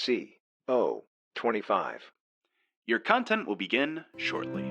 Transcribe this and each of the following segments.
C-O 25. Your content will begin shortly.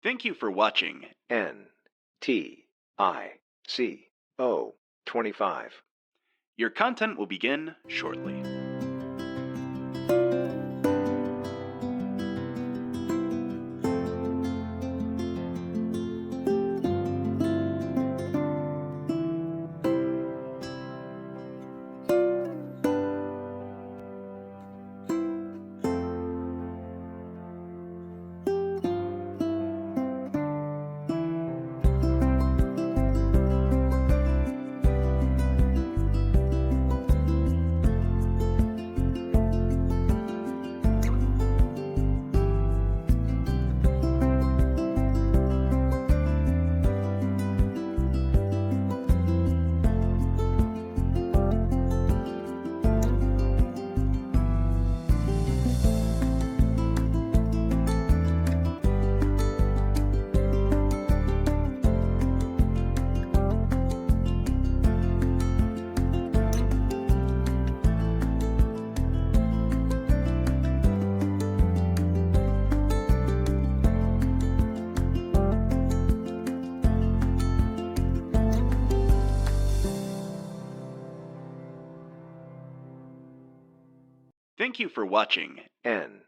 Thank you for watching N-T-I-C-O 25. Your content will begin shortly. Thank you for watching N-T-I-C-O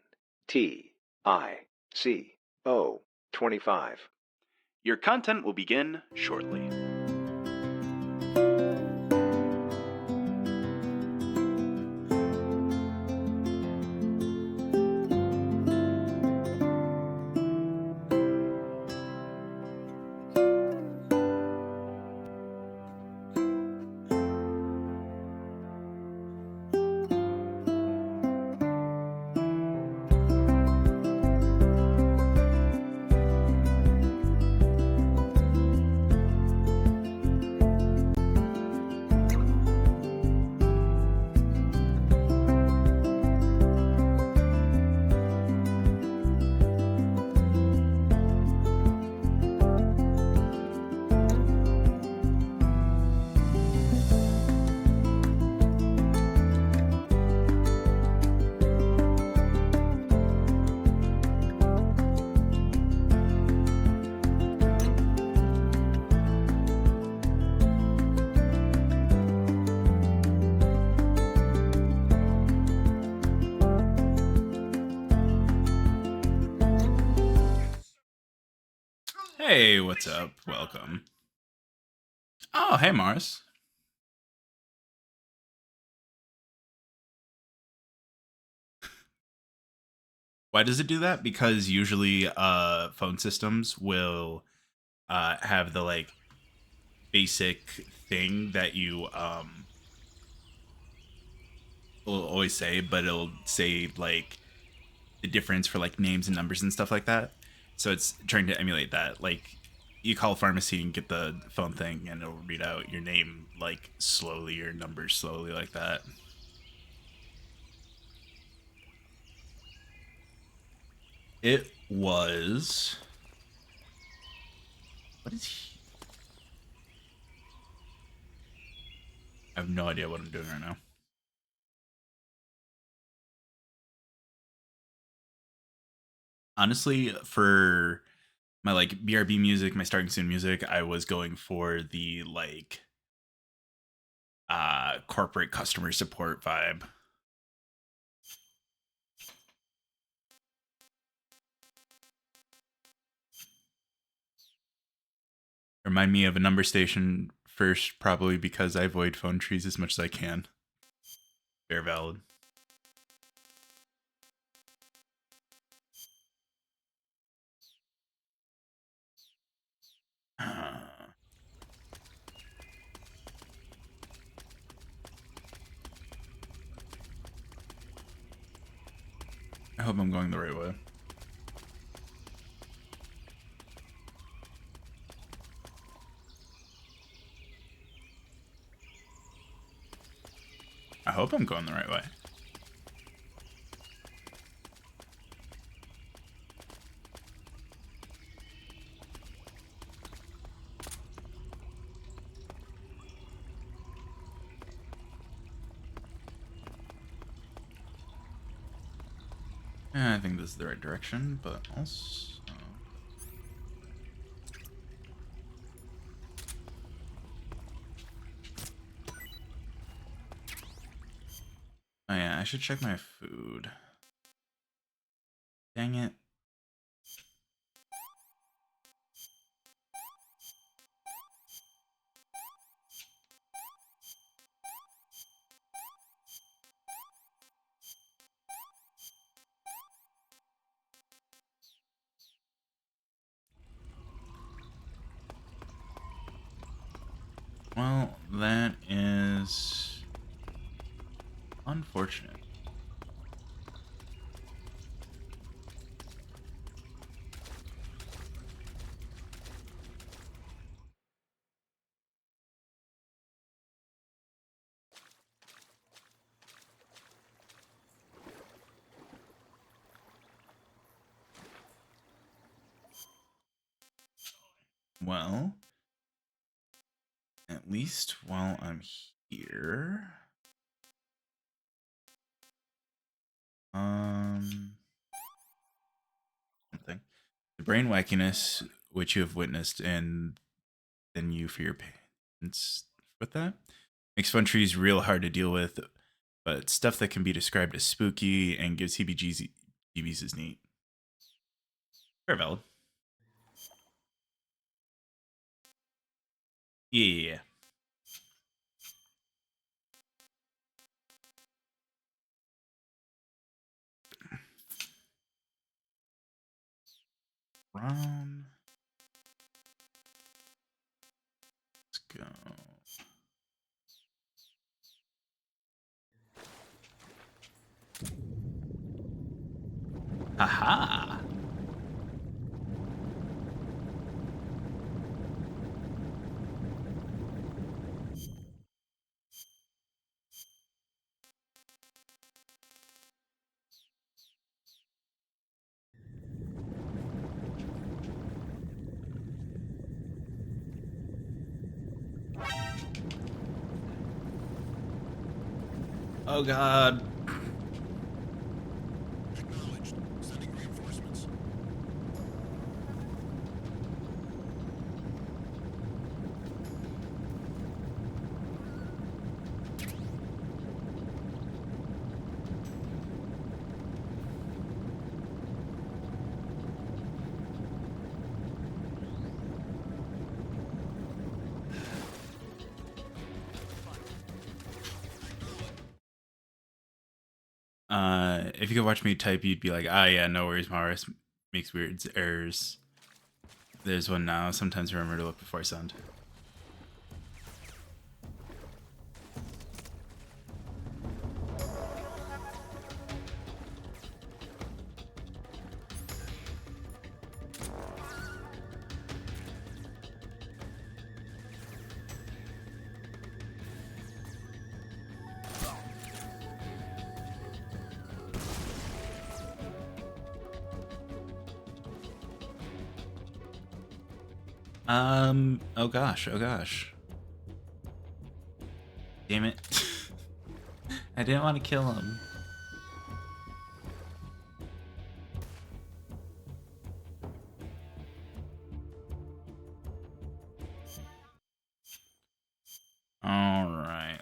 25. Your content will begin shortly. Hey, what's up? Welcome. Oh, hey, Mars. Why does it do that? Because usually phone systems will have the like basic thing that you will always say, but it'll say like the difference for like names and numbers and stuff like that. So it's trying to emulate that. Like you call a pharmacy and get the phone thing and it'll read out your name like slowly, your numbers slowly like that. It was. What is he? I have no idea what I'm doing right now. Honestly, for my like BRB music, my starting soon music, I was going for the like corporate customer support vibe. Remind me of a number station first, probably because I avoid phone trees as much as I can. Fair valid. I hope I'm going the right way. I hope I'm going the right way. I think this is the right direction, but also... Oh yeah, I should check my food. Dang it. Well, that is unfortunate. Well, at least while I'm here... Something. The brain wackiness which you have witnessed, and then you for your patience with that, makes fun trees real hard to deal with, but stuff that can be described as spooky and gives heebie-jeebies is neat. Fair valid. Yeah. Let's go. Haha. Oh god. Acknowledged. Sending reinforcements. If you could watch me type, you'd be like, ah, yeah, no worries, Maris makes weird errors. There's one now. Sometimes remember to look before I send. Oh gosh, oh gosh. Damn it. I didn't want to kill him.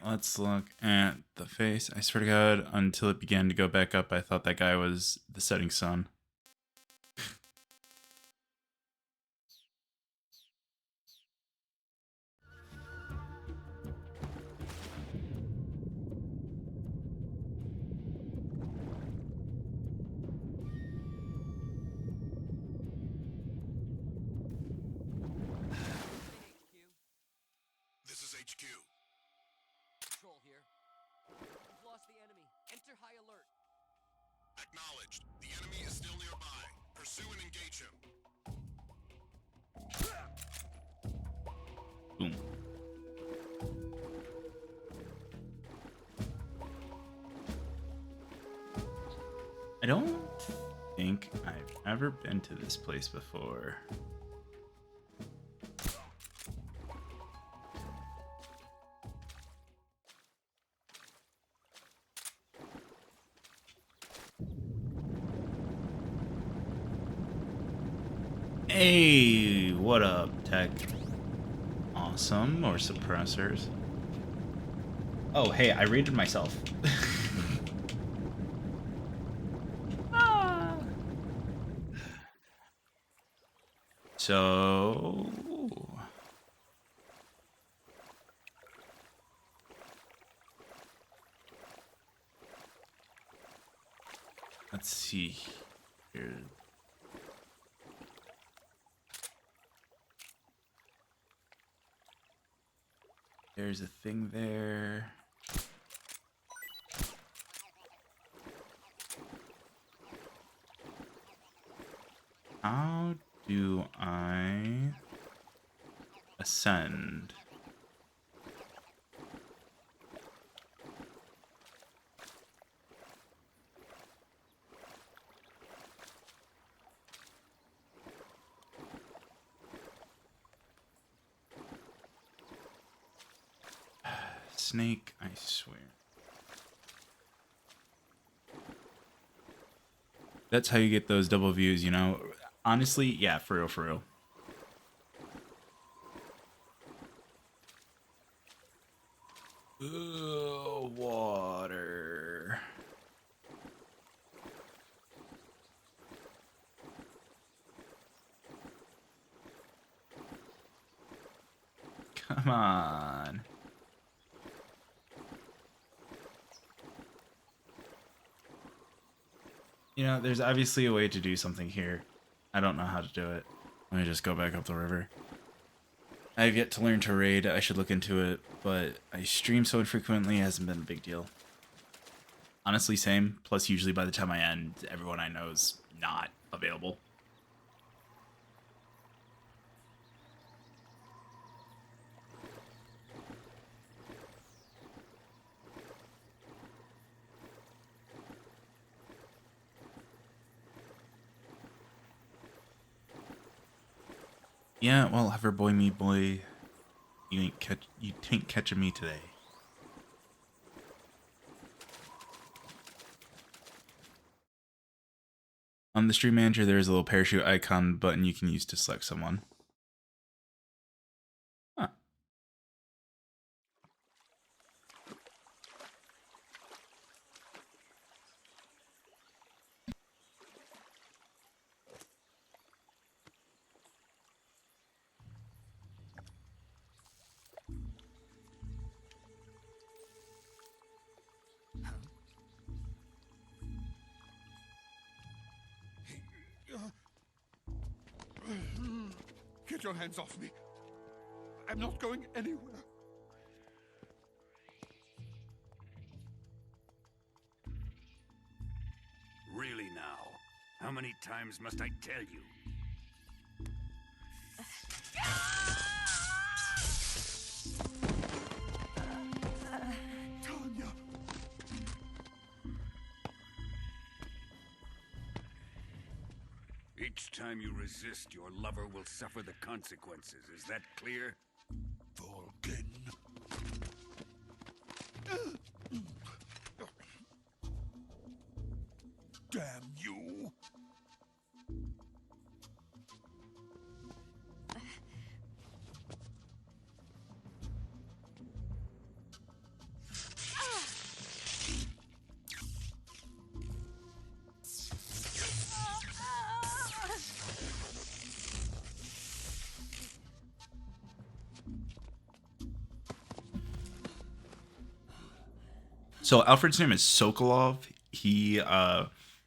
let's look at the face. I swear to God, until it began to go back up, I thought that guy was the setting sun. This is HQ. Control here. We've lost the enemy. Enter high alert. Acknowledged. The enemy is still nearby. Pursue and engage him. Boom. I don't think I've ever been to this place before. Hey, what up, tech? Awesome, or suppressors. Oh, hey, I raided myself. Ah. So... let's see here. There's a thing there. How do I ascend? Snake, I swear. That's how you get those double views, you know? Honestly, yeah, for real, for real. Ugh, water. Come on. You know, there's obviously a way to do something here. I don't know how to do it. Let me just go back up the river. I have yet to learn to raid. I should look into it, but I stream so infrequently, it hasn't been a big deal. Honestly, same. Plus, usually by the time I end, everyone I know is not available. Yeah, well, hover boy me boy, you ain't catching me today. On the stream manager, there is a little parachute icon button you can use to select someone. Huh. Get your hands off me. I'm not going anywhere. Really now? How many times must I tell you? Tanya. Each time you resist, your lover will suffer the consequences. Is that clear? Vulcan. Damn you. So Alfred's name is Sokolov. He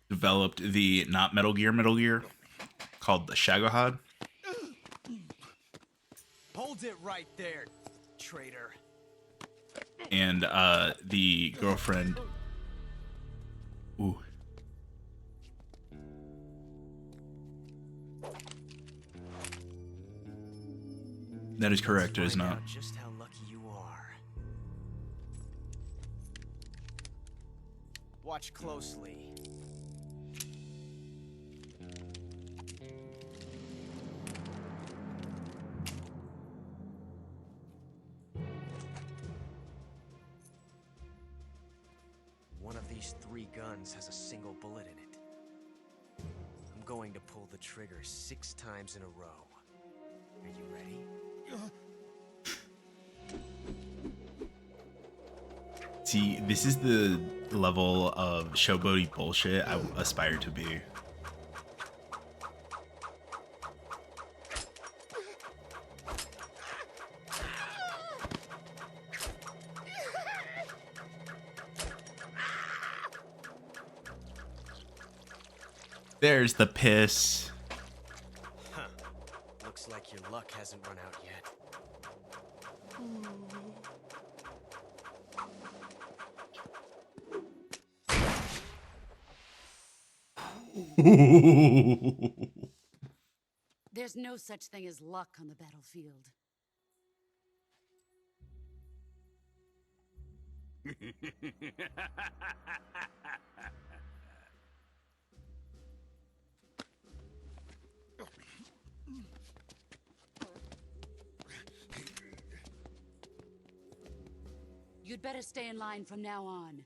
developed the not Metal Gear called the Shagohod. Hold it right there, traitor. And the girlfriend. Ooh. That is correct. It is Find not. out just how lucky you are. Watch closely. One of these 3 guns has a single bullet in it. I'm going to pull the trigger 6 times in a row. Are you ready? See, this is the level of showboaty bullshit I aspire to be. There's the piss. Huh. Looks like your luck hasn't run out yet. There's no such thing as luck on the battlefield. You'd better stay in line from now on.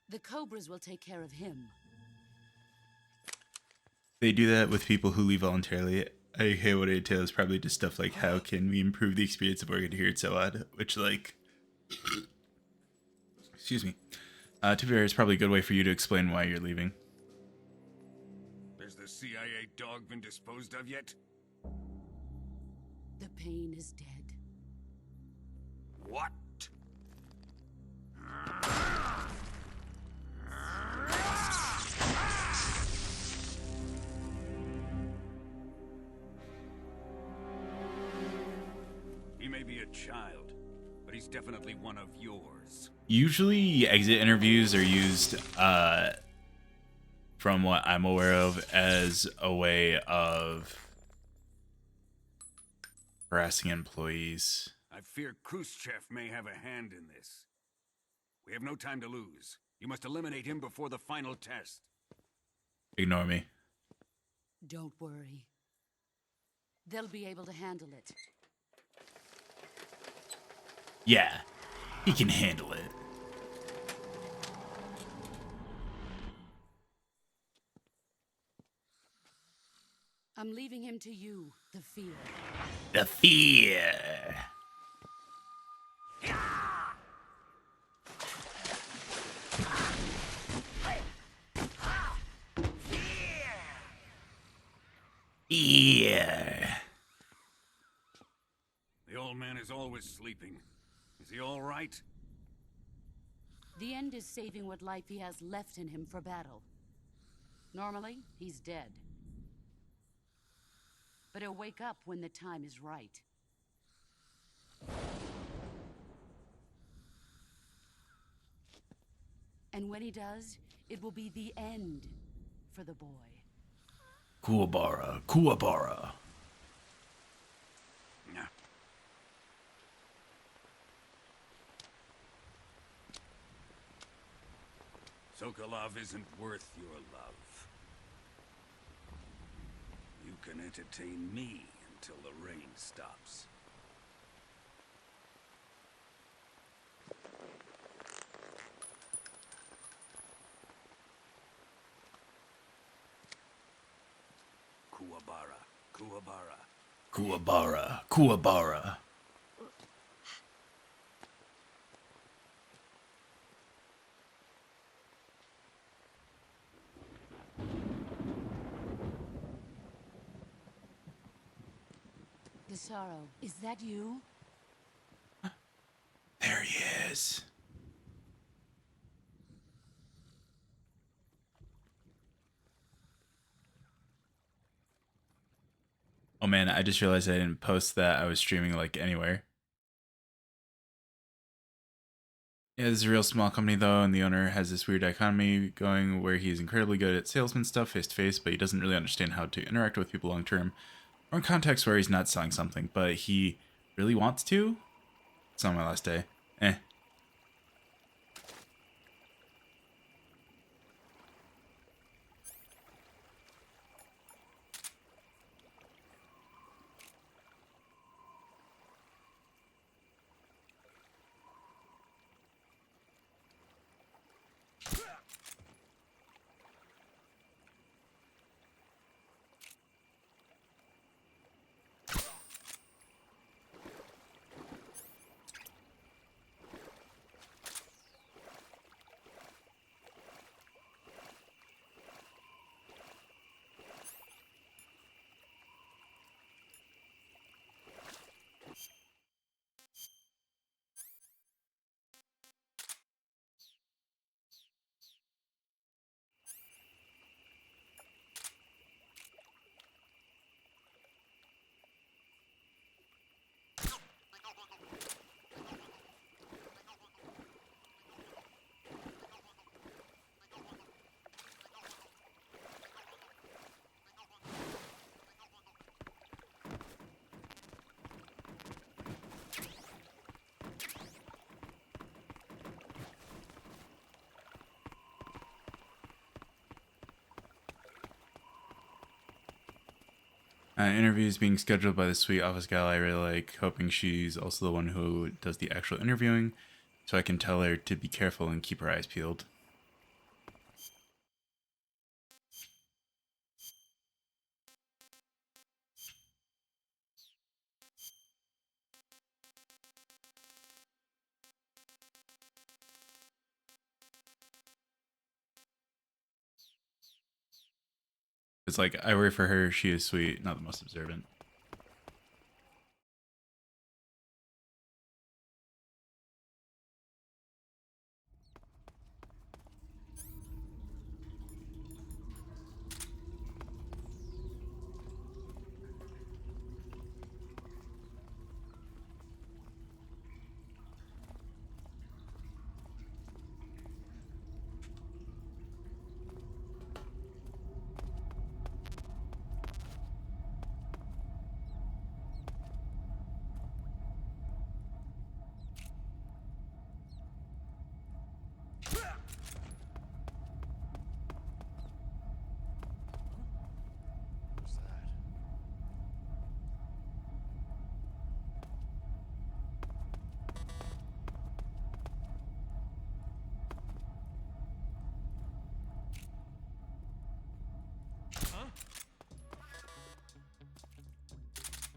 The Cobras will take care of him. They do that with people who leave voluntarily. I hate what it entails. Probably just stuff like how can we improve the experience of working here at so odd, which like, excuse me. To be fair, it's probably a good way for you to explain why you're leaving. Has the CIA dog been disposed of yet? The pain is dead. What? He may be a child, but he's definitely one of yours. Usually, exit interviews are used, from what I'm aware of, as a way of harassing employees. I fear Khrushchev may have a hand in this. We have no time to lose. You must eliminate him before the final test. Ignore me. Don't worry. They'll be able to handle it. Yeah, he can handle it. I'm leaving him to you, the fear. The fear. Fear. The old man is always sleeping. Is he all right? The end is saving what life he has left in him for battle. Normally, he's dead. But he'll wake up when the time is right. And when he does, it will be the end for the boy. Kuwabara, Kuwabara. Nah. Sokolov isn't worth your love. You can entertain me until the rain stops. Kuwabara, Kuwabara. Kuwabara, Kuwabara. Sorrow, is that you? this. Oh man, I just realized I didn't post that I was streaming like anywhere. Yeah, this is a real small company though, and the owner has this weird dichotomy going where he's incredibly good at salesman stuff face to face, but he doesn't really understand how to interact with people long term, or in contexts where he's not selling something, but he really wants to. It's on my last day. Eh. Interviews being scheduled by the sweet office gal I really like, hoping she's also the one who does the actual interviewing, so I can tell her to be careful and keep her eyes peeled. It's like, I worry for her, she is sweet, not the most observant.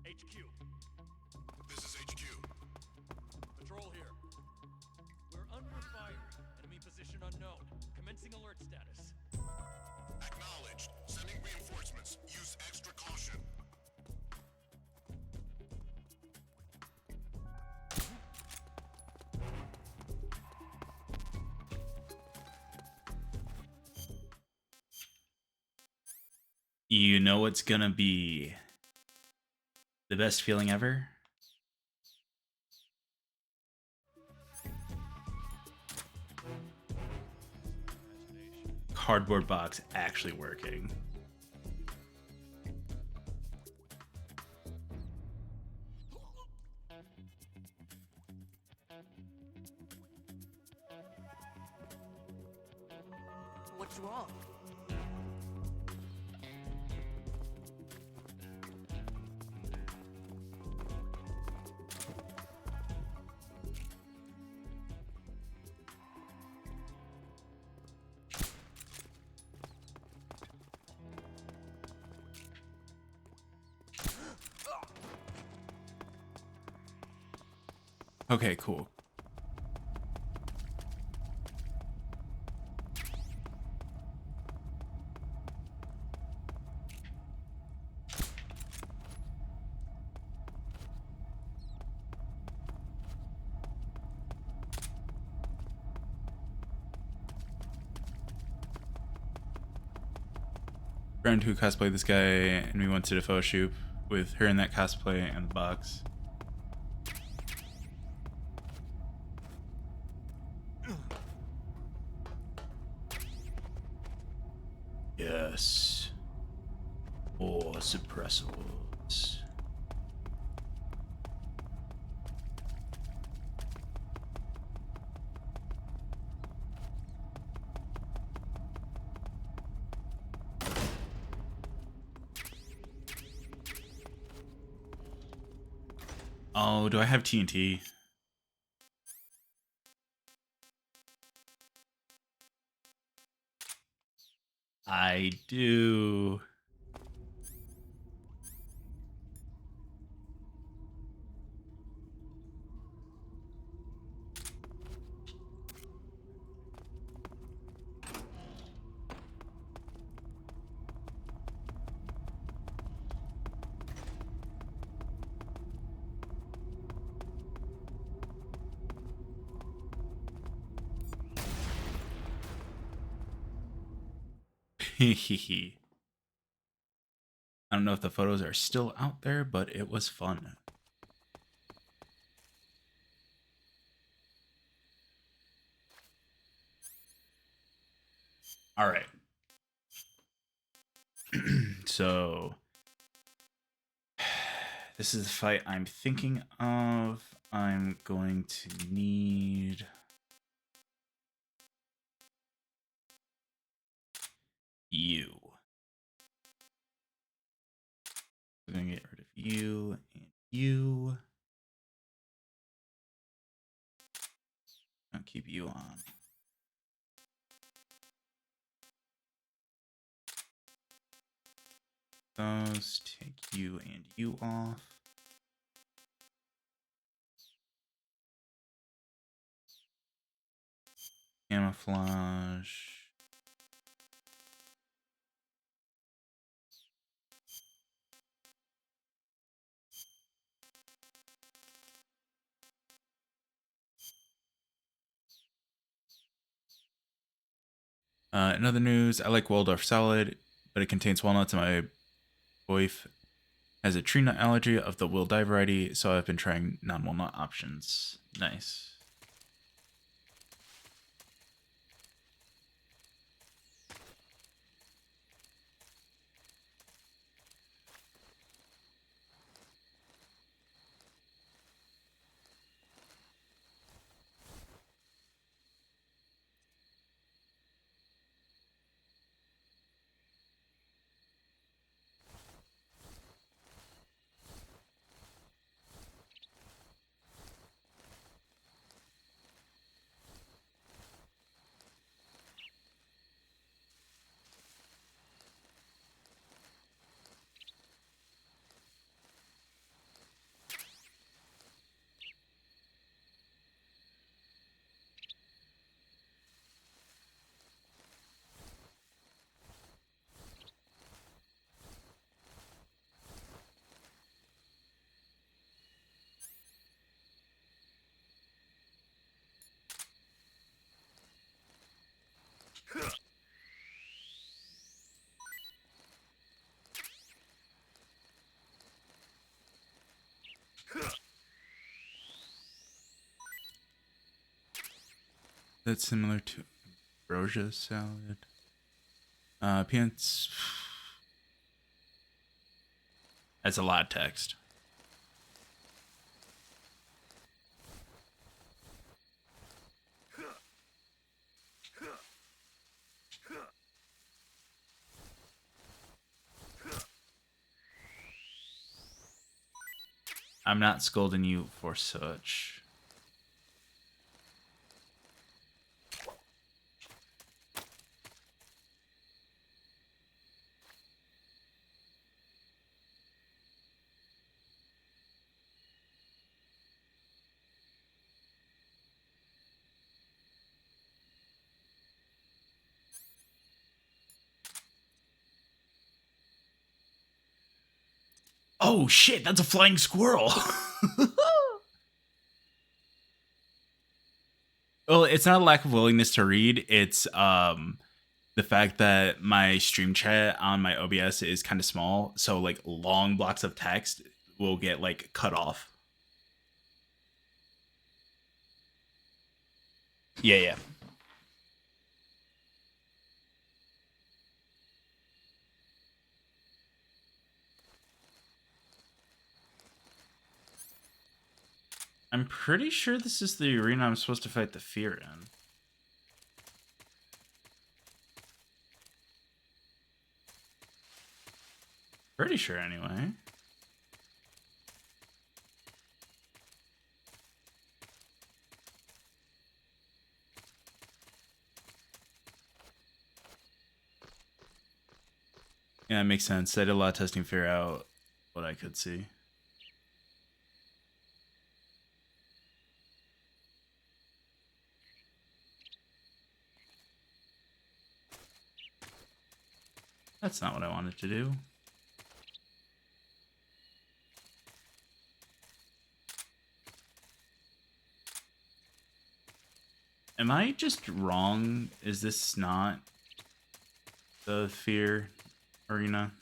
HQ. This is HQ. Patrol here. We're under fire. Enemy position unknown. Commencing alert status. Acknowledged. Sending reinforcements. Use extra caution. You know what's gonna be the best feeling ever? Cardboard box actually working. What's wrong? Okay, cool. friend who cosplayed this guy, and we went to the photo shoot with her in that cosplay and the box. Yes. More suppressors. Oh, do I have TNT? I do. Hehehe. I don't know if the photos are still out there, but it was fun. All right. So this is the fight I'm thinking of. I'm going to need you. We're going to get rid of you and you. I'll keep you on. Those, take you and you off. Camouflage. In other news, I like Waldorf salad, but it contains walnuts and my wife has a tree nut allergy of the will die variety, so I've been trying non-walnut options. Nice. That's similar to ambrosia salad. Pants. That's a lot of text. I'm not scolding you for such. Oh shit, that's a flying squirrel. Well, it's not a lack of willingness to read. It's the fact that my stream chat on my OBS is kind of small, so like long blocks of text will get like cut off. Yeah. I'm pretty sure this is the arena I'm supposed to fight the fear in. Pretty sure, anyway. Yeah, it makes sense. I did a lot of testing to figure out what I could see. That's not what I wanted to do. Am I just wrong? Is this not the fear arena?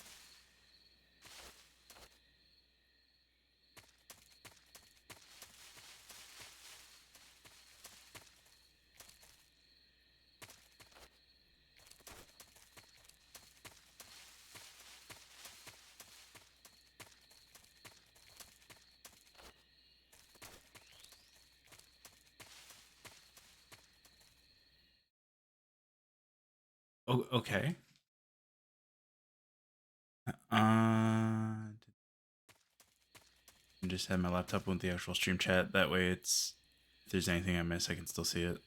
Oh, okay. Just have my laptop with the actual stream chat. That way, it's if there's anything I miss, I can still see it.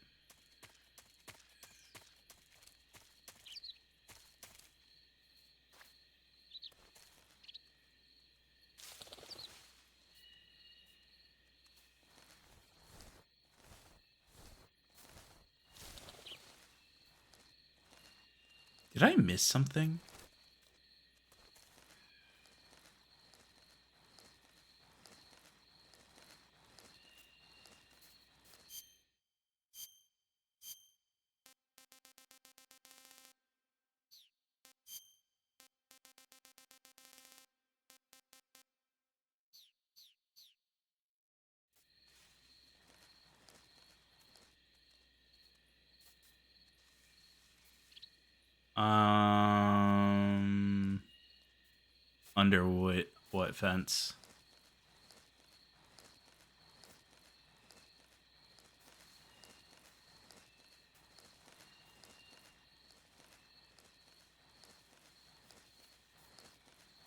Did I miss something? Under what fence?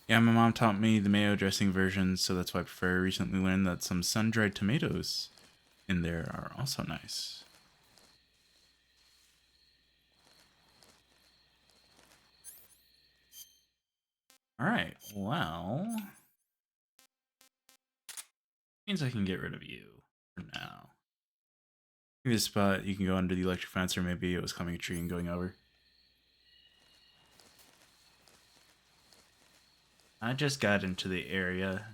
Yeah, my mom taught me the mayo dressing version, so that's why I prefer. I recently learned that some sun-dried tomatoes in there are also nice. Alright, well... means I can get rid of you for now. This spot, you can go under the electric fence, or maybe it was climbing a tree and going over. I just got into the area.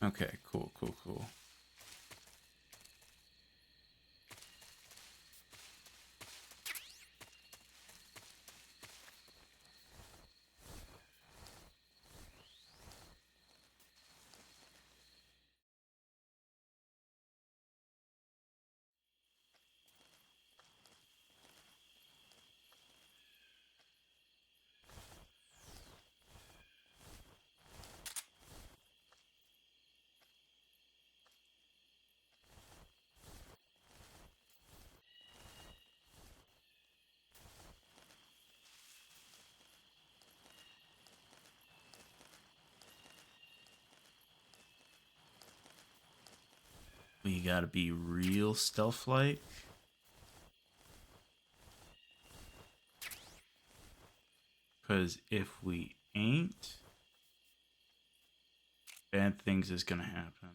Okay, cool. We gotta be real stealth-like. Because if we ain't, bad things is gonna happen.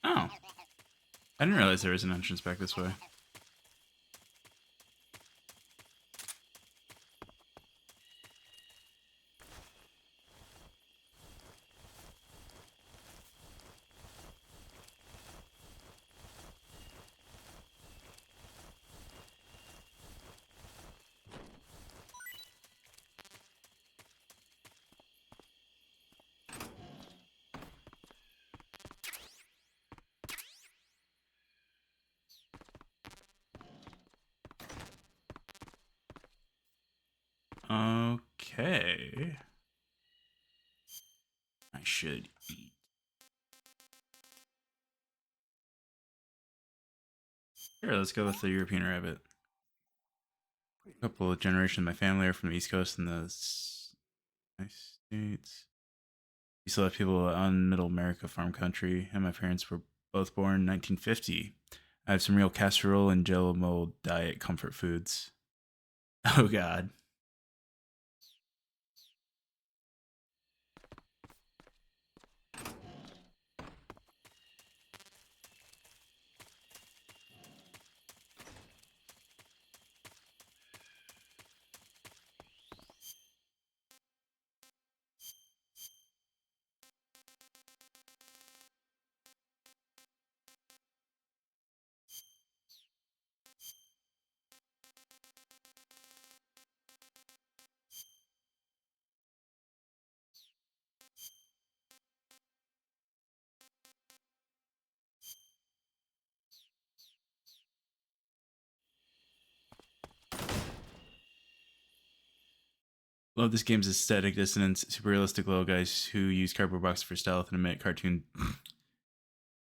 Oh. I didn't realize there was an entrance back this way. Okay. I should eat. Sure, let's go with the European rabbit. A couple of generations of my family are from the East Coast and the United States. We still have people on Middle America farm country, and my parents were both born in 1950. I have some real casserole and jello mold diet comfort foods. Oh God. Love this game's aesthetic dissonance, super realistic little guys who use cardboard boxes for stealth and emit cartoon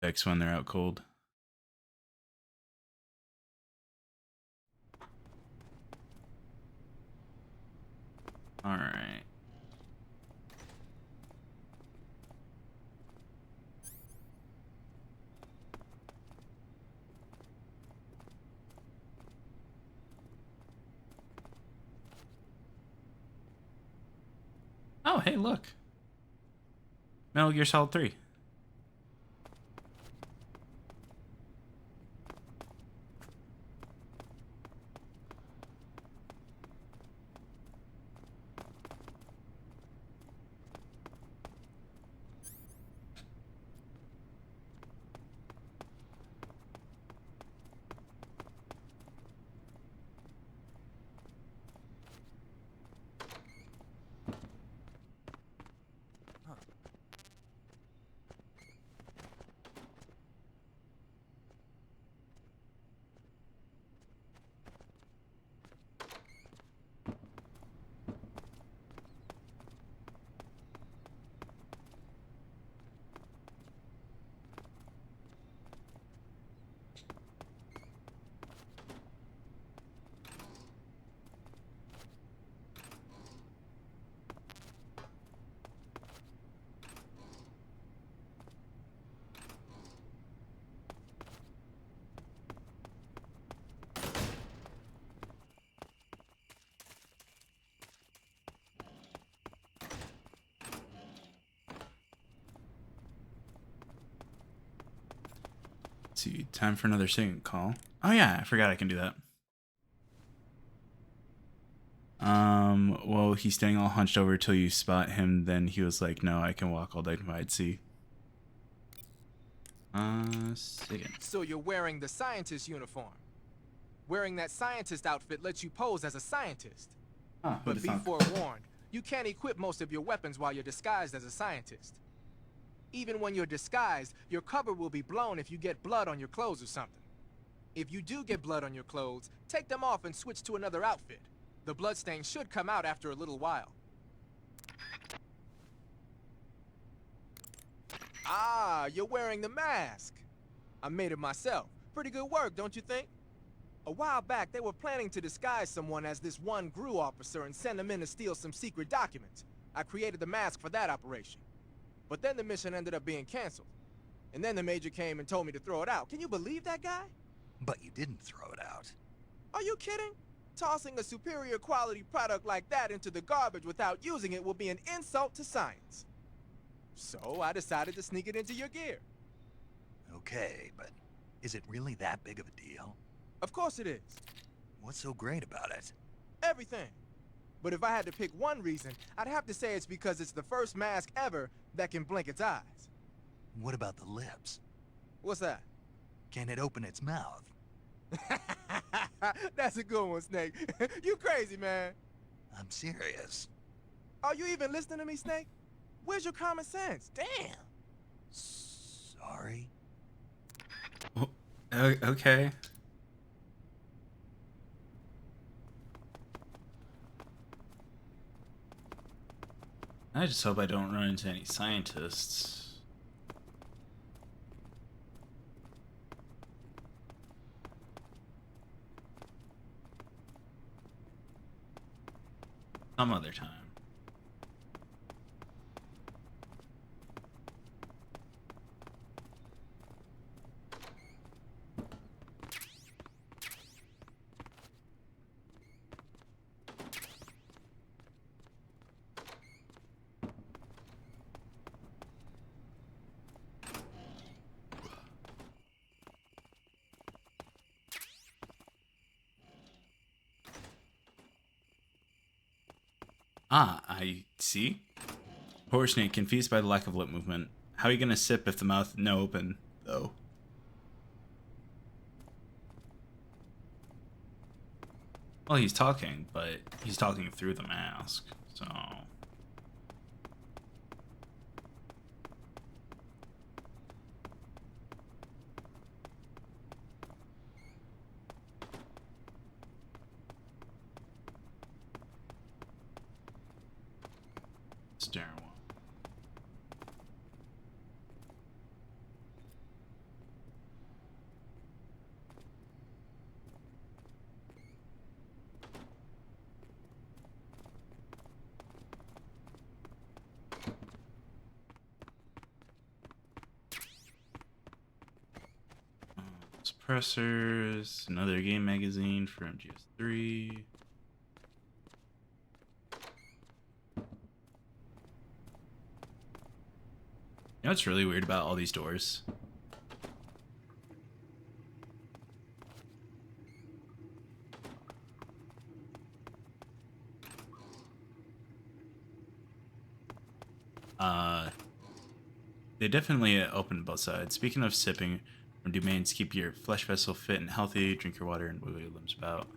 effects when they're out cold. Alright. Oh, hey, look. Metal Gear Solid 3. Let's see, time for another second call. Oh yeah, I forgot I can do that. Well, he's standing all hunched over till you spot him. Then he was like, "No, I can walk all dignified." See. Second. So you're wearing the scientist uniform. Wearing that scientist outfit lets you pose as a scientist. But be forewarned, you can't equip most of your weapons while you're disguised as a scientist. Even when you're disguised, your cover will be blown if you get blood on your clothes or something. If you do get blood on your clothes, take them off and switch to another outfit. The bloodstain should come out after a little while. Ah, you're wearing the mask. I made it myself. Pretty good work, don't you think? A while back, they were planning to disguise someone as this one GRU officer and send them in to steal some secret documents. I created the mask for that operation. But then the mission ended up being canceled. And then the Major came and told me to throw it out. Can you believe that guy? But you didn't throw it out. Are you kidding? Tossing a superior quality product like that into the garbage without using it will be an insult to science. So I decided to sneak it into your gear. Okay, but is it really that big of a deal? Of course it is. What's so great about it? Everything. But if I had to pick one reason, I'd have to say it's because it's the first mask ever that can blink its eyes. What about the lips? What's that? Can it open its mouth? That's a good one, Snake. You crazy, man. I'm serious. Are you even listening to me, Snake? Where's your common sense? Damn. Sorry. Oh, okay. I just hope I don't run into any scientists. Some other time. Ah, I see. Horror snake, confused by the lack of lip movement. How are you gonna sip if the mouth no open, though? Well, he's talking, but he's talking through the mask, so... Stairwell. Suppressors, another game magazine for MGS3. You know what's really weird about all these doors? They definitely open both sides. Speaking of sipping from domains, keep your flesh vessel fit and healthy, drink your water, and wiggle your limbs about.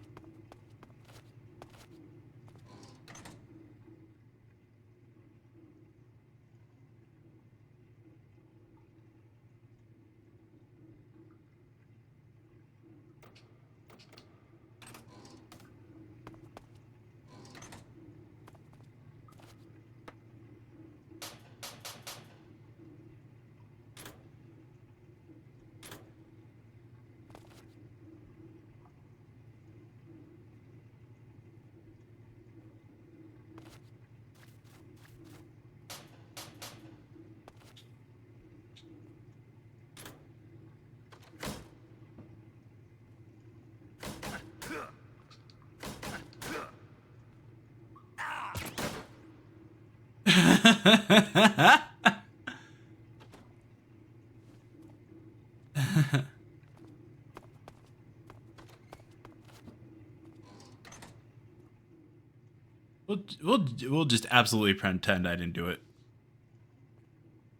We'll just absolutely pretend I didn't do it.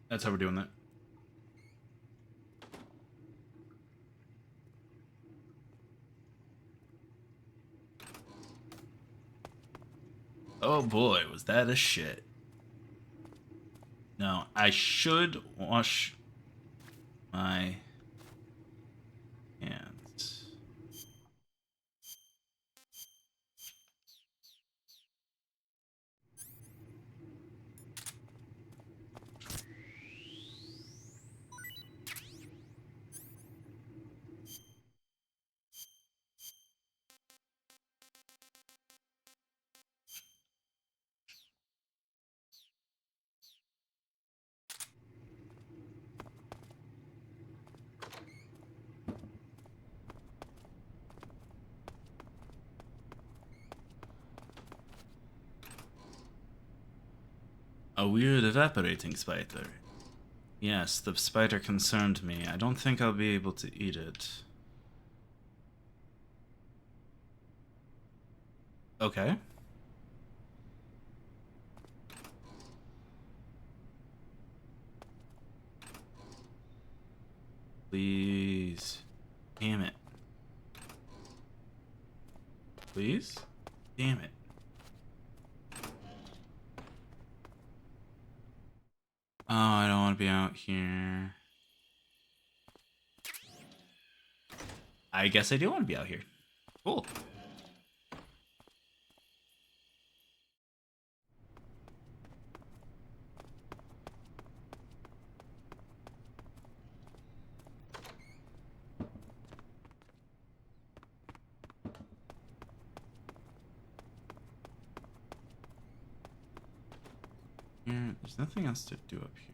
That's how we're doing that. Oh boy, was that a shit. No, I should wash my hands. A weird evaporating spider. Yes, the spider concerned me. I don't think I'll be able to eat it. Okay. Please. Damn it. Please? Damn it. Oh, I don't want to be out here. I guess I do want to be out here. Cool. Yeah, there's nothing else to do up here.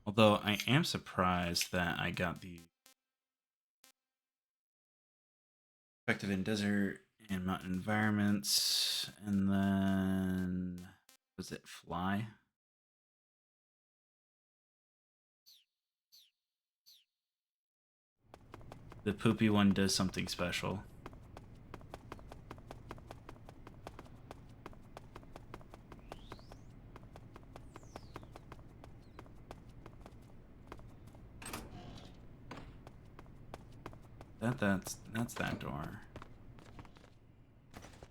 Although I am surprised that I got the effective in desert and mountain environments, and then was it fly? The poopy one does something special. That's that door.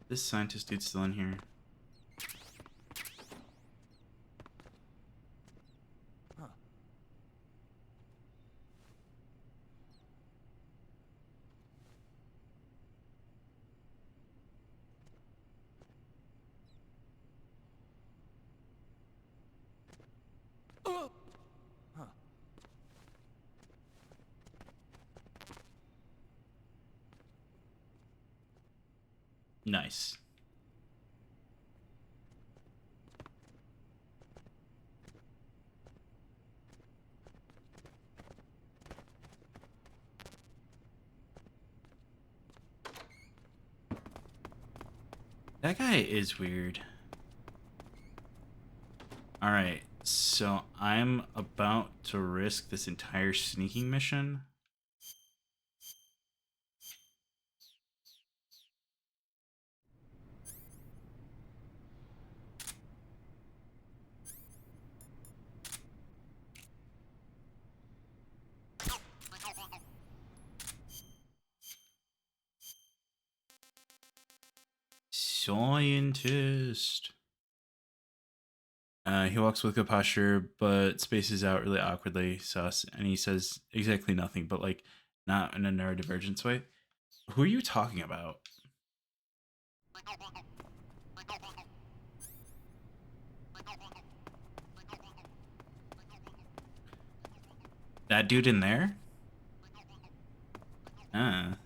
This scientist dude's still in here. Huh. Huh. Nice. That guy is weird. Alright, so I'm about to risk this entire sneaking mission. Scientist. He walks with good posture, but spaces out really awkwardly. Sus, and he says exactly nothing, but like not in a neurodivergence way. Who are you talking about? That dude in there? Ah.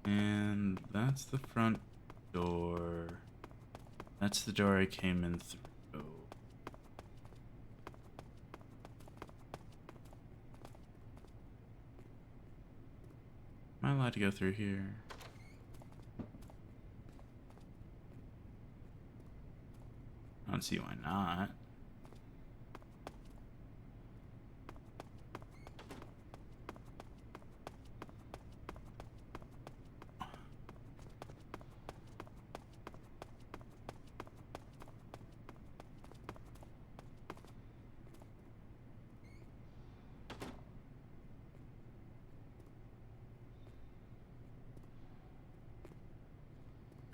And that's the front door. That's the door I came in through. Am I allowed to go through here? I don't see why not.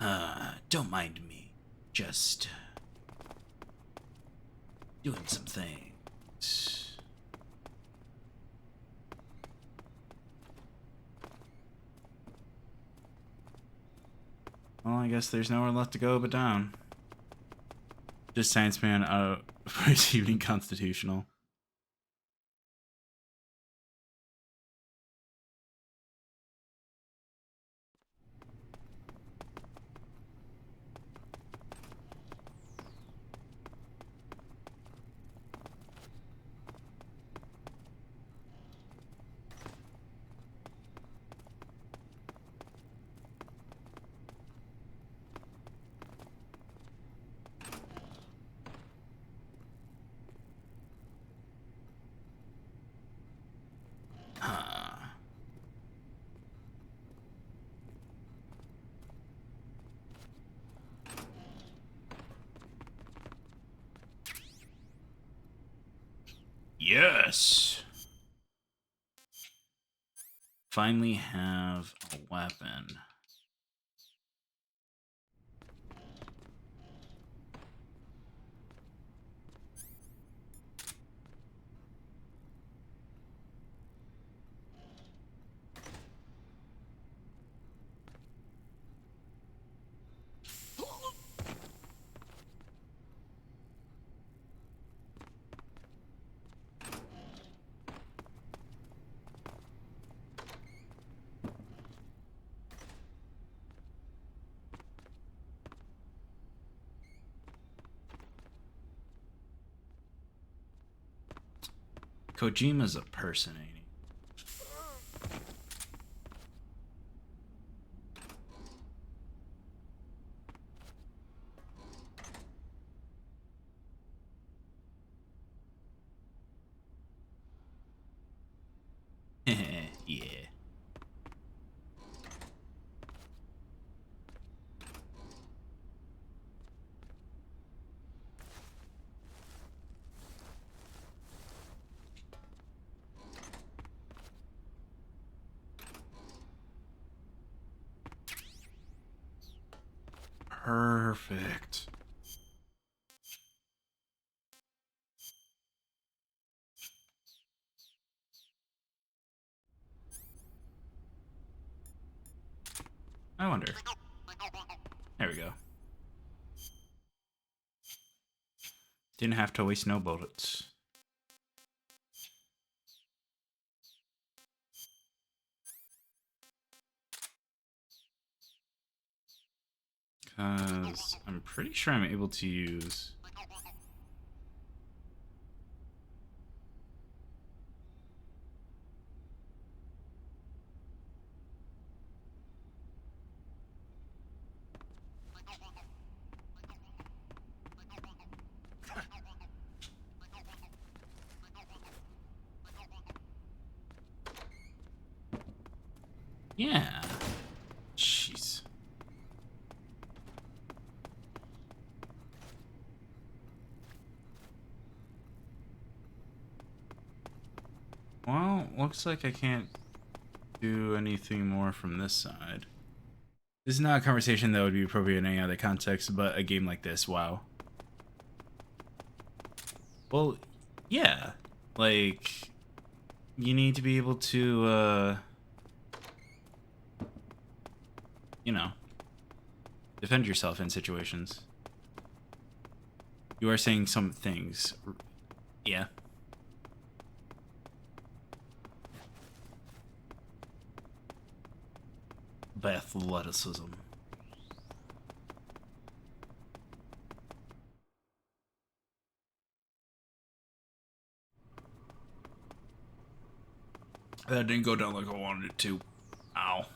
Don't mind me. Just doing some things. Well, I guess there's nowhere left to go but down. Just Science Man receiving constitutional. Yes! Finally have a weapon. Kojima's a person, ain't he? Yeah. Perfect. I wonder. There we go. Didn't have to waste no bullets. Because I'm pretty sure I'm able to use... Yeah. Jeez. Well, looks like I can't do anything more from this side. This is not a conversation that would be appropriate in any other context, but a game like this, wow. Well, yeah. Like, you need to be able to, you know, defend yourself in situations. You are saying some things. Yeah. By athleticism. That didn't go down like I wanted it to. Ow.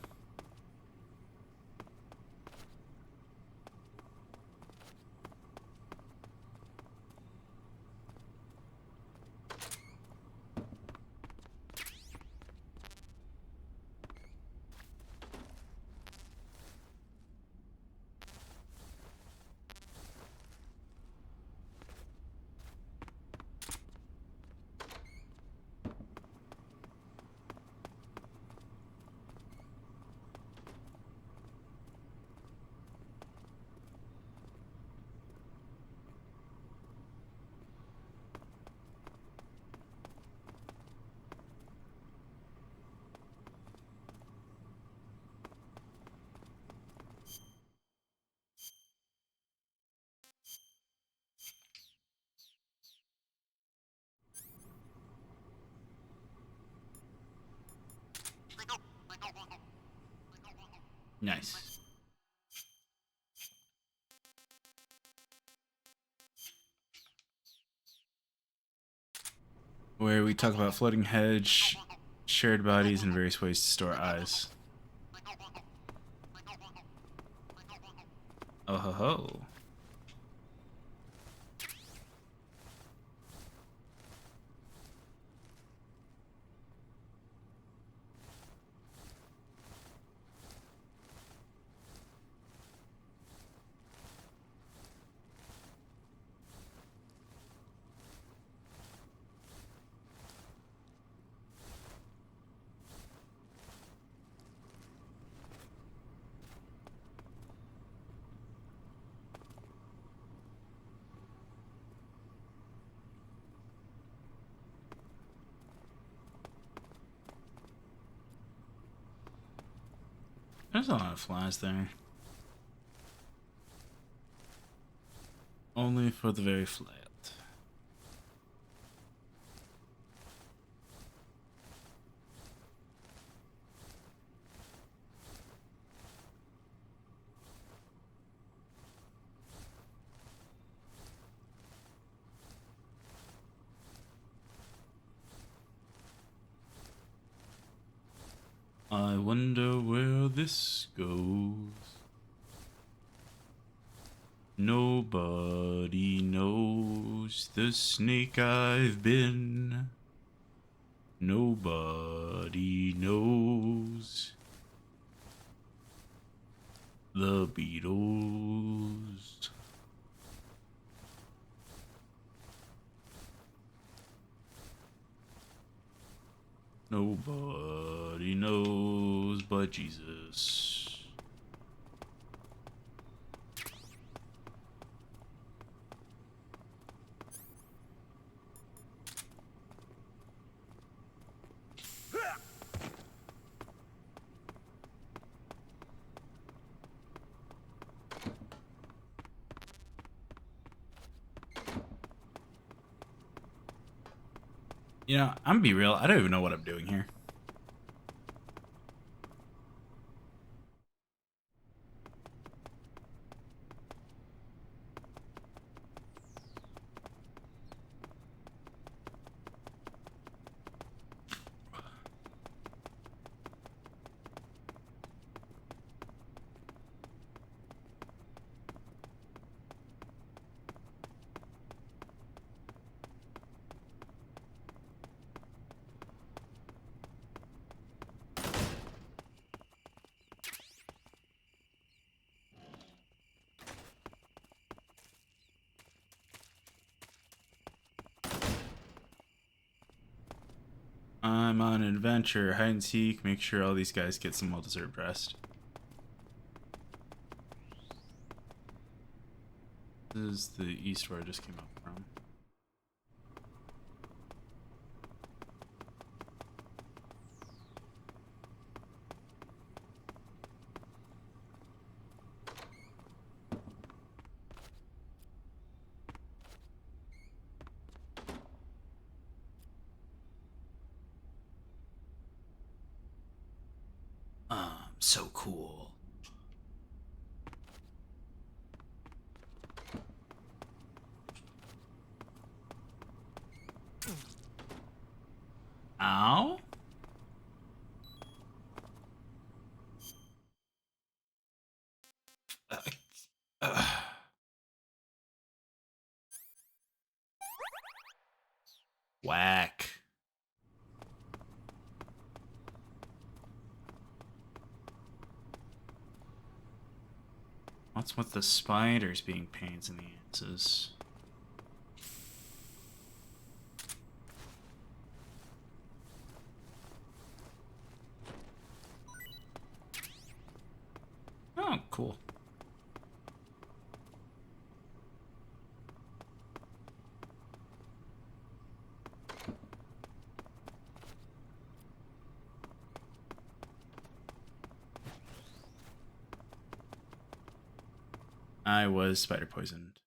Nice. Where we talk about floating hedge, shared bodies, and various ways to store eyes. Oh ho ho. There's a lot of flies there. Only for the very flat. I wonder where this goes. Nobody knows the snake I've been. Nobody knows the Beatles. Nobody knows but Jesus. You know, I'm gonna be real, I don't even know what I'm doing here. I'm on an adventure, hide and seek, make sure all these guys get some well-deserved rest. This is the east where I just came up from. So cool. Ow? Whack. What's with the spiders being pains in the asses? Oh, cool. I was spider poisoned.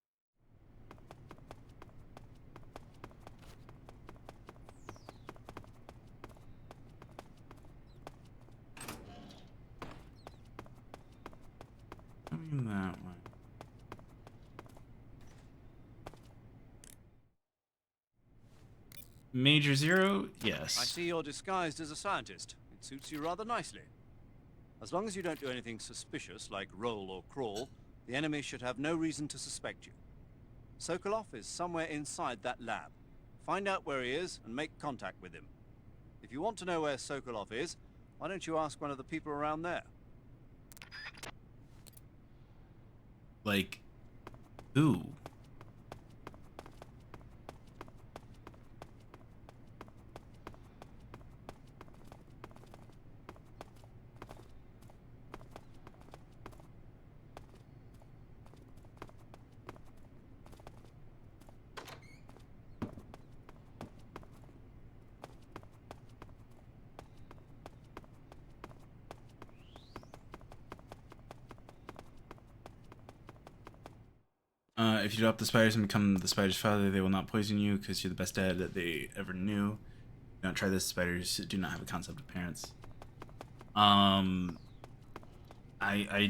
That one. Major Zero, yes. I see you're disguised as a scientist. It suits you rather nicely. As long as you don't do anything suspicious, like roll or crawl, the enemy should have no reason to suspect you. Sokolov is somewhere inside that lab. Find out where he is and make contact with him. If you want to know where Sokolov is, why don't you ask one of the people around there? Like, who? If you drop the spiders and become the spider's father, they will not poison you because you're the best dad that they ever knew. Don't try this. Spiders do not have a concept of parents. I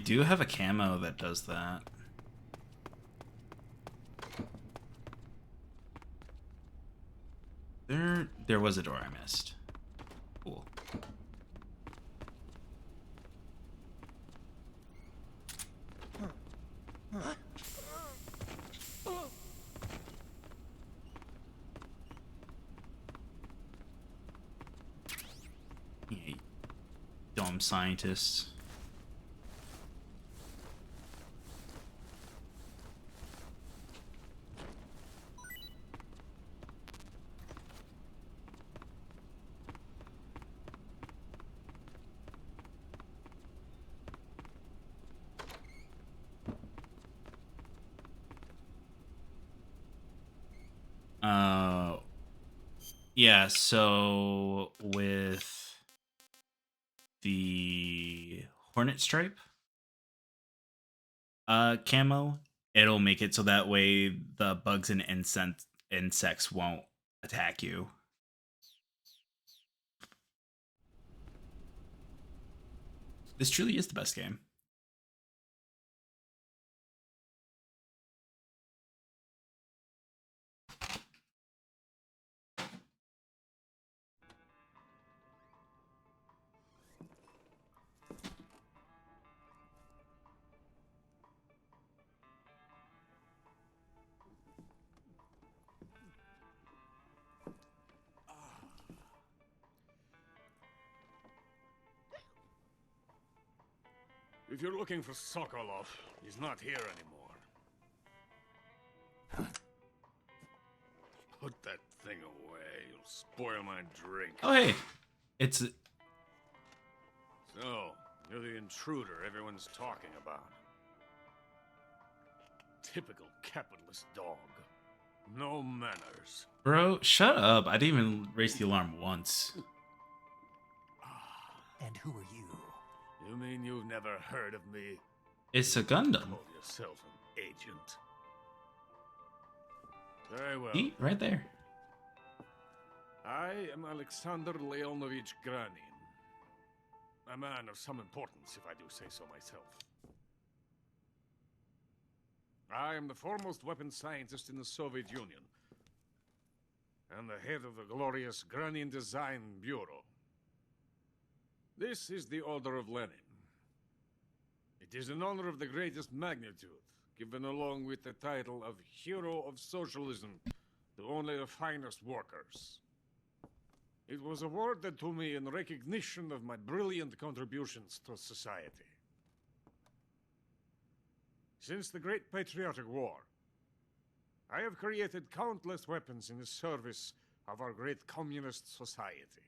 do have a camo that does that. There was a door I missed. Cool. Yeah, dumb scientists. Yeah, so with the Hornet Stripe camo, it'll make it so that way the bugs and insects won't attack you. This truly is the best game. If you're looking for Sokolov, he's not here anymore. Put that thing away. You'll spoil my drink. Oh, hey. It's... So, you're the intruder everyone's talking about. Typical capitalist dog. No manners. Bro, shut up. I didn't even raise the alarm once. And who are you? You mean you've never heard of me? It's a Gundam. Call yourself an agent. Very well. Eat right there. I am Alexander Leonovich Granin. A man of some importance, if I do say so myself. I am the foremost weapons scientist in the Soviet Union, and the head of the glorious Granin Design Bureau. This is the Order of Lenin. It is an honor of the greatest magnitude, given along with the title of Hero of Socialism to only the finest workers. It was awarded to me in recognition of my brilliant contributions to society. Since the Great Patriotic War, I have created countless weapons in the service of our great communist society.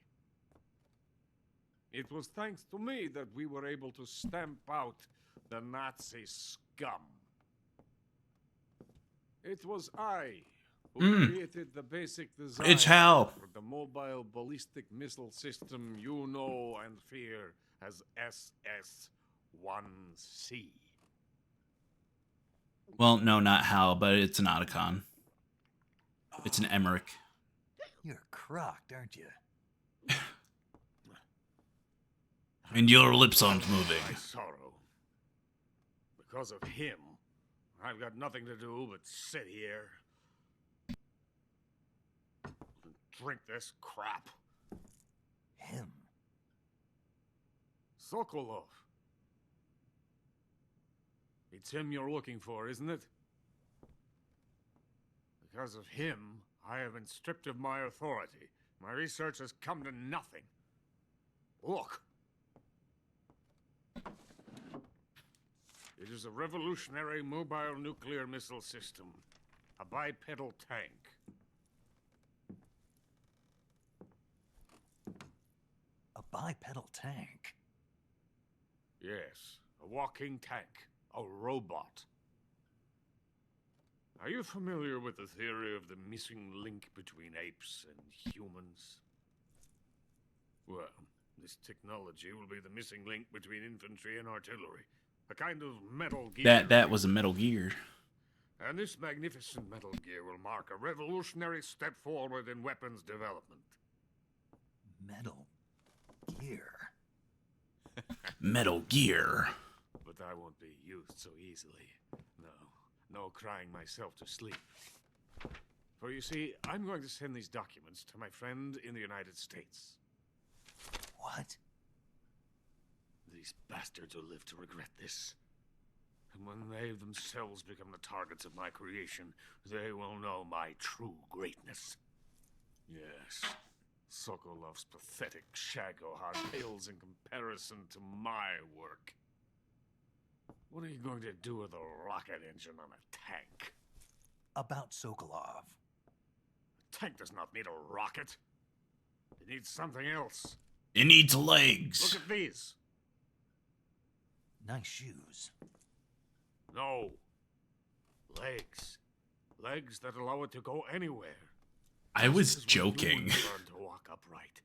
It was thanks to me that we were able to stamp out the Nazi scum. It was I who created the basic design for the mobile ballistic missile system you know and fear as SS-1C. Well, no, not Hal, but it's an Otacon. It's an Emmerich. You're crocked, aren't you? And your lips aren't moving. My sorrow. Because of him, I've got nothing to do but sit here and drink this crap. Him? Sokolov. It's him you're looking for, isn't it? Because of him, I have been stripped of my authority. My research has come to nothing. Look. It is a revolutionary mobile nuclear missile system. A bipedal tank. A bipedal tank? Yes, a walking tank. A robot. Are you familiar with the theory of the missing link between apes and humans? Well, this technology will be the missing link between infantry and artillery. A kind of Metal Gear. That was a Metal Gear. And this magnificent Metal Gear will mark a revolutionary step forward in weapons development. Metal Gear? Metal Gear. But I won't be used so easily. No crying myself to sleep. For you see, I'm going to send these documents to my friend in the United States. What? These bastards will live to regret this. And when they themselves become the targets of my creation, they will know my true greatness. Yes, Sokolov's pathetic Shagohod pales in comparison to my work. What are you going to do with a rocket engine on a tank? About Sokolov. A tank does not need a rocket. It needs something else. It needs legs. Look at these. Nice shoes. No. Legs. Legs that allow it to go anywhere. I was joking. Learn to walk upright.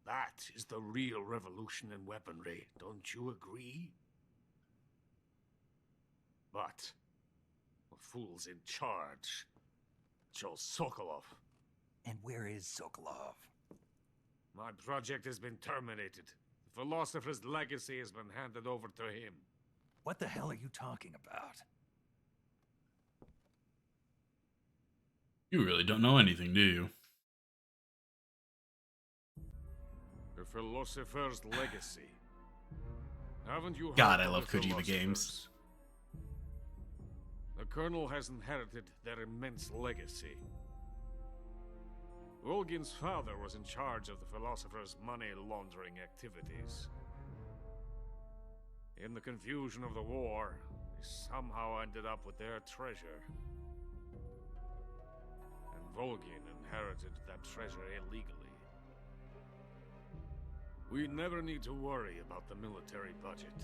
That is the real revolution in weaponry. Don't you agree? But the fool's in charge. Joe Sokolov. And where is Sokolov? My project has been terminated. The philosopher's legacy has been handed over to him. What the hell are you talking about? You really don't know anything, do you? The philosopher's legacy. Haven't you heard God, I of love the Kojima games. philosophers? The Colonel has inherited their immense legacy. Volgin's father was in charge of the philosopher's money laundering activities. In the confusion of the war, they somehow ended up with their treasure. And Volgin inherited that treasure illegally. We never need to worry about the military budget.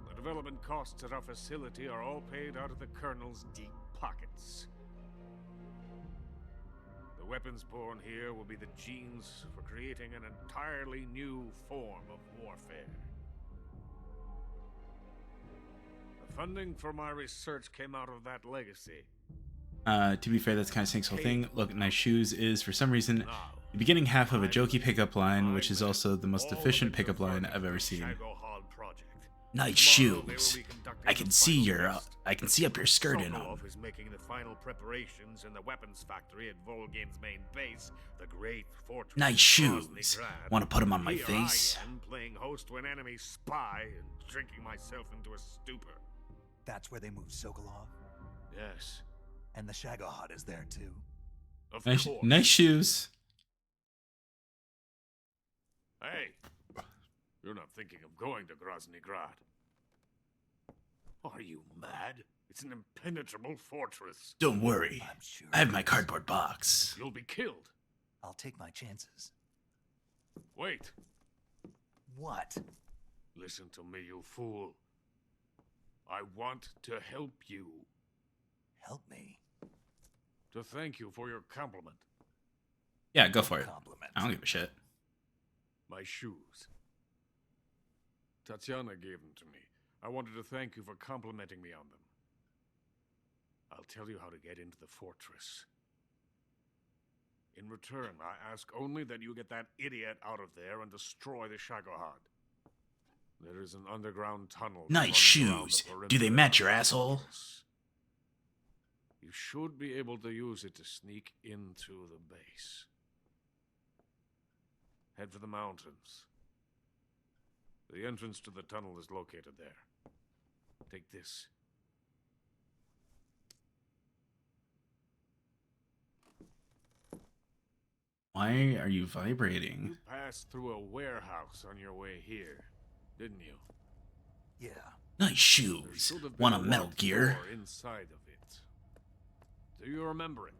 The development costs at our facility are all paid out of the Colonel's deep pockets. The weapons born here will be the genes for creating an entirely new form of warfare. The funding for my research came out of that legacy. To be fair, that's kind of Snake's whole thing. Look, nice shoes is, for some reason, the beginning half of a jokey pickup line, which is also the most efficient pickup line I've ever seen. Nice shoes. I can see up your skirt in them. Sokolov is making the final preparations in the weapons factory at Volgin's main base, the great fortress. Nice shoes. Want to put them on my face? I am playing host to an enemy spy and drinking myself into a stupor. That's where they moved Sokolov? Yes. And the Shagohod is there too. Of course. Nice shoes. Hey, you're not thinking of going to Grozny Grad. Are you mad? It's an impenetrable fortress. Don't worry. I'm sure. I have my cardboard box. You'll be killed. I'll take my chances. Wait. What? Listen to me, you fool. I want to help you. Help me? To thank you for your compliment. Yeah, go for it. Compliment. I don't give a shit. My shoes. Tatiana gave them to me. I wanted to thank you for complimenting me on them. I'll tell you how to get into the fortress. In return, I ask only that you get that idiot out of there and destroy the Shagohod. There is an underground tunnel. that Nice runs around the shoes. Do perimeter they of match the your asshole? fortress. You should be able to use it to sneak into the base. Head for the mountains. The entrance to the tunnel is located there. Take this. Why are you vibrating? You passed through a warehouse on your way here, didn't you? Yeah. Nice There shoes. should have been Want a a Metal locked Gear? door inside of it. Do you remember it?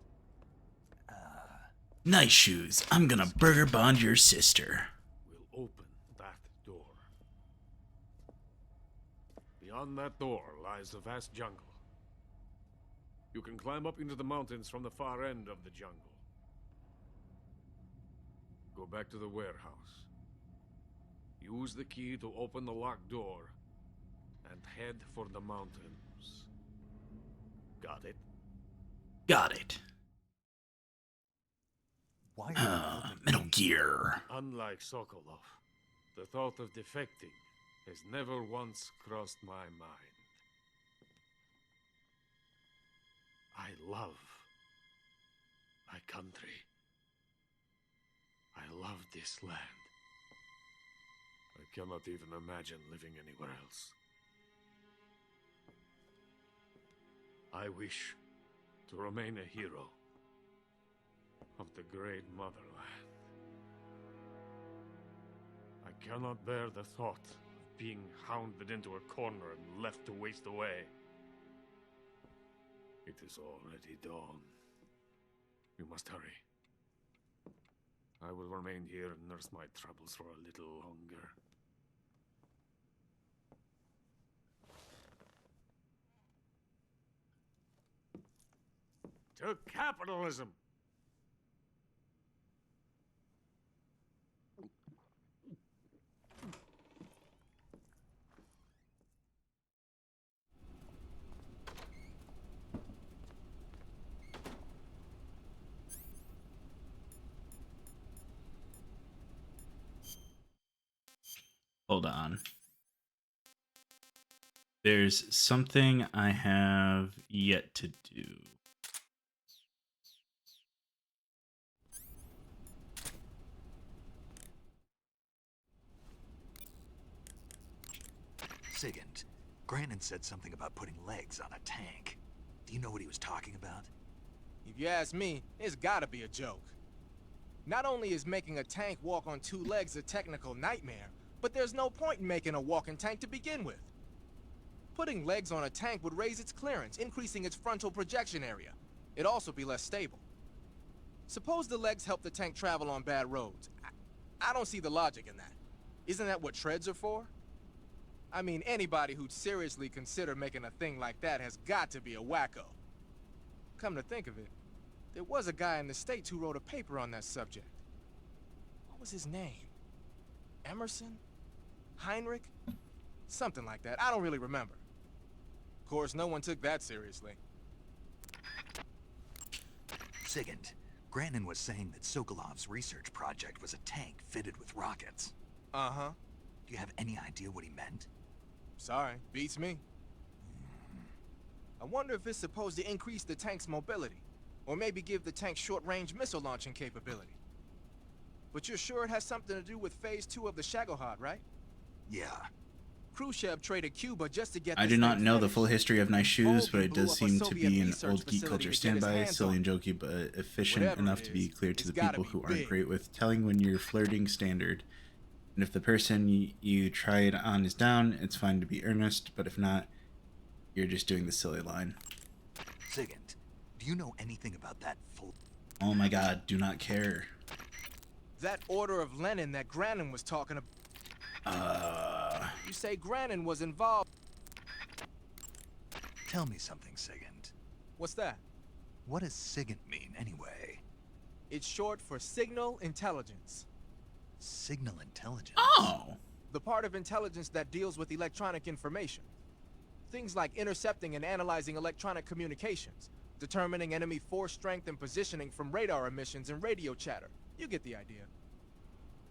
Nice shoes. I'm gonna burger bond your sister. We'll open that door. Beyond that door lies a vast jungle. You can climb up into the mountains from the far end of the jungle. Go back to the warehouse. Use the key to open the locked door and head for the mountains. Got it? Got it. Why are you helping Metal me? Gear. Unlike Sokolov, the thought of defecting has never once crossed my mind. I love my country. I love this land. I cannot even imagine living anywhere else. I wish to remain a hero of the great motherland. I cannot bear the thought of being hounded into a corner and left to waste away. It is already dawn. We must hurry. I will remain here and nurse my troubles for a little longer. To capitalism! Hold on. There's something I have yet to do. Sigint, Grannon said something about putting legs on a tank. Do you know what he was talking about? If you ask me, it's gotta be a joke. Not only is making a tank walk on two legs a technical nightmare, but there's no point in making a walking tank to begin with. Putting legs on a tank would raise its clearance, increasing its frontal projection area. It'd also be less stable. Suppose the legs help the tank travel on bad roads. I don't see the logic in that. Isn't that what treads are for? I mean, anybody who'd seriously consider making a thing like that has got to be a wacko. Come to think of it, there was a guy in the States who wrote a paper on that subject. What was his name? Emerson? Heinrich? Something like that. I don't really remember. Of course, no one took that seriously. Sigint, Grannon was saying that Sokolov's research project was a tank fitted with rockets. Uh-huh. Do you have any idea what he meant? Sorry, beats me. I wonder if it's supposed to increase the tank's mobility, or maybe give the tank short-range missile launching capability. But you're sure it has something to do with Phase 2 of the Shagohod, right? Yeah. Khrushchev traded Cuba just to get I this do not thing know the finished. full history of Nice Shoes, but it blew does up a seem to Soviet be an research old geek facility culture to get his standby, hands silly on and jokey, but efficient Whatever enough it to be is, clear to it's the gotta people be who aren't big. great with telling when you're flirting standard. And if the person you try it on is down, it's fine to be earnest, but if not, you're just doing the silly line. Sigint, do you know anything about that full... Oh my god, do not care. That Order of Lenin that Grannon was talking about. You say Grannon was involved. Tell me something, Sigint. What's that? What does Sigint mean, anyway? It's short for Signal Intelligence. Signal intelligence? Oh! The part of intelligence that deals with electronic information. Things like intercepting and analyzing electronic communications, determining enemy force strength and positioning from radar emissions and radio chatter. You get the idea.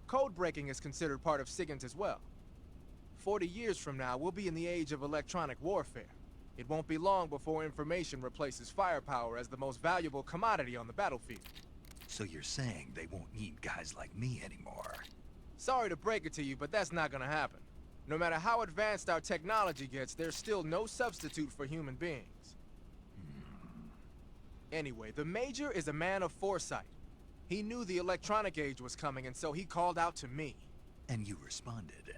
Code breaking is considered part of SIGINT as well. 40 years from now, we'll be in the age of electronic warfare. It won't be long before information replaces firepower as the most valuable commodity on the battlefield. So you're saying they won't need guys like me anymore? Sorry to break it to you, but that's not gonna happen. No matter how advanced our technology gets, there's still no substitute for human beings. Anyway, the Major is a man of foresight. He knew the electronic age was coming, and so he called out to me. And you responded?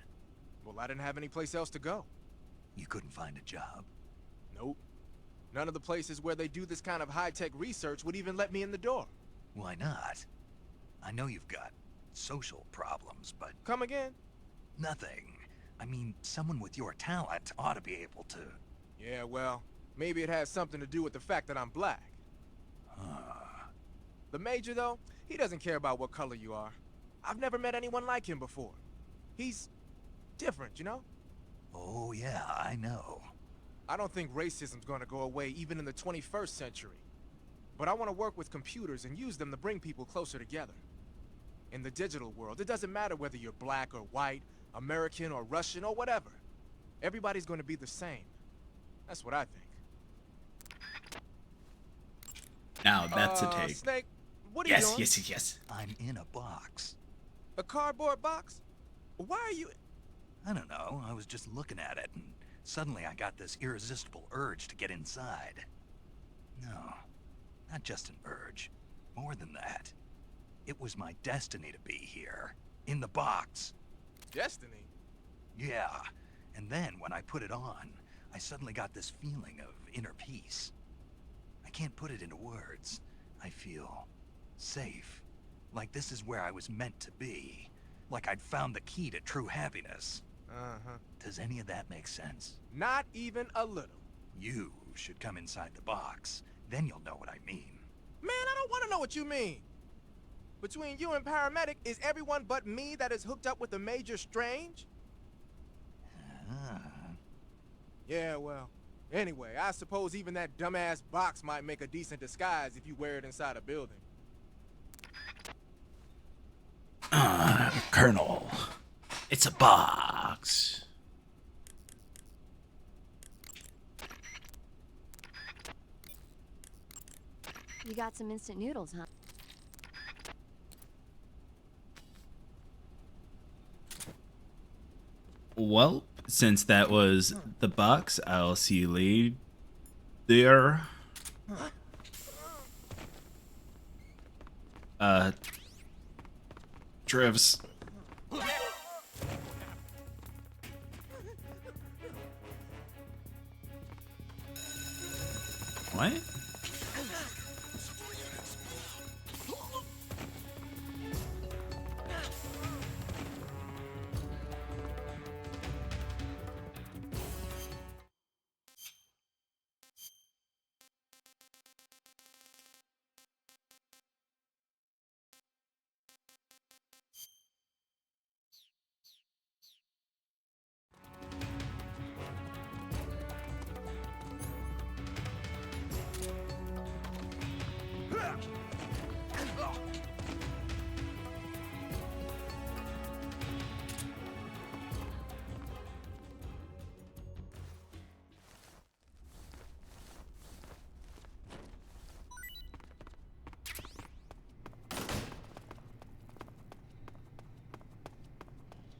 Well, I didn't have any place else to go. You couldn't find a job? Nope. None of the places where they do this kind of high-tech research would even let me in the door. Why not? I know you've got social problems, but... Come again? Nothing. I mean, someone with your talent ought to be able to... Yeah, well, maybe it has something to do with the fact that I'm black. The Major, though, he doesn't care about what color you are. I've never met anyone like him before. He's different, you know? Oh, yeah, I know. I don't think racism's gonna go away even in the 21st century. But I want to work with computers and use them to bring people closer together. In the digital world, it doesn't matter whether you're black or white, American or Russian or whatever. Everybody's gonna be the same. That's what I think. Now that's a take. Snake, what are you doing? Yes. I'm in a box. A cardboard box? Why are you... I don't know, I was just looking at it, and suddenly I got this irresistible urge to get inside. No, not just an urge. More than that. It was my destiny to be here. In the box. Destiny? Yeah, and then when I put it on, I suddenly got this feeling of inner peace. I can't put it into words. I feel safe. Like this is where I was meant to be. Like I'd found the key to true happiness. Does any of that make sense? Not even a little. You should come inside the box. Then you'll know what I mean. Man, I don't want to know what you mean. Between you and Paramedic, is everyone but me that is hooked up with the Major strange? Yeah, well, anyway, I suppose even that dumbass box might make a decent disguise if you wear it inside a building. Colonel, it's a box. You got some instant noodles, huh? Well, since that was the box, I'll see you later. Trivs. What?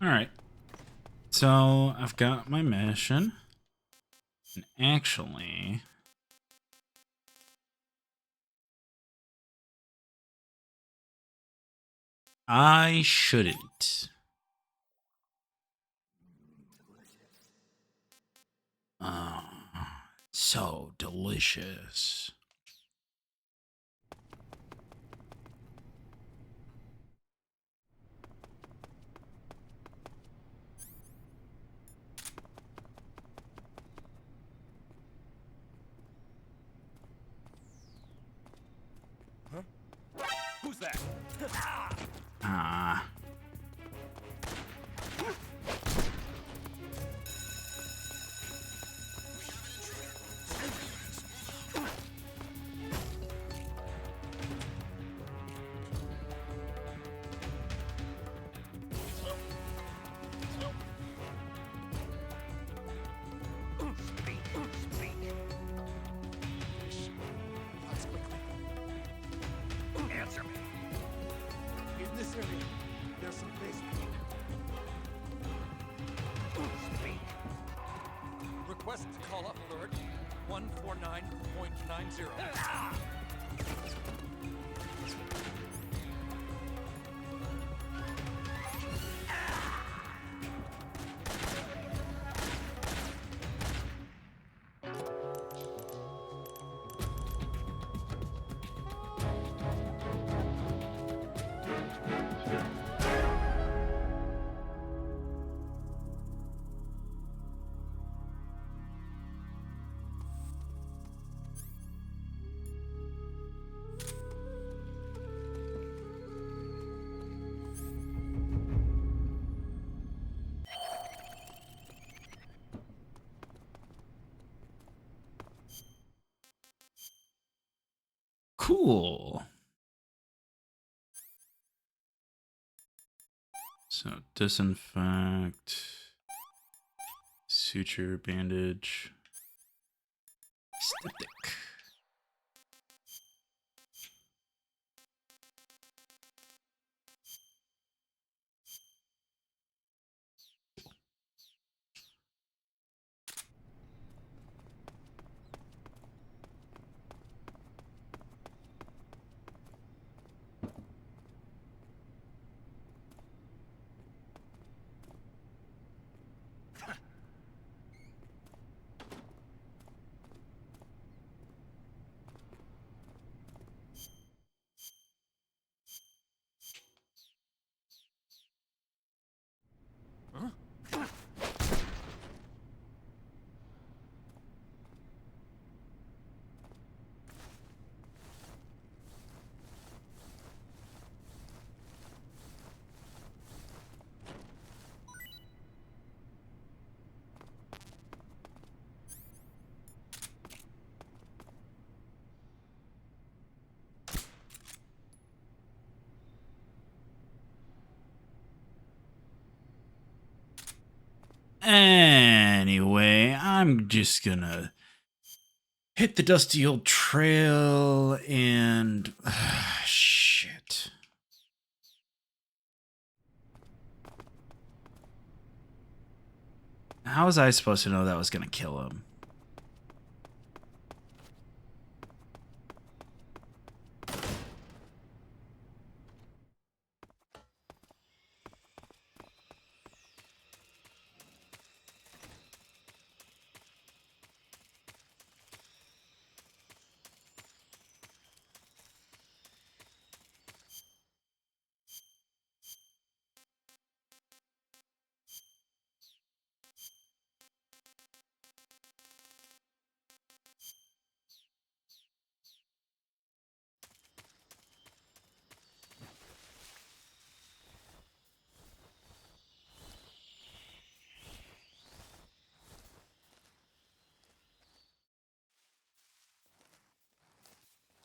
Alright. So, I've got my mission. And actually... I shouldn't. Oh, so delicious. Who's that? Ah. Siri, there's some Facebook. Speak. Request call-up alert 149.90. Cool. So disinfect, suture, bandage, styptic. Anyway, I'm just gonna hit the dusty old trail and shit. How was I supposed to know that was gonna kill him?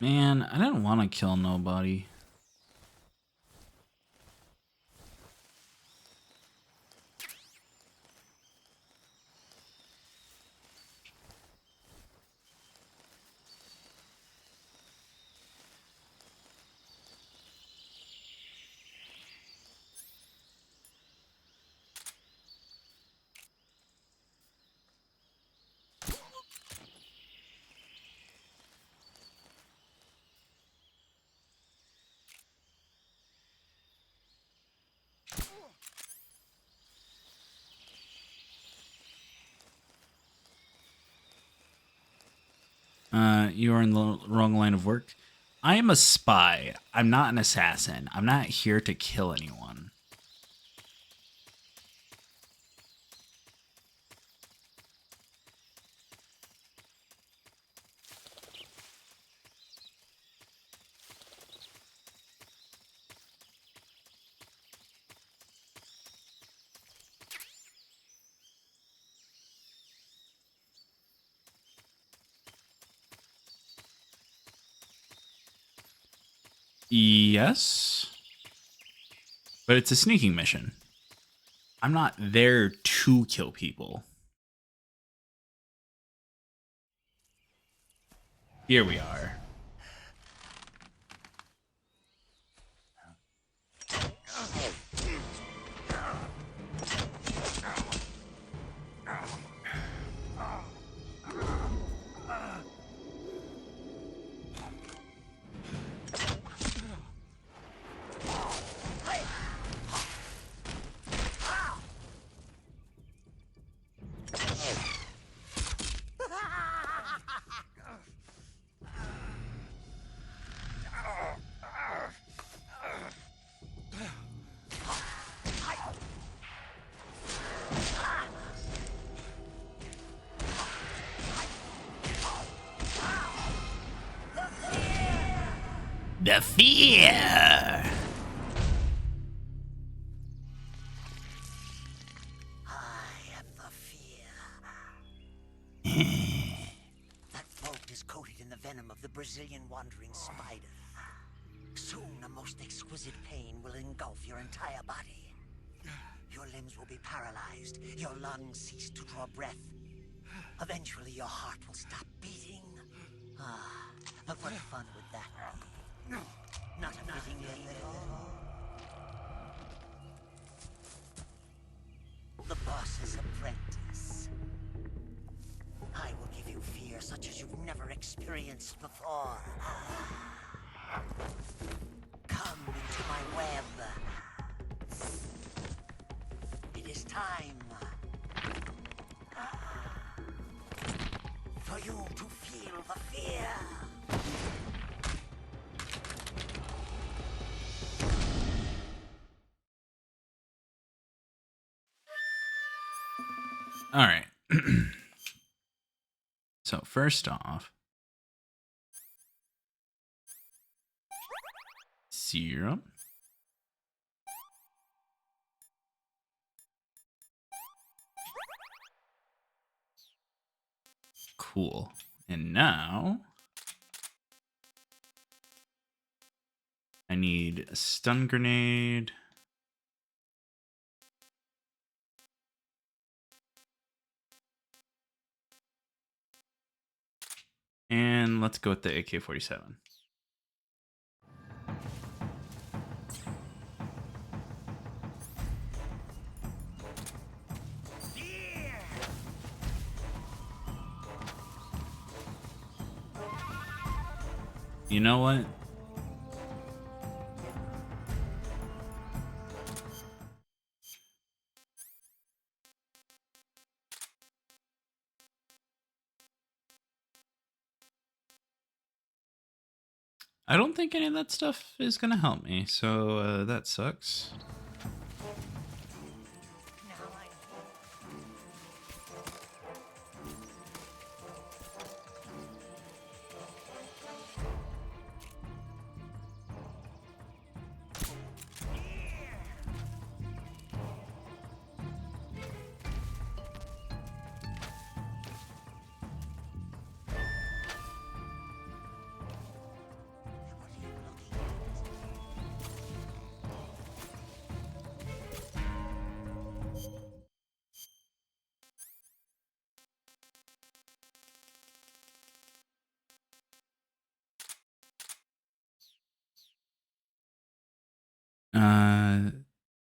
Man, I didn't want to kill nobody. You are in the wrong line of work. I am a spy. I'm not an assassin. I'm not here to kill anyone. Yes. But it's a sneaking mission. I'm not there to kill people. Here we are. The fear. That boat is coated in the venom of the Brazilian wandering spider. Soon a most exquisite pain will engulf your entire body. Your limbs will be paralyzed, your lungs cease to draw breath. Eventually your heart will stop beating. But what fun would that be? Not a fitting end at all. The boss's apprentice. I will give you fear such as you've never experienced before. Come into my web. It is time for you to feel the fear. All right. So first off, serum. Cool. And now I need a stun grenade. And let's go with the AK-47. You know what? I don't think any of that stuff is going to help me, so that sucks.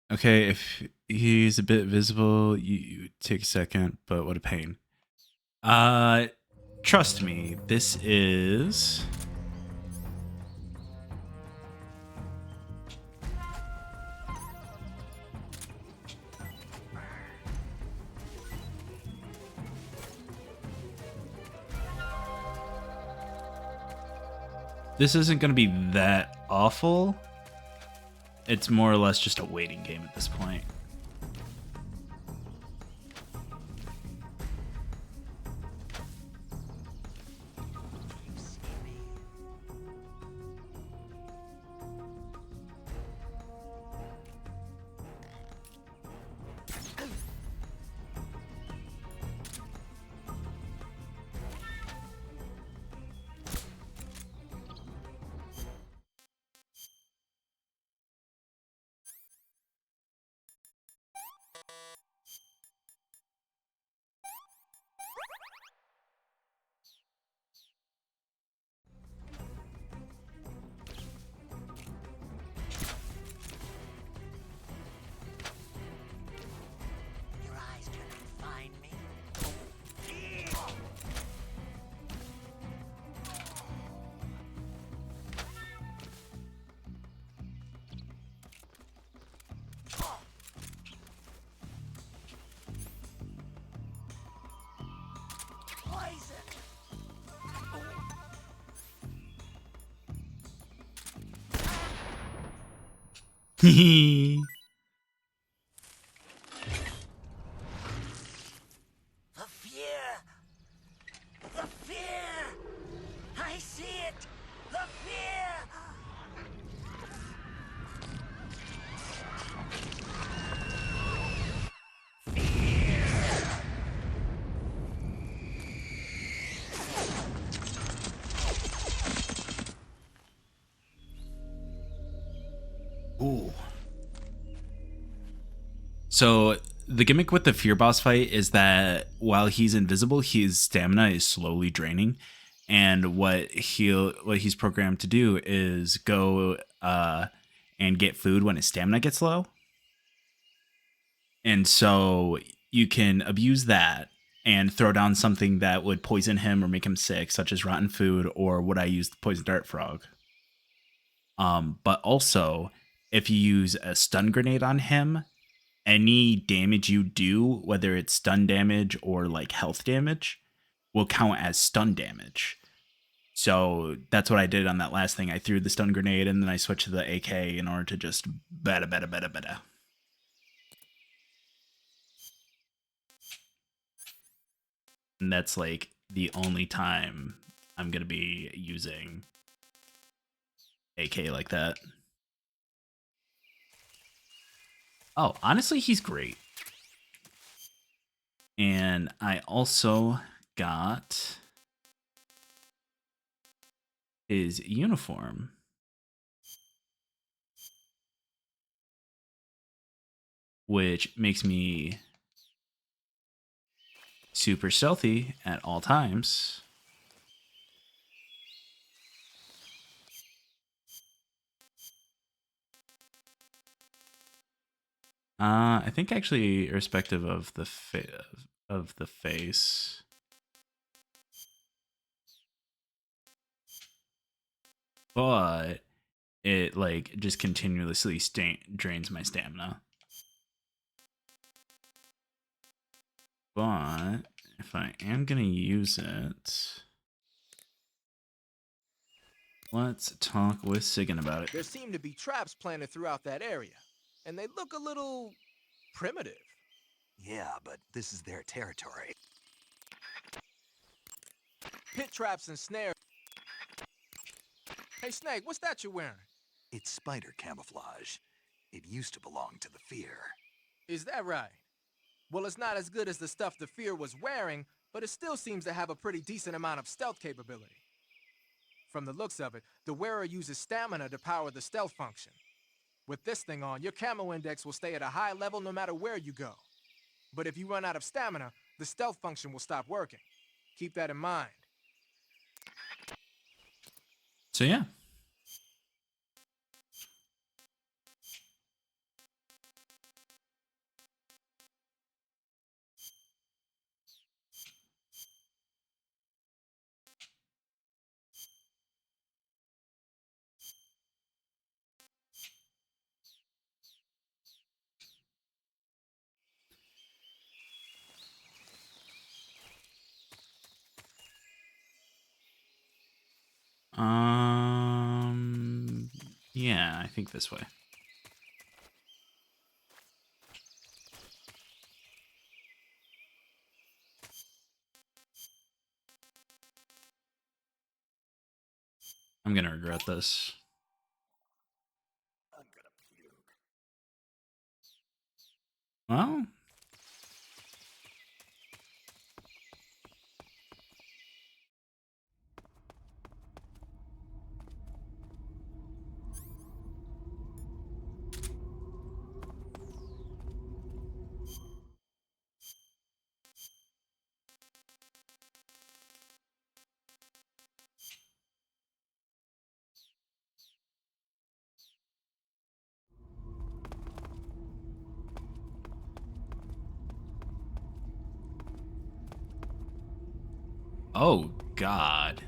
Okay, if he's a bit visible, you take a second, but what a pain. Trust me, this is... This isn't going to be that awful. It's more or less just a waiting game at this point. The fear! The fear! I see it! The fear! Ooh. So the gimmick with the fear boss fight is that while he's invisible, his stamina is slowly draining, and what he's programmed to do is go and get food when his stamina gets low. And so you can abuse that and throw down something that would poison him or make him sick, such as rotten food or what I use the poison dart frog. But also, if you use a stun grenade on him, any damage you do, whether it's stun damage or like health damage, will count as stun damage. So that's what I did on that last thing. I threw the stun grenade and then I switched to the AK in order to just beta. And that's like the only time I'm going to be using AK like that. Oh, honestly, he's great. And I also got his uniform. Which makes me super stealthy at all times. I think actually irrespective of the face. But it like just continuously drains my stamina. But if I am gonna use it, let's talk with Sigan about it. There seem to be traps planted throughout that area, and they look a little primitive. Yeah, but this is their territory. Pit traps and snares. Hey, Snake, what's that you're wearing? It's spider camouflage. It used to belong to the Fear. Is that right? Well, it's not as good as the stuff the Fear was wearing, but it still seems to have a pretty decent amount of stealth capability. From the looks of it, the wearer uses stamina to power the stealth function. With this thing on, your camo index will stay at a high level no matter where you go. But if you run out of stamina, the stealth function will stop working. Keep that in mind. So yeah. Yeah, I think this way. I'm gonna regret this. Well, oh God.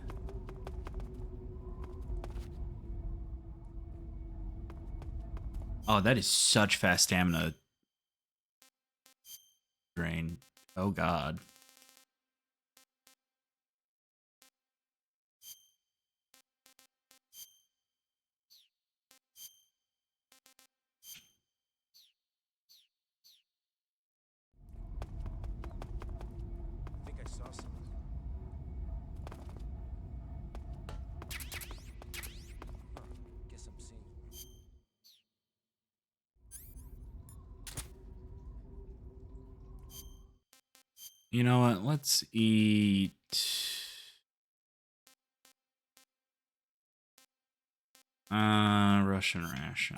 Oh, that is such fast stamina drain. Oh God. I think I saw something. Huh. Guess I'm seeing. You know what? Let's eat. Russian ration.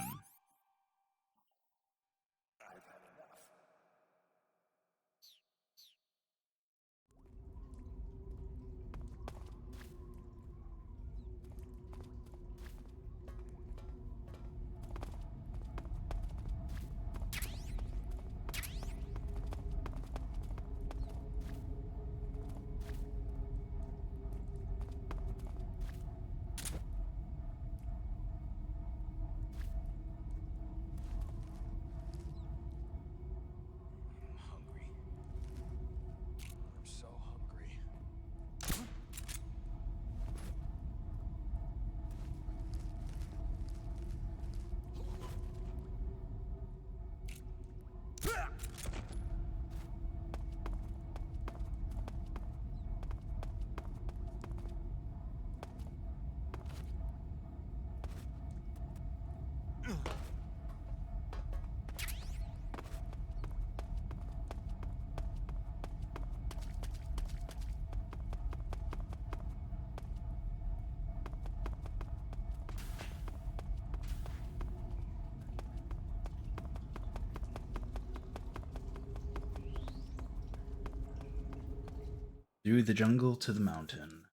Through the jungle to the mountain.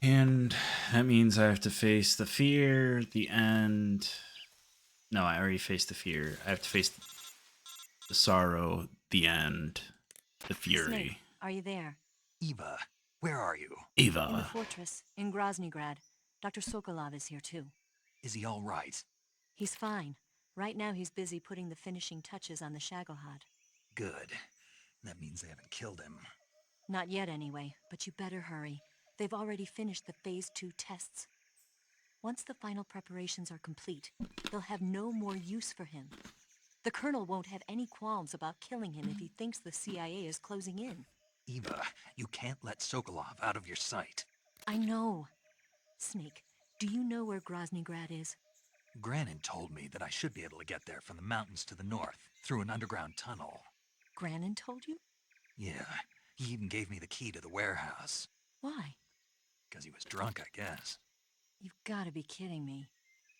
And that means I have to face the fear, the end. No, I already faced the fear. I have to face the sorrow, the end, the fury. Snake, are you there? Eva, where are you? Eva. In the fortress, in Groznygrad. Dr. Sokolov is here too. Is he all right? He's fine. Right now he's busy putting the finishing touches on the Shagohod. Good. That means they haven't killed him. Not yet anyway, but you better hurry. They've already finished the Phase 2 tests. Once the final preparations are complete, they'll have no more use for him. The Colonel won't have any qualms about killing him if he thinks the CIA is closing in. Eva, you can't let Sokolov out of your sight. I know. Snake, do you know where Groznygrad is? Granin told me that I should be able to get there from the mountains to the north, through an underground tunnel. Granin told you? Yeah, he even gave me the key to the warehouse. Why? Because he was drunk, I guess. You've got to be kidding me.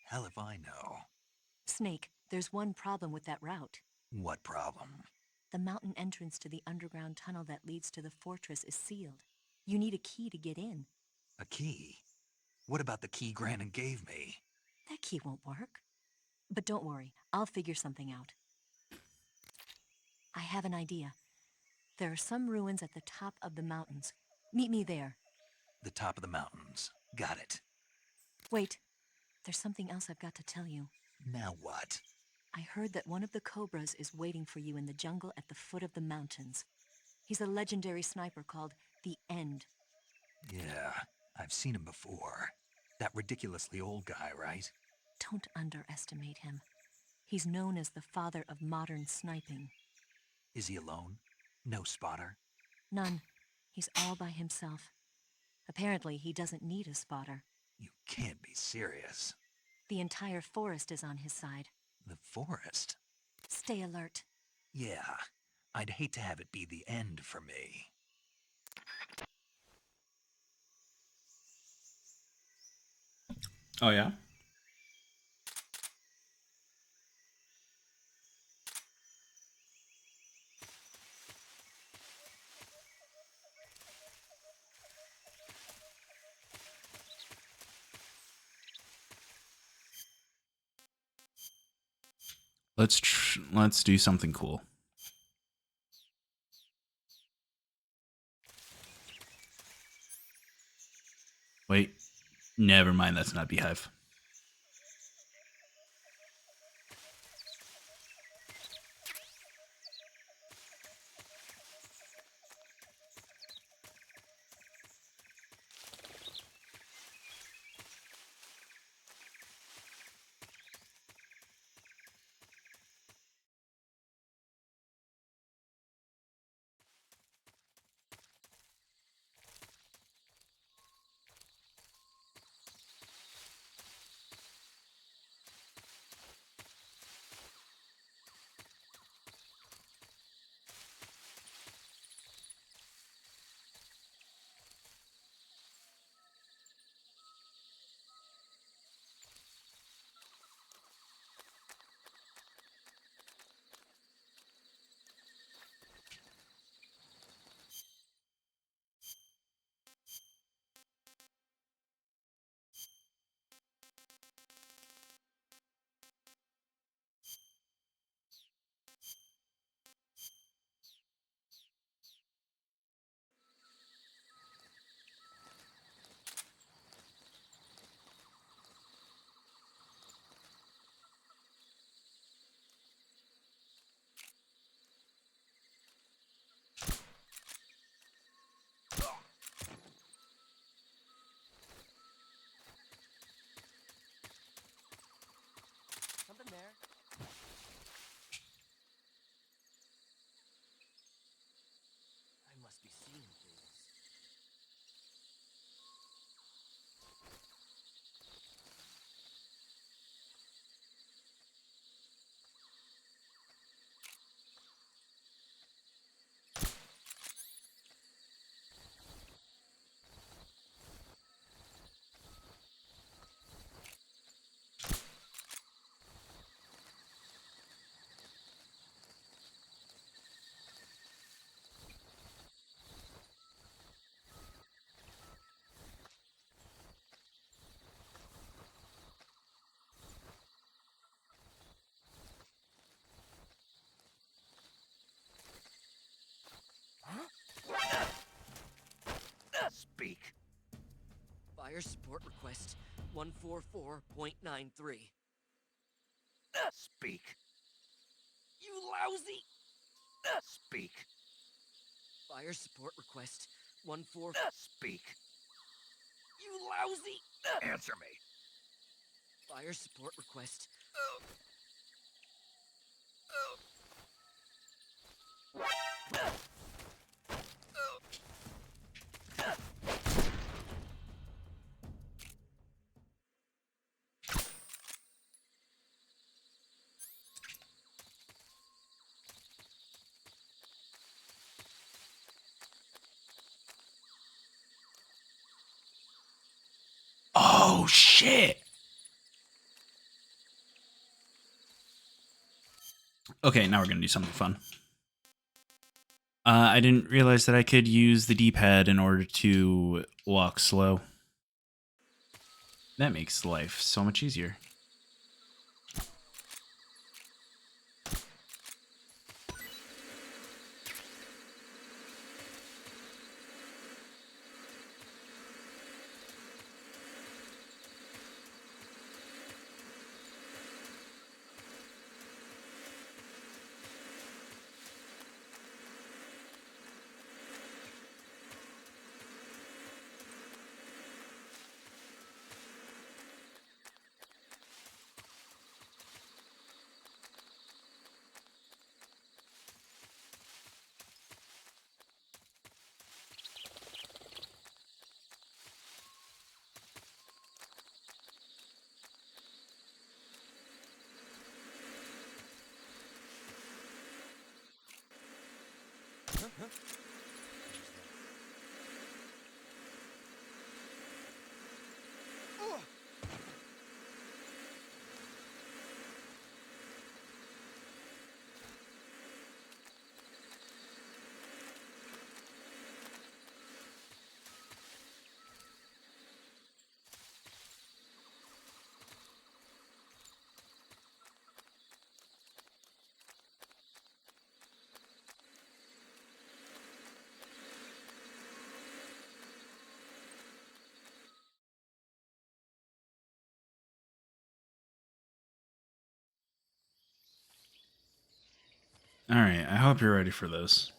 Hell if I know. Snake, there's one problem with that route. What problem? The mountain entrance to the underground tunnel that leads to the fortress is sealed. You need a key to get in. A key? What about the key Granin gave me? That key won't work. But don't worry, I'll figure something out. I have an idea. There are some ruins at the top of the mountains. Meet me there. The top of the mountains. Got it. Wait, there's something else I've got to tell you. Now what? I heard that one of the Cobras is waiting for you in the jungle at the foot of the mountains. He's a legendary sniper called the End. Yeah, I've seen him before. That ridiculously old guy, right? Don't underestimate him. He's known as the father of modern sniping. Is he alone? No spotter? None. He's all by himself. Apparently, he doesn't need a spotter. You can't be serious. The entire forest is on his side. The forest? Stay alert. Yeah, I'd hate to have it be the end for me. Oh, yeah? Let's do something cool. Wait, never mind. That's not Beehive. Fire support request 144.93. Speak. You lousy! Speak. Fire support request 14. Speak. You lousy! Answer me. Fire support request. Oh, shit. Okay, now we're going to do something fun. I didn't realize that I could use the D-pad in order to walk slow. That makes life so much easier. All right, I hope you're ready for this.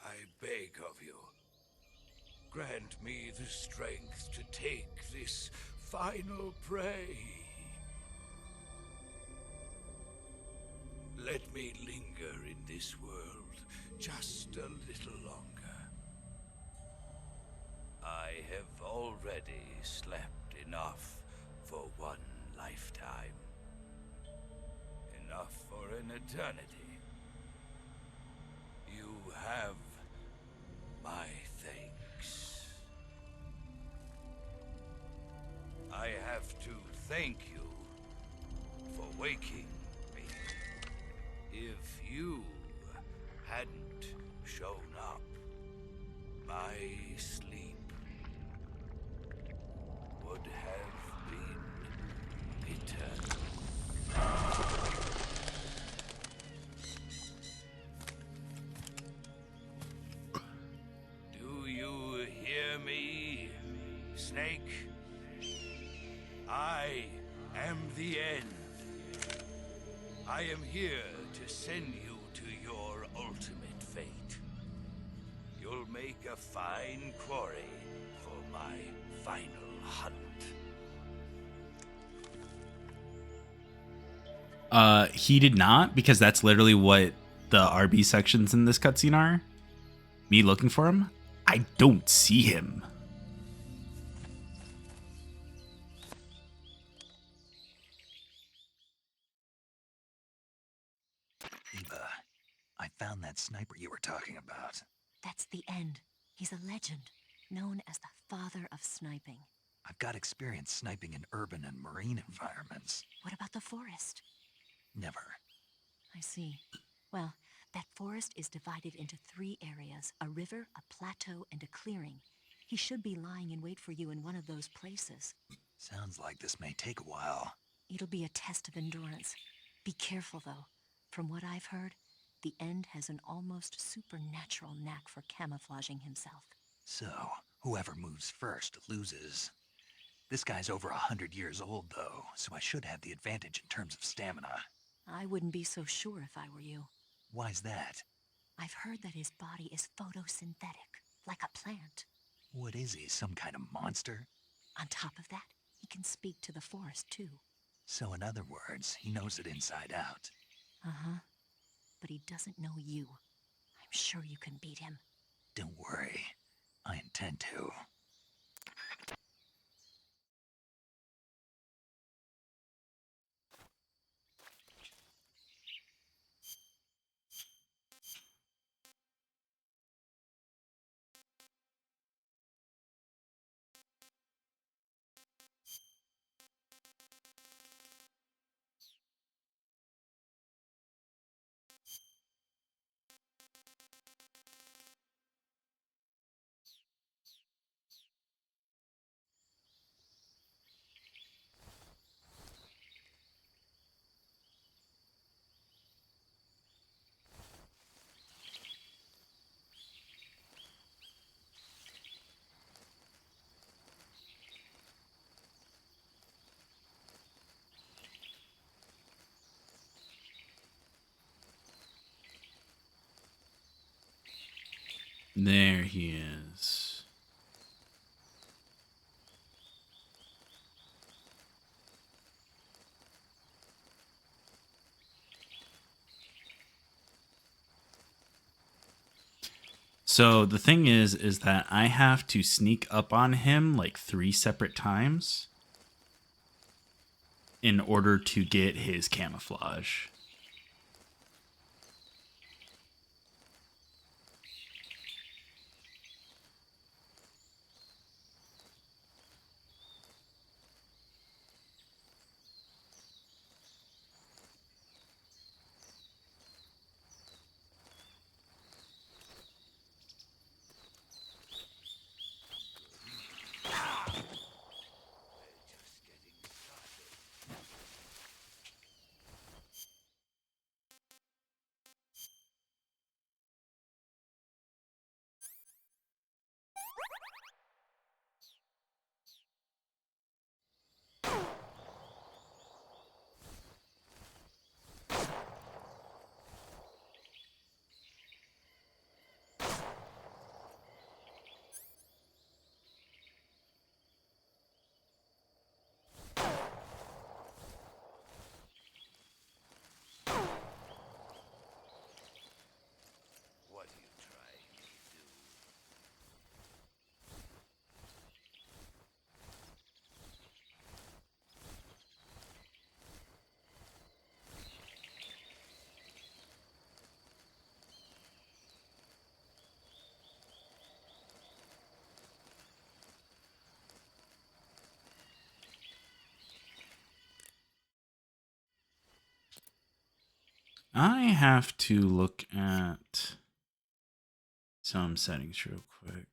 I beg of you, grant me the strength to take this final prey. Let me linger in this world just a little longer. I have already slept enough for one lifetime. Enough for an eternity. You have my thanks. I have to thank you for waking me. If you hadn't shown up, my sleep would have been eternal. Do you hear me, Snake? I am the end. I am here to send you to your ultimate fate. You'll make a fine quarry for my final hunt. He did not, because that's literally what the RB sections in this cutscene are. Me looking for him. I don't see him. found that sniper you were talking about. That's the end. He's a legend, known as the father of sniping. I've got experience sniping in urban and marine environments. What about the forest? Never. I see. Well, that forest is divided into 3 areas, a river, a plateau, and a clearing. He should be lying in wait for you in one of those places. Sounds like this may take a while. It'll be a test of endurance. Be careful, though. From what I've heard, the End has an almost supernatural knack for camouflaging himself. So, whoever moves first loses. This guy's over 100 years old, though, so I should have the advantage in terms of stamina. I wouldn't be so sure if I were you. Why's that? I've heard that his body is photosynthetic, like a plant. What is he, some kind of monster? On top of that, he can speak to the forest, too. So in other words, he knows it inside out. Uh-huh. But he doesn't know you. I'm sure you can beat him. Don't worry. I intend to. There he is. So the thing is that I have to sneak up on him like 3 separate times in order to get his camouflage. What are you trying to do? I have to look at some settings real quick.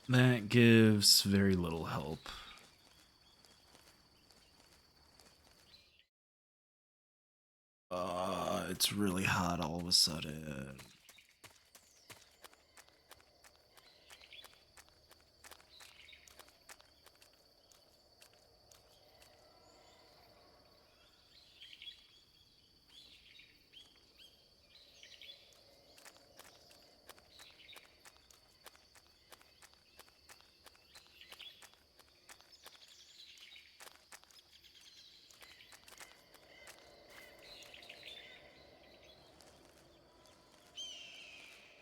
That gives very little help. It's really hot all of a sudden.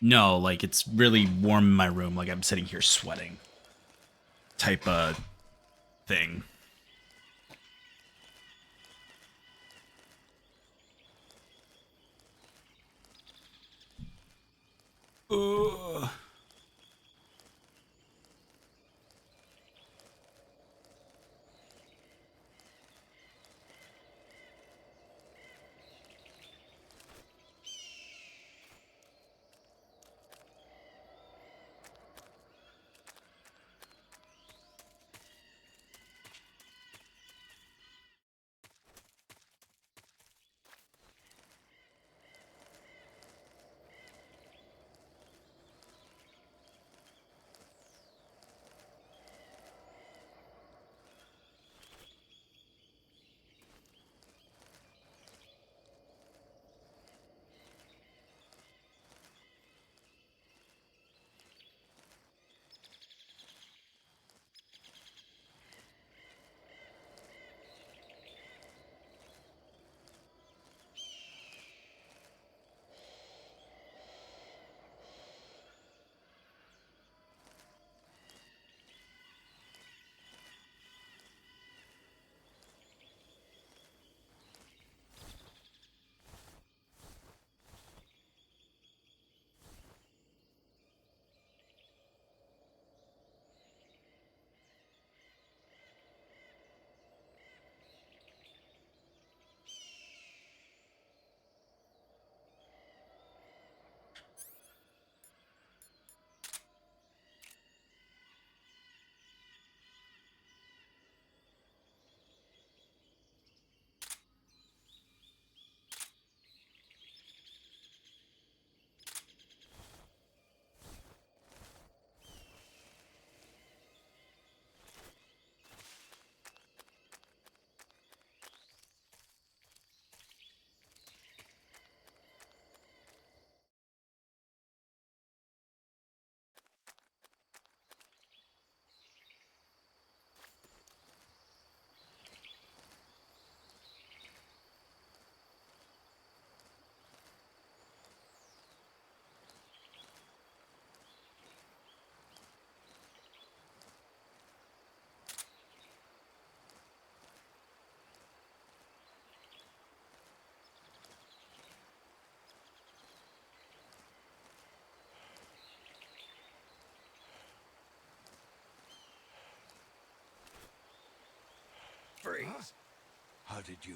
No, like it's really warm in my room, like I'm sitting here sweating. Type of thing. Ugh. Freeze. How did you?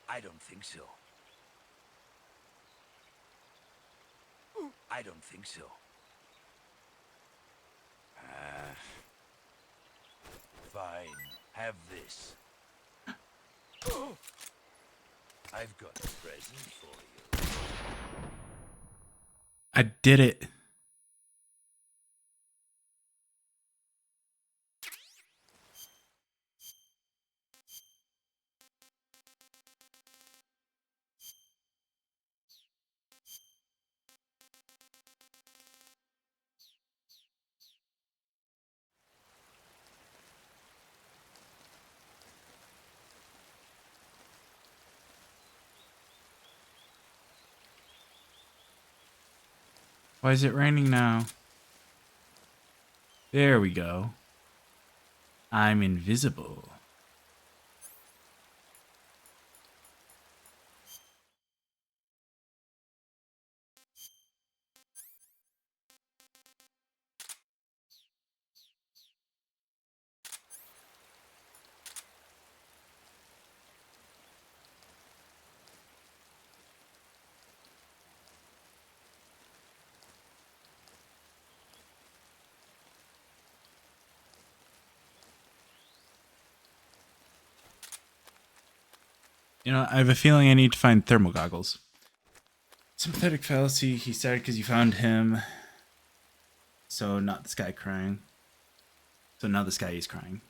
I don't think so. I don't think so. Fine. Have this. I've got a present for you. I did it. Why is it raining now? There we go. I'm invisible. You know, I have a feeling I need to find thermal goggles. Sympathetic fallacy. He started because you found him. So not this guy crying. So now this guy is crying.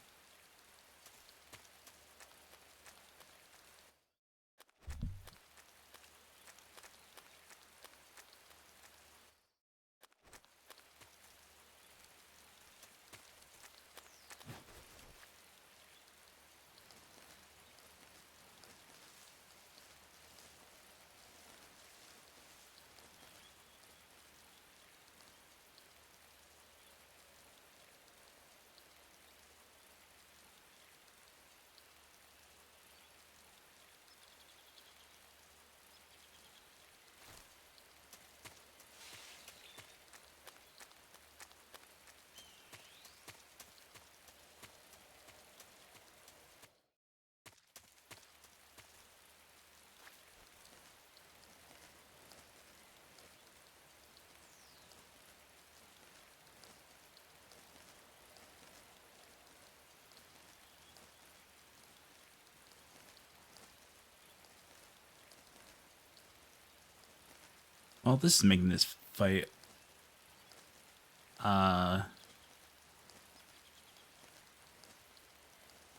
Well, this is making this fight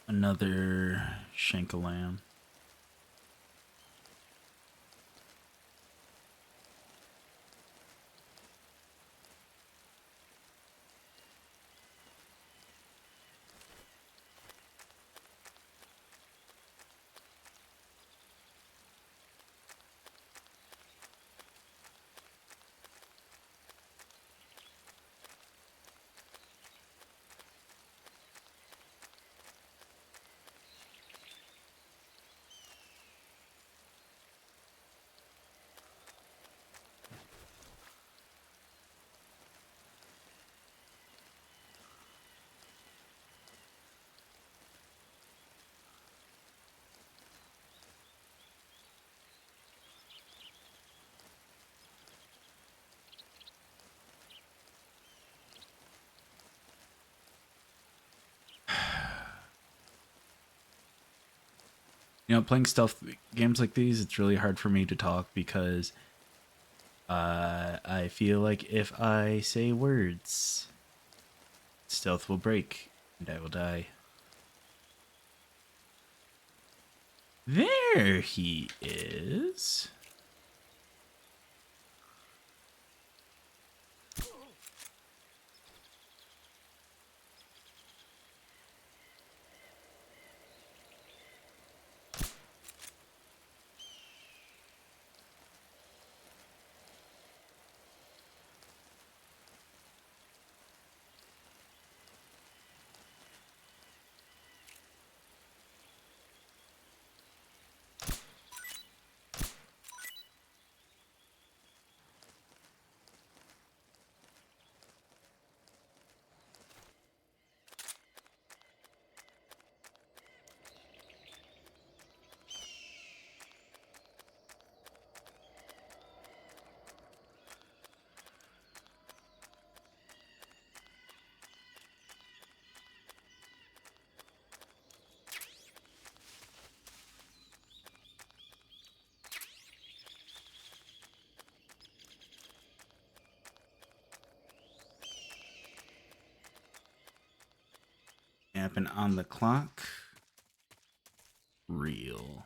another Shankalam. You know, playing stealth games like these, it's really hard for me to talk because I feel like if I say words, stealth will break and I will die. There he is. Happen on the clock. Real.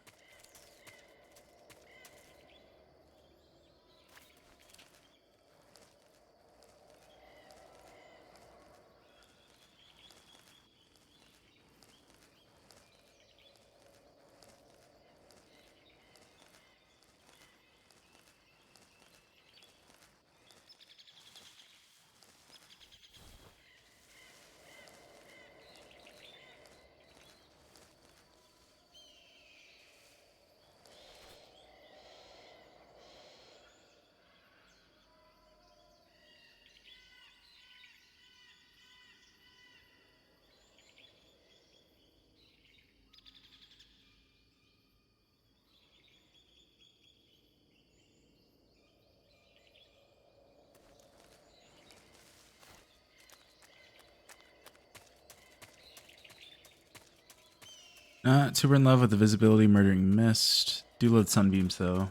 Not super in love with the visibility murdering mist. Do love sunbeams though.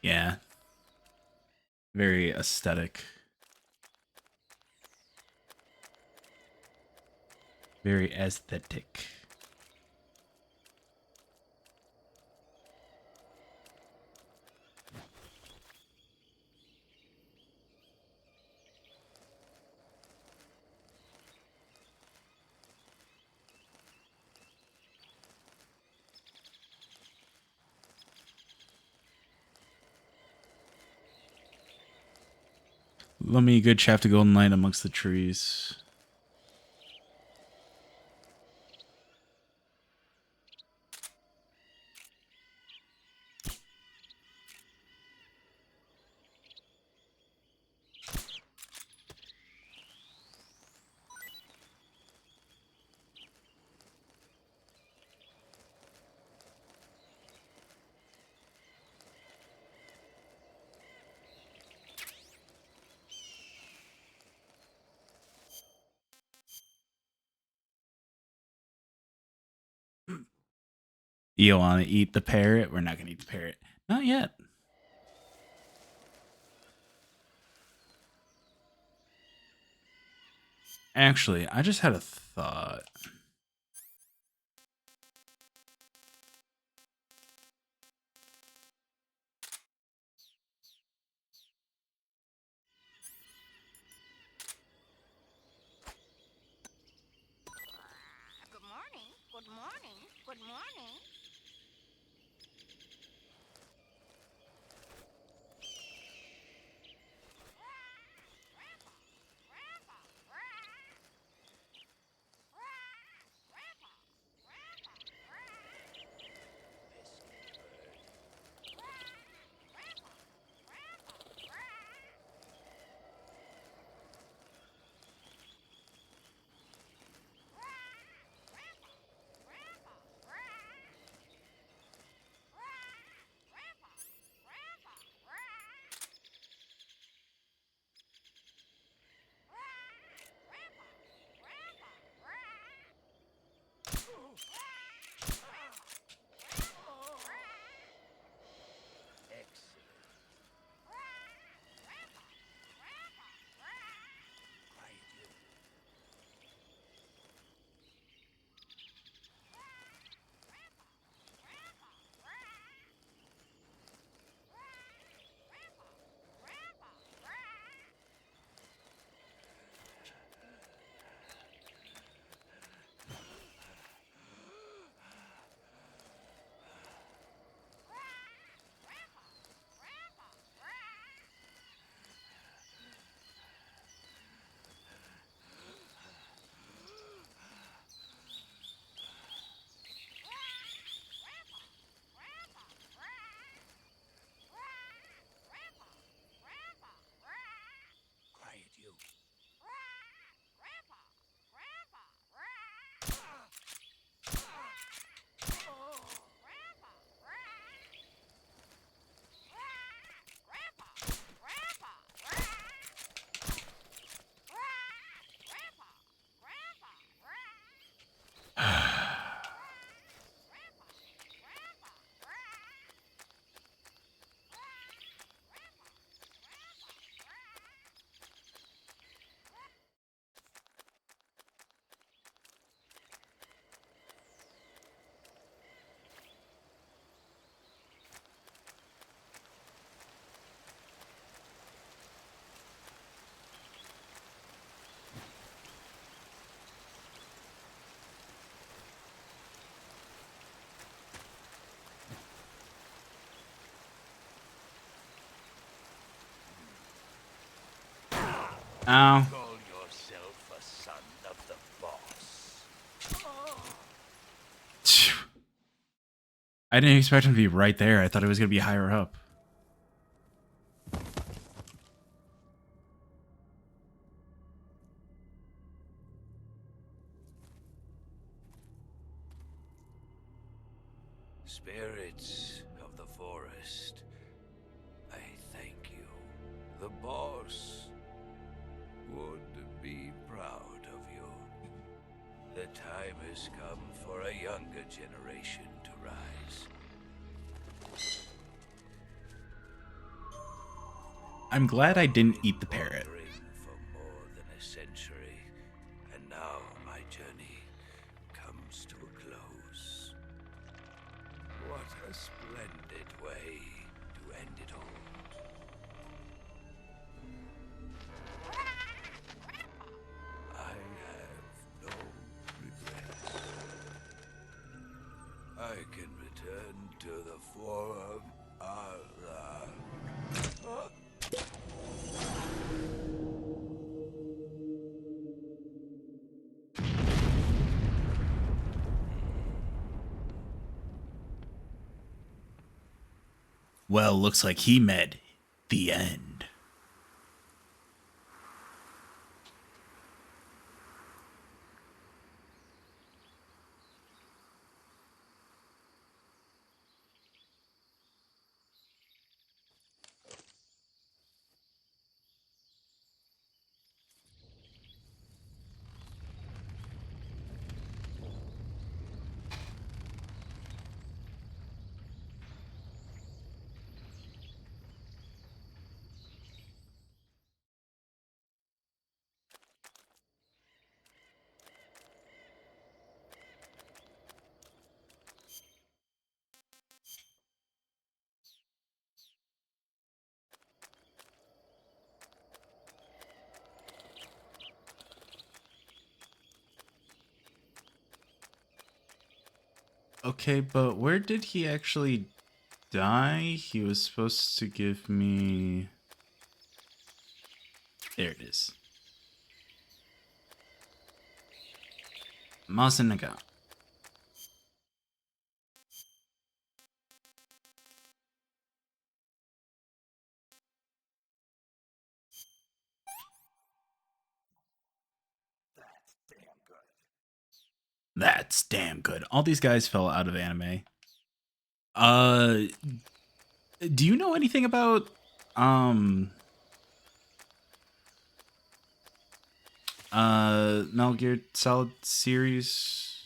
Yeah. Very aesthetic. Very aesthetic. Love me a good shaft of golden light amongst the trees. You want to eat the parrot? We're not going to eat the parrot. Not yet. Actually, I just had a thought. Good morning. Good morning. Good morning. Ow. Call yourself a son of the boss. I didn't expect him to be right there. I thought it was going to be higher up. Spirits of the forest, I thank you. The boss would be proud of you. The time has come for a younger generation to rise. I'm glad I didn't eat the parrot. For more than a century, and now my journey comes to a close. What a splendid way to end it all. I have no regrets. I can return to the Forum. Well, looks like he met the end. Okay, but where did he actually die? He was supposed to give me... There it is. Masanaga. That's damn good. All these guys fell out of anime. Do you know anything about Metal Gear Solid series?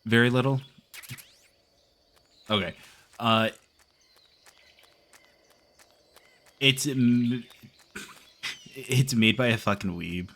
Very little. Okay. It's it's made by a fucking weeb.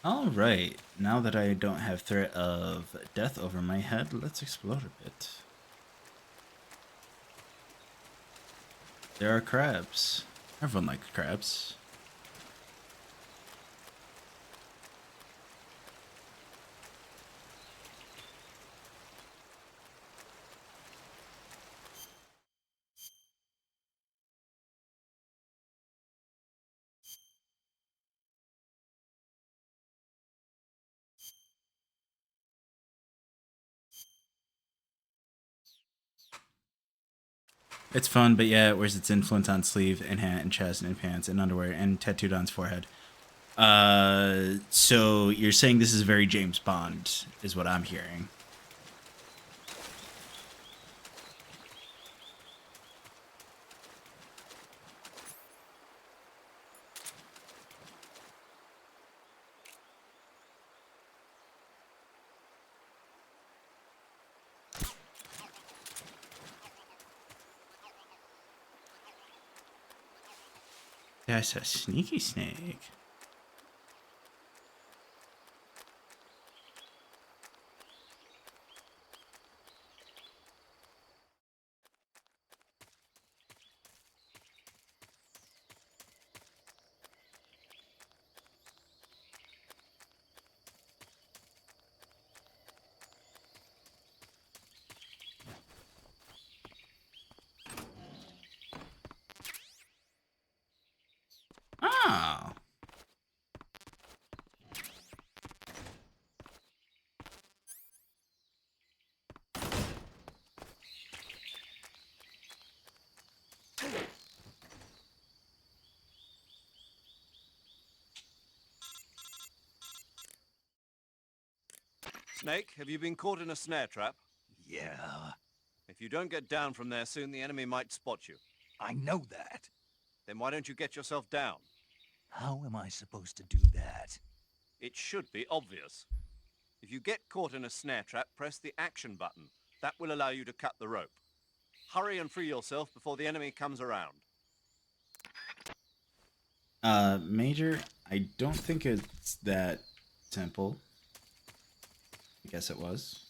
All right, now that I don't have threat of death over my head, let's explode a bit. There are crabs. Everyone likes crabs. It's fun, but yeah, it wears its influence on sleeve and hat and chest and pants and underwear and tattooed on its forehead. So you're saying this is very James Bond, is what I'm hearing. That's a sneaky snake. Oh. Snake, have you been caught in a snare trap? Yeah. If you don't get down from there soon, the enemy might spot you. I know that. Then why don't you get yourself down? How am I supposed to do that? It should be obvious. If you get caught in a snare trap, press the action button. That will allow you to cut the rope. Hurry and free yourself before the enemy comes around. Major, I don't think it's that simple. I guess it was.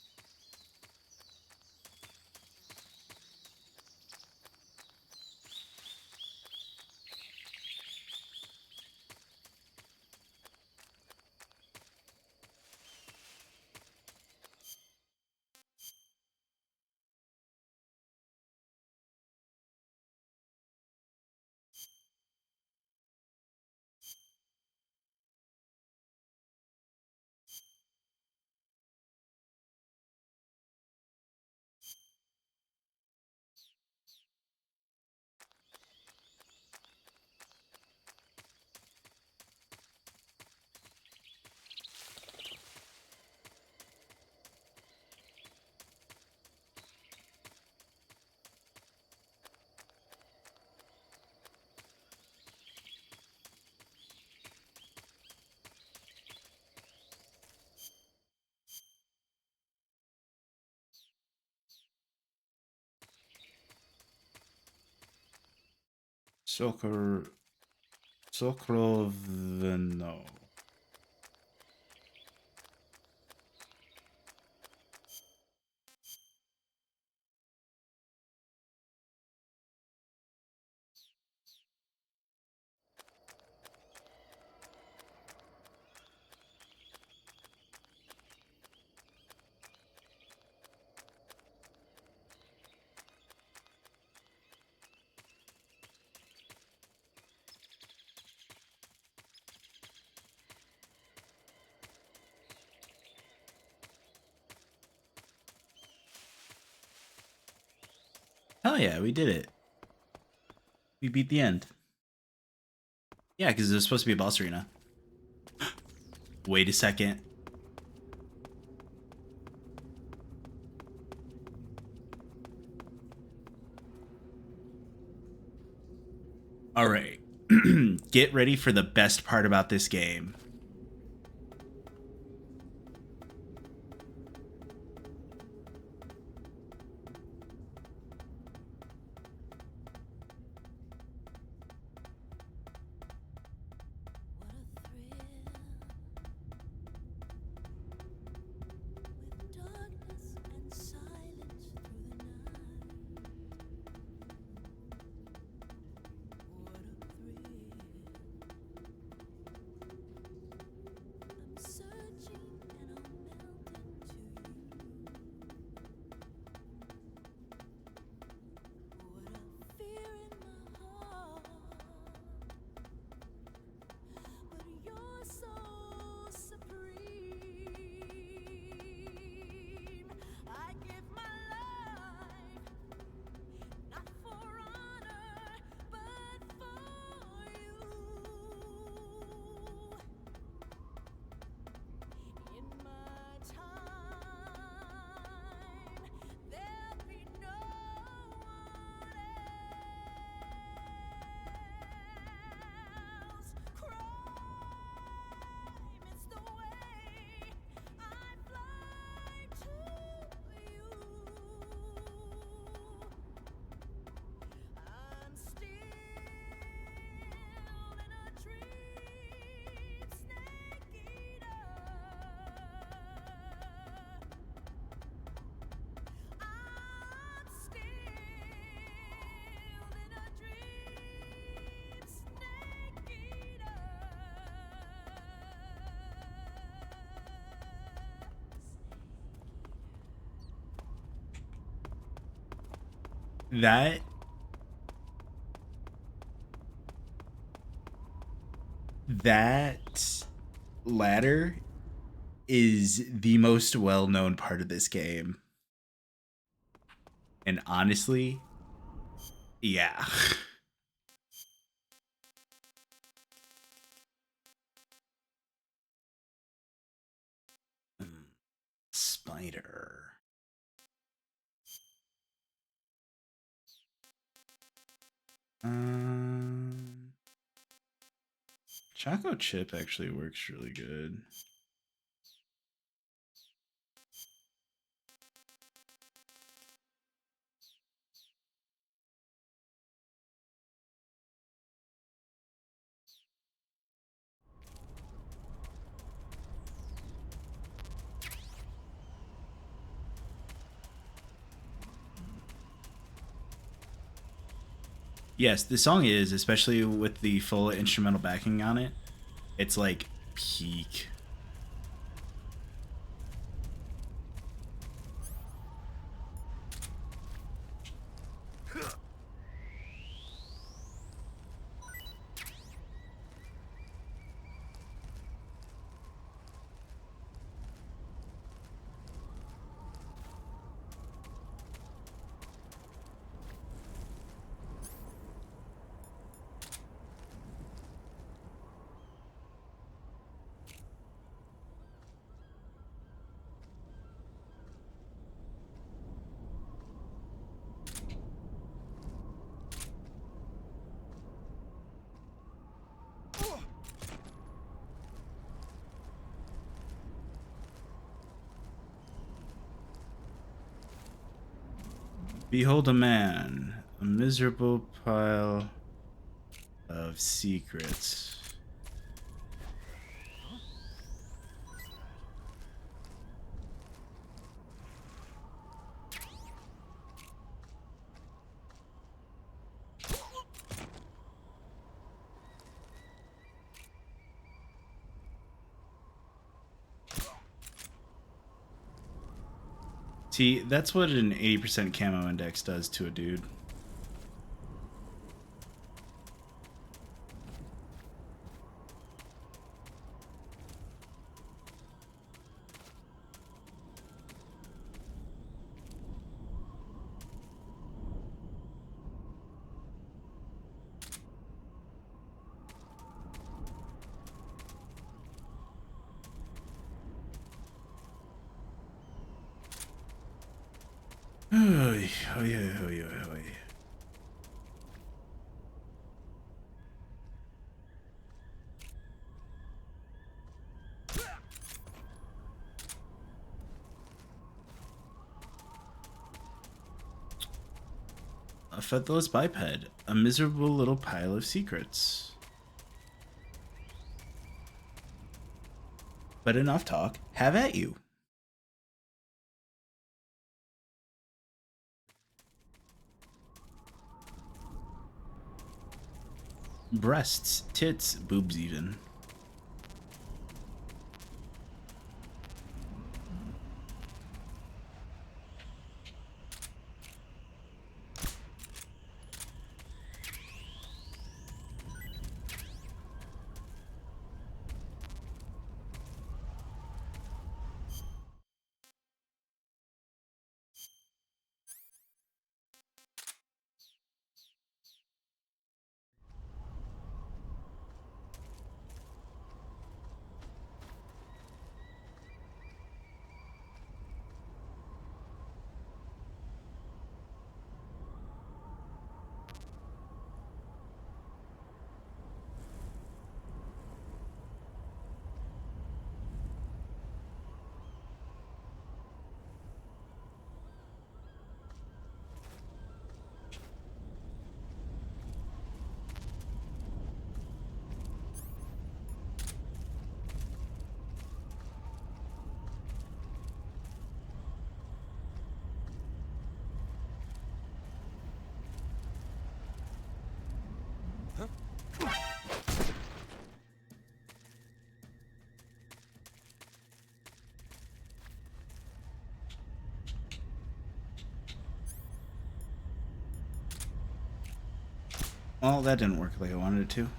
Sokrovno. Hell yeah, we did it. We beat the end. Yeah, because it was supposed to be a boss arena. Wait a second. All right. Get ready for the best part about this game. That ladder is the most well-known part of this game. And honestly, yeah. Spider. Choco chip actually works really good. Yes, the song is, especially with the full instrumental backing on it, it's like peak. Behold a man, a miserable pile of secrets. See, that's what an 80% camo index does to a dude. Oy, oy, oy, oy, oy. A featherless biped, a miserable little pile of secrets. But enough talk, have at you. Breasts, tits, boobs even. Well, that didn't work like I wanted it to.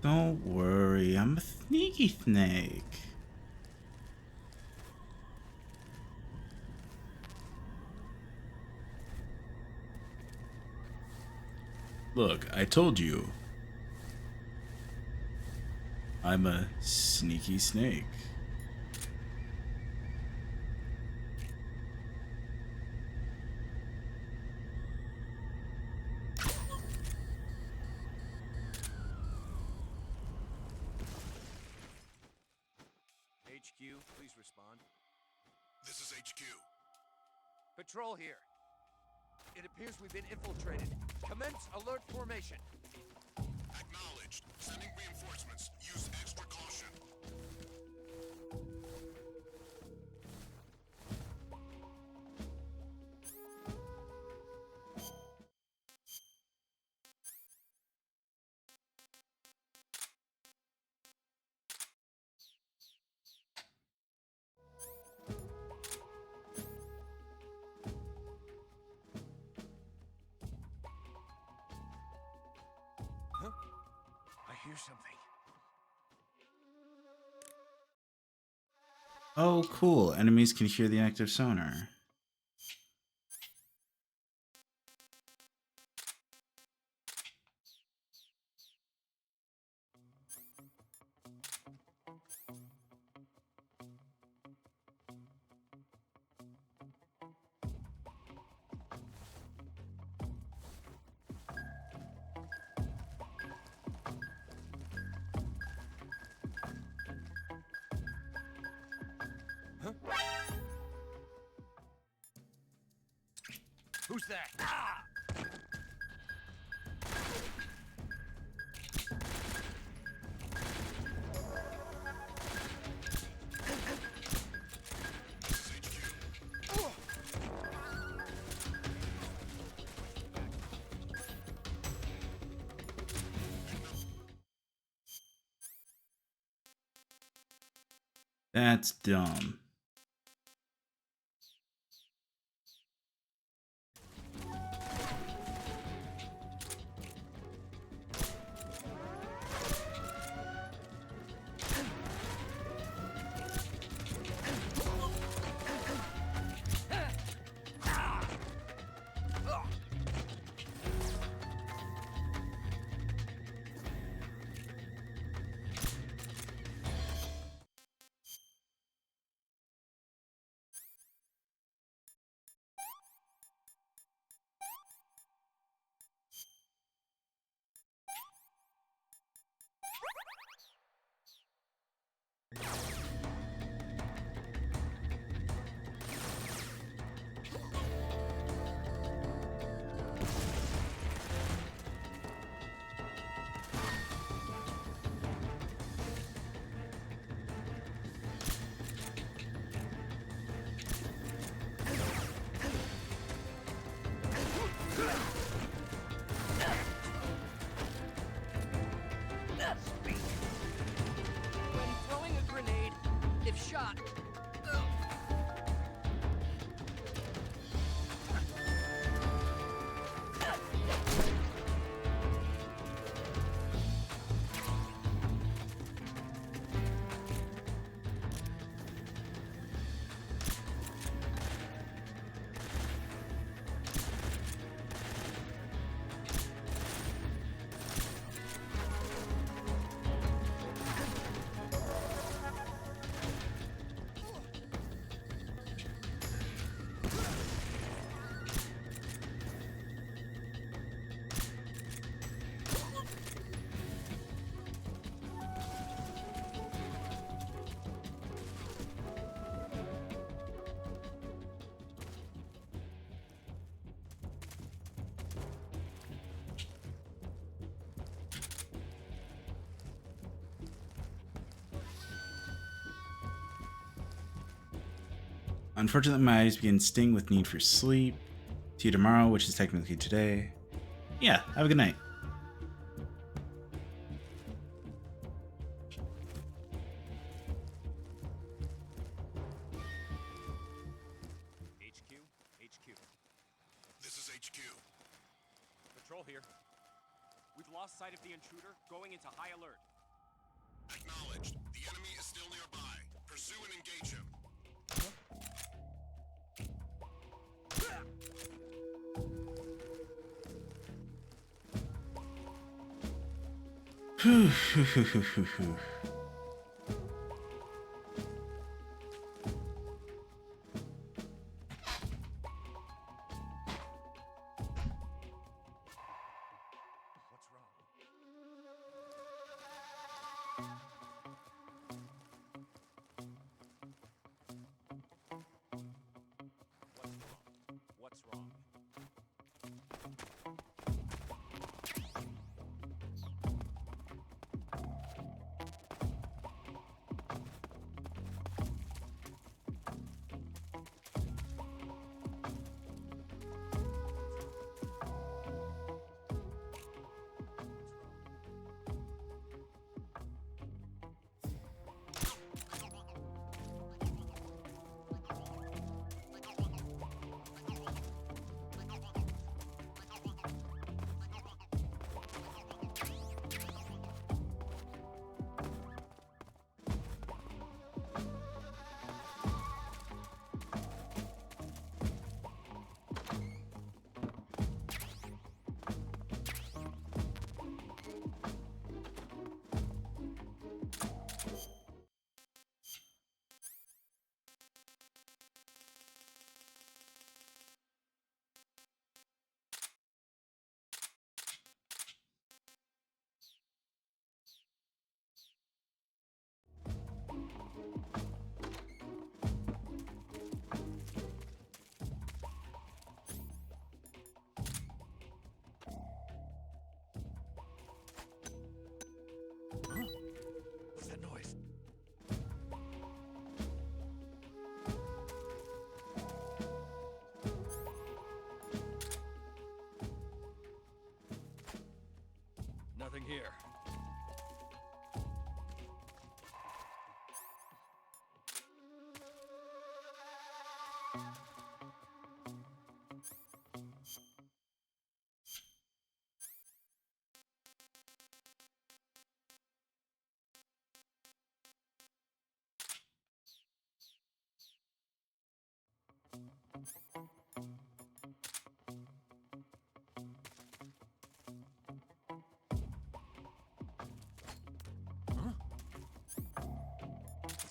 Don't worry, I'm a sneaky snake. Look, I told you. I'm a sneaky snake. HQ, please respond. This is HQ. Patrol here. It appears we've been infiltrated. Commence alert formation. Acknowledged. Sending reinforcements. Use extra caution. Huh? I hear something. Oh, cool. Enemies can hear the active sonar. Huh? Who's that? Ah! That's dumb. When throwing a grenade, if shot. Unfortunately, my eyes begin to sting with need for sleep. See you tomorrow, which is technically today. Yeah, have a good night. HQ? HQ. This is HQ. Patrol here. We've lost sight of the intruder, going into high alert. Acknowledged. The enemy is still nearby. Pursue and engage him. What's wrong? What's wrong? What's wrong? What's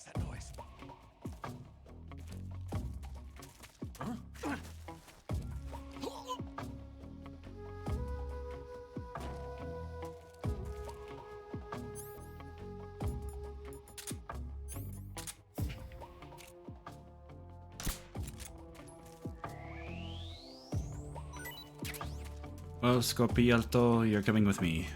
that noise? Huh? Well, Scopi Alto, you're coming with me.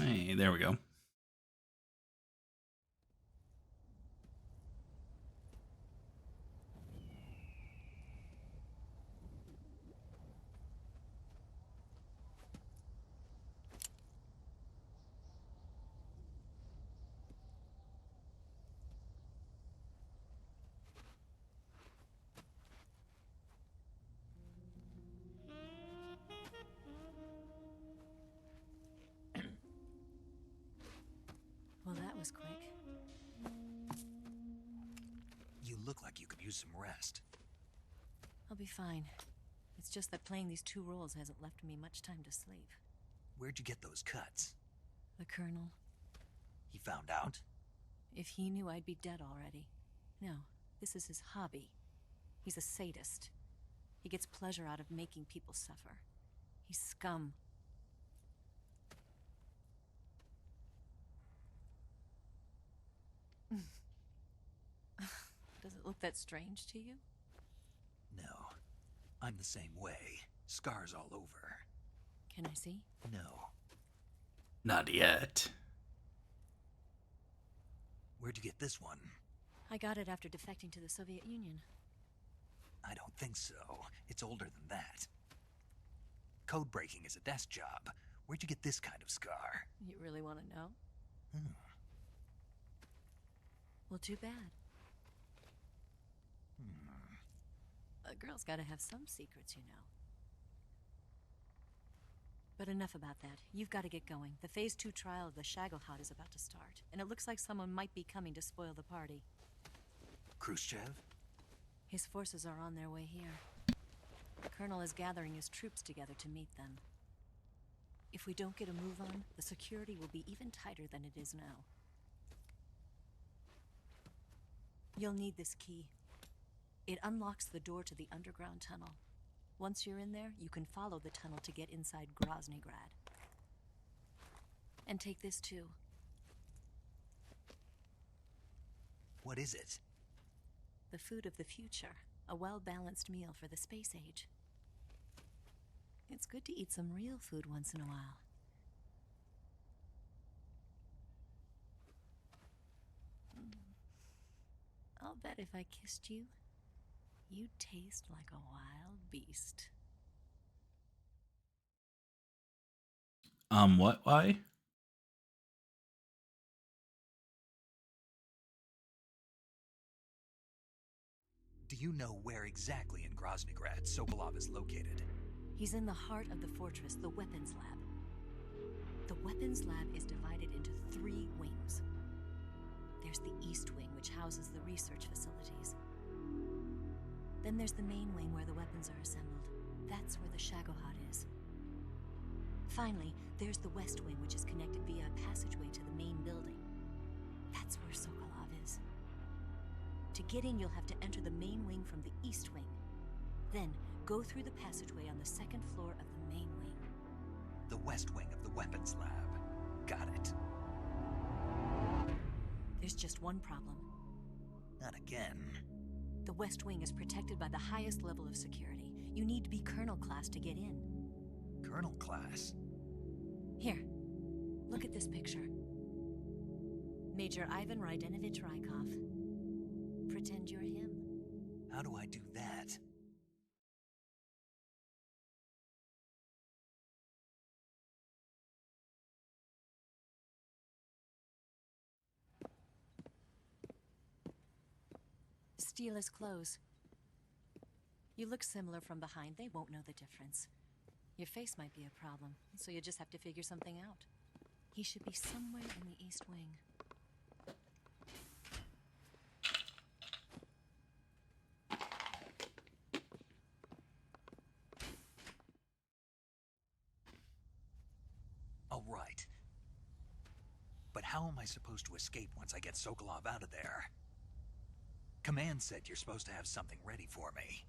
Hey, there we go. look like you could use some rest. I'll be fine. It's just that playing these 2 roles hasn't left me much time to sleep. Where'd you get those cuts? The Colonel. He found out? If he knew, I'd be dead already. No, this is his hobby. He's a sadist. He gets pleasure out of making people suffer. He's scum. Does it look that strange to you? No. I'm the same way. Scars all over. Can I see? No. Not yet. Where'd you get this one? I got it after defecting to the Soviet Union. I don't think so. It's older than that. Code breaking is a desk job. Where'd you get this kind of scar? You really want to know? Well, too bad. A girl's gotta have some secrets, you know. But enough about that. You've got to get going. The Phase 2 trial of the Shagohod is about to start, and it looks like someone might be coming to spoil the party. Khrushchev? His forces are on their way here. The Colonel is gathering his troops together to meet them. If we don't get a move on, the security will be even tighter than it is now. You'll need this key. It unlocks the door to the underground tunnel. Once you're in there, you can follow the tunnel to get inside Groznygrad. And take this too. What is it? The food of the future. A well-balanced meal for the space age. It's good to eat some real food once in a while. I'll bet if I kissed you, you'd taste like a wild beast. What? Why? Do you know where exactly in Groznygrad Sokolov is located? He's in the heart of the fortress, the weapons lab. The weapons lab is divided into 3 wings. There's the East Wing, which houses the research facilities. Then there's the main wing where the weapons are assembled. That's where the Shagohod is. Finally, there's the West Wing, which is connected via a passageway to the main building. That's where Sokolov is. To get in, you'll have to enter the main wing from the East Wing. Then, go through the passageway on the 2nd floor of the main wing. The West Wing of the weapons lab. Got it. There's just one problem. Not again. The West Wing is protected by the highest level of security. You need to be Colonel class to get in. Colonel class? Here, look at this picture. Major Ivan Rydenovich Rykov. Pretend you're him. How do I do that? Steal his clothes. You look similar from behind. They won't know the difference. Your face might be a problem, so you just have to figure something out. He should be somewhere in the East Wing. All right. But how am I supposed to escape once I get Sokolov out of there? Command said you're supposed to have something ready for me.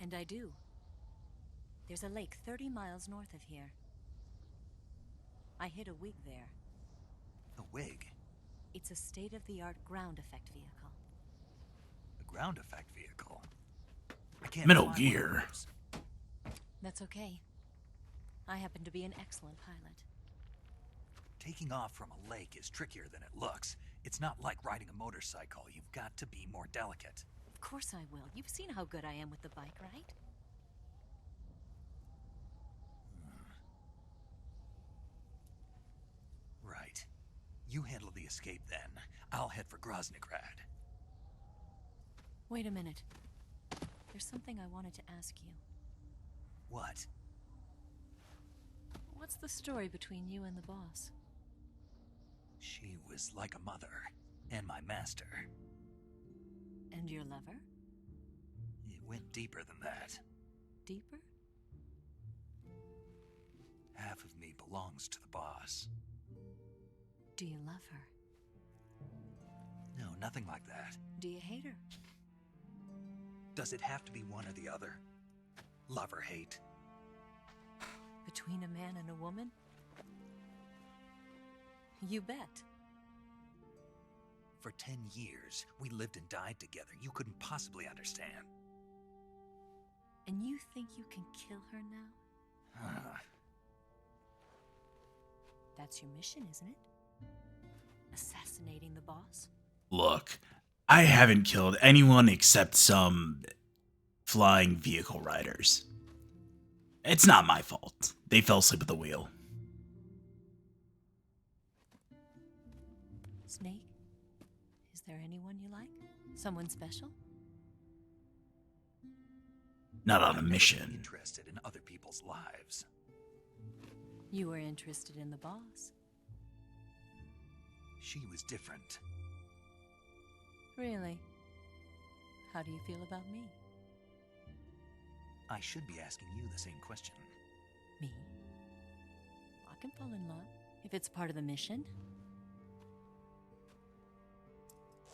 And I do. There's a lake 30 miles north of here. I hid a wig there. A wig? It's a state-of-the-art ground effect vehicle. A ground effect vehicle? I can't Metal fly Gear. one of those. That's okay. I happen to be an excellent pilot. Taking off from a lake is trickier than it looks. It's not like riding a motorcycle. You've got to be more delicate. Of course I will. You've seen how good I am with the bike, right? Right. You handle the escape then. I'll head for Groznygrad. Wait a minute. There's something I wanted to ask you. What? What's the story between you and the boss? She was like a mother, and my master. And your lover? It went deeper than that. Deeper? Half of me belongs to the boss. Do you love her? No, nothing like that. Do you hate her? Does it have to be one or the other? Love or hate? Between a man and a woman? You bet. For 10 years, we lived and died together. You couldn't possibly understand. And you think you can kill her now? That's your mission, isn't it? Assassinating the boss? Look, I haven't killed anyone except some flying vehicle riders. It's not my fault. They fell asleep at the wheel. Snake? Is there anyone you like? Someone special? Not on a I'm mission. never interested in other people's lives. You were interested in the boss. She was different. Really? How do you feel about me? I should be asking you the same question. Me? I can fall in love if it's part of the mission.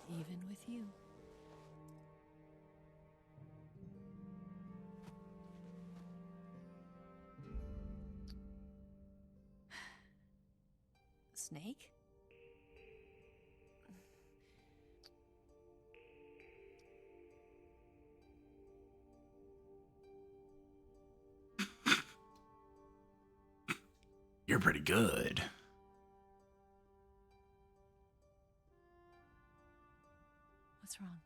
Even with you. Snake? You're pretty good. What's wrong?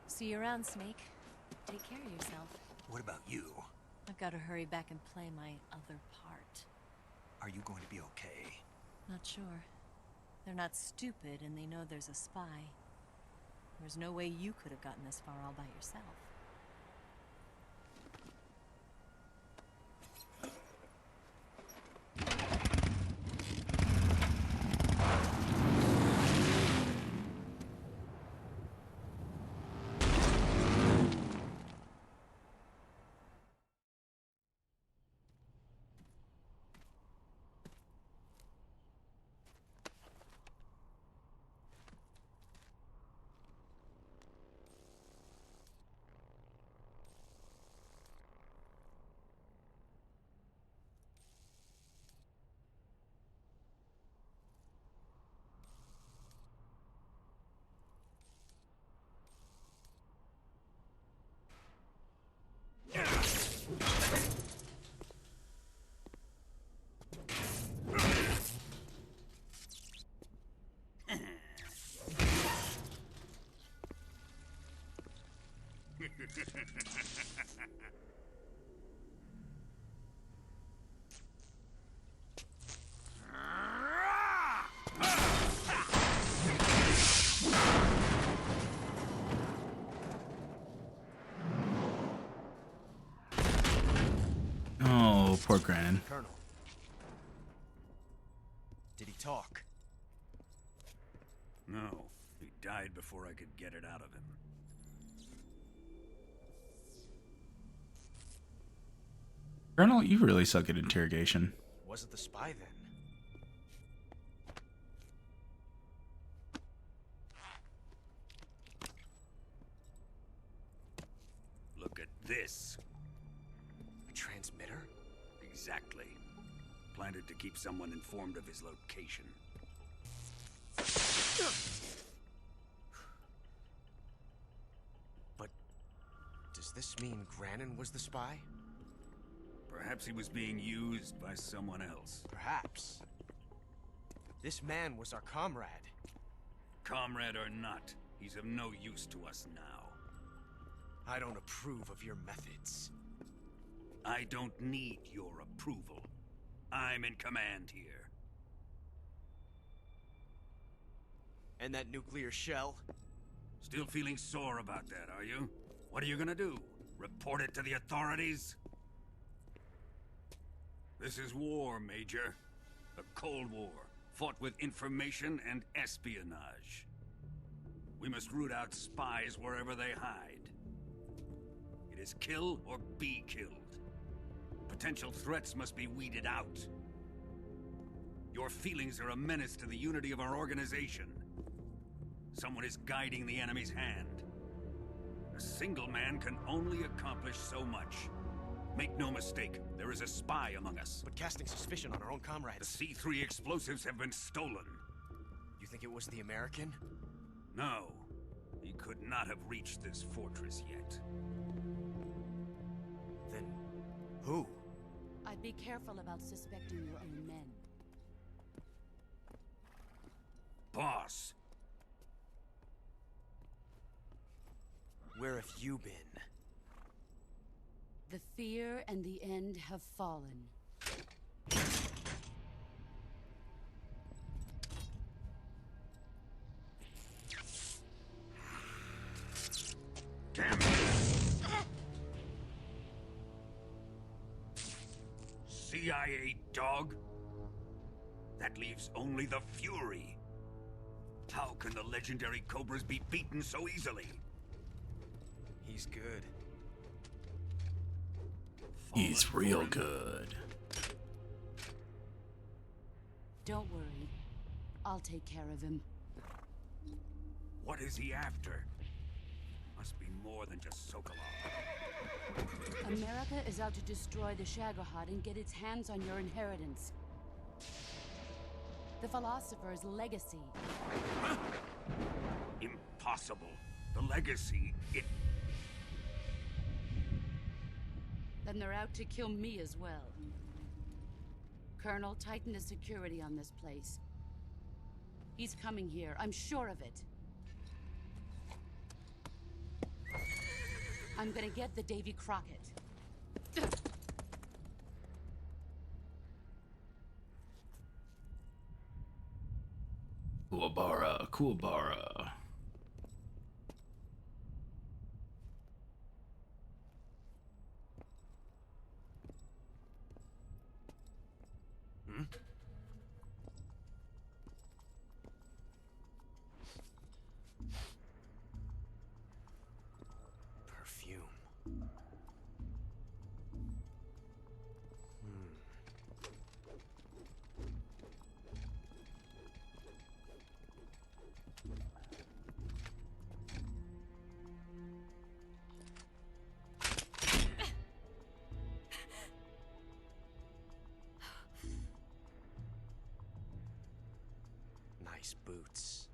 See you around, Snake. Take care of yourself. What about you? I've got to hurry back and play my other part. Are you going to be okay? Not sure. They're not stupid, and they know there's a spy. There's no way you could have gotten this far all by yourself. Oh, poor Grannon. Colonel. Did he talk? No, he died before I could get it out of him. Colonel, you really suck at interrogation. Was it the spy then? Look at this. A transmitter? Exactly. Planted to keep someone informed of his location. But does this mean Grannon was the spy? Perhaps he was being used by someone else. Perhaps. This man was our comrade. Comrade or not, He's of no use to us now. I don't approve of your methods. I don't need your approval. I'm in command here. And that nuclear shell? Still feeling sore about that, are you? What are you gonna do? Report it to the authorities? This is war, Major. A Cold War, fought with information and espionage. We must root out spies wherever they hide. It is kill or be killed. Potential threats must be weeded out. Your feelings are a menace to the unity of our organization. Someone is guiding the enemy's hand. A single man can only accomplish so much. Make no mistake, there is a spy among us. But casting suspicion on our own comrades... The C3 explosives have been stolen. You think it was the American? No. He could not have reached this fortress yet. Then... who? I'd be careful about suspecting your own men. Boss! Where have you been? The fear and the end have fallen. Damn it! CIA dog? That leaves only the Fury. How can the legendary Cobras be beaten so easily? He's good. He's real good. Don't worry. I'll take care of him. What is he after? Must be more than just Sokolov. America is out to destroy the Shagohod and get its hands on your inheritance. The philosopher's legacy. Huh? Impossible. The legacy, Then they're out to kill me as well. Colonel, tighten the security on this place. He's coming here, I'm sure of it. I'm gonna get the Davy Crockett. Kuwabara, Kuwabara. Perfume. Nice boots.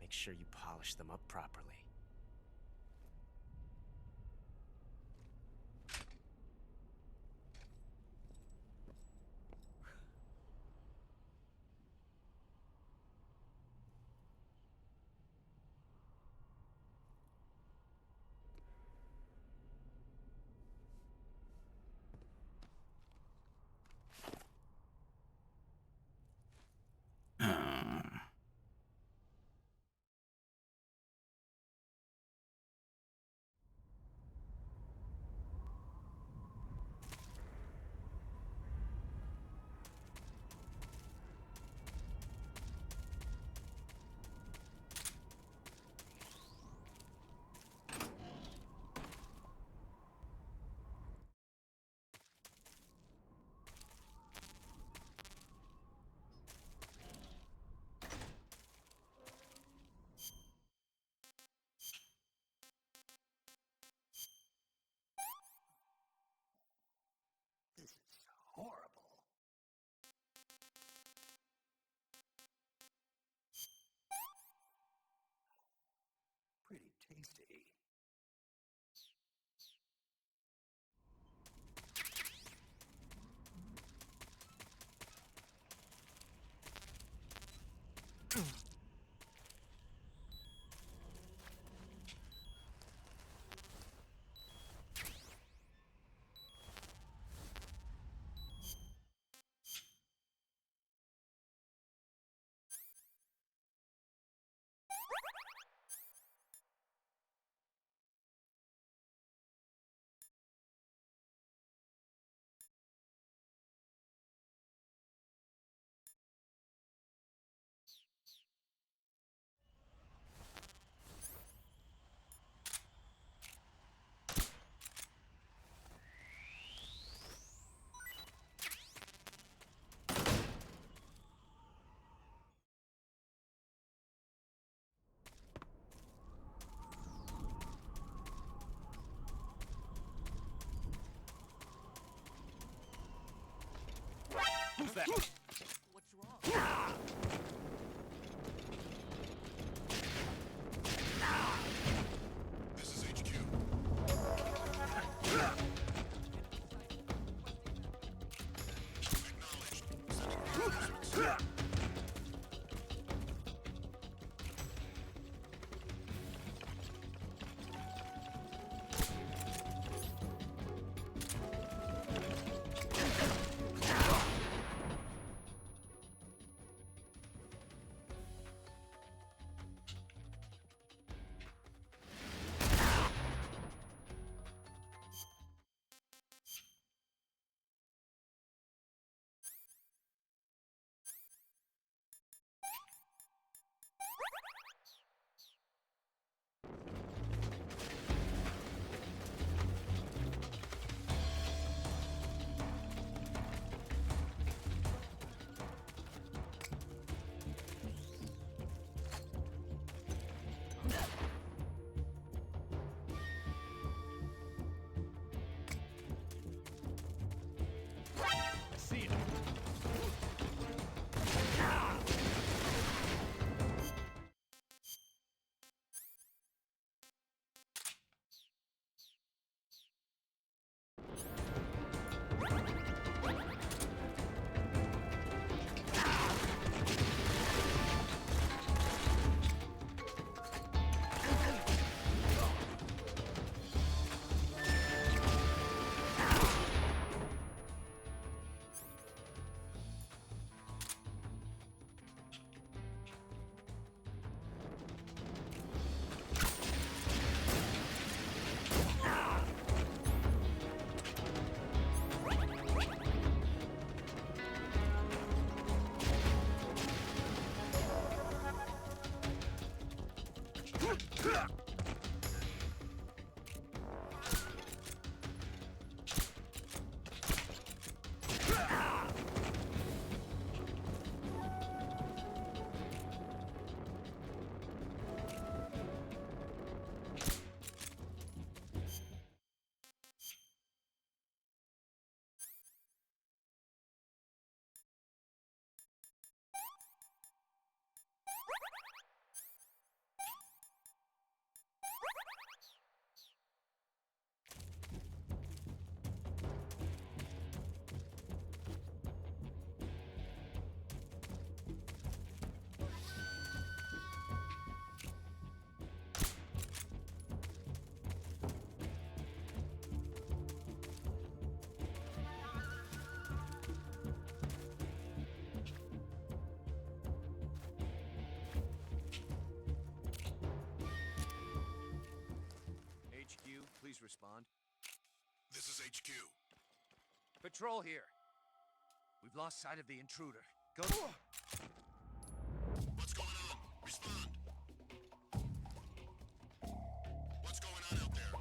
Make sure you polish them up properly. This is horrible. Pretty tasty. Who's that? What's wrong? This is HQ. Acknowledged. See it. Please respond. This is HQ. Patrol here. We've lost sight of the intruder. Go. What's going on? Respond. What's going on out there?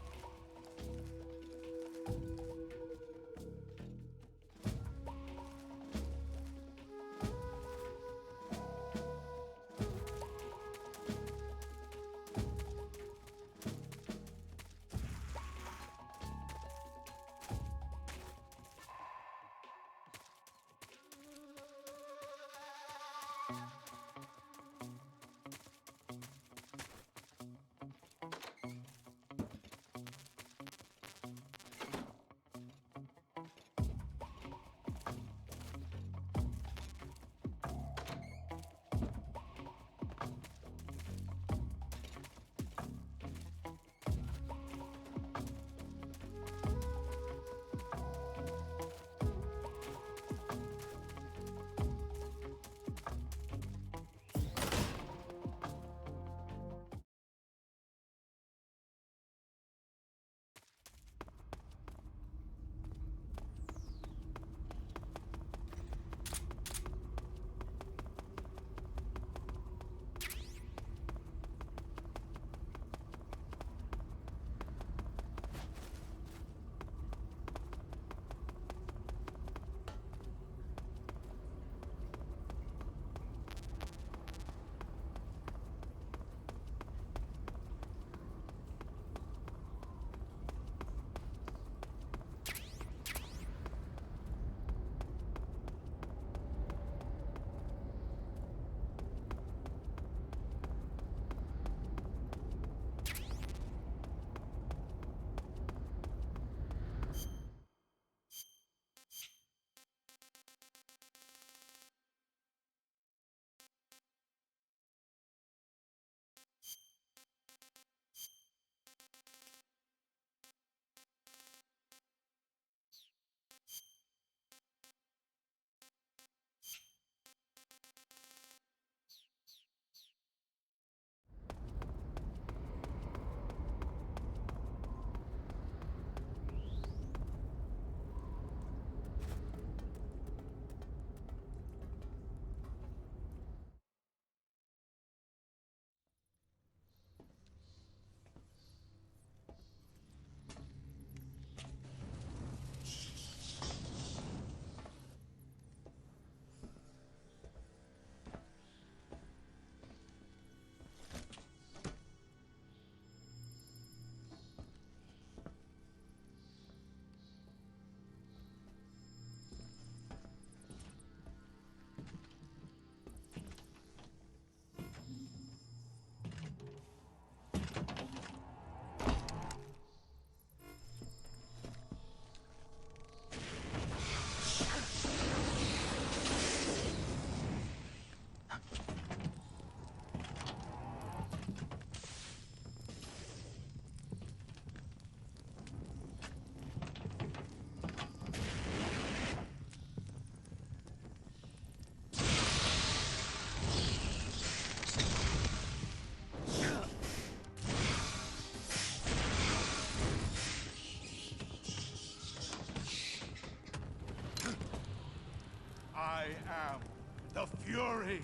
I am the Fury.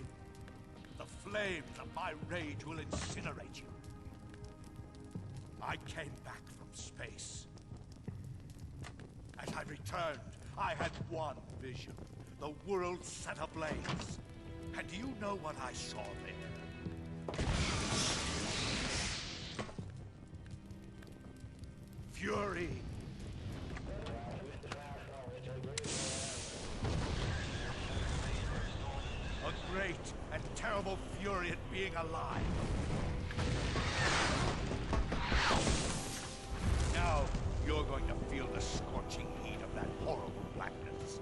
The flames of my rage will incinerate you. I came back from space. As I returned, I had one vision. The world set ablaze. And do you know what I saw there? Fury. A great and terrible fury at being alive. Now, you're going to feel the scorching heat of that horrible blackness.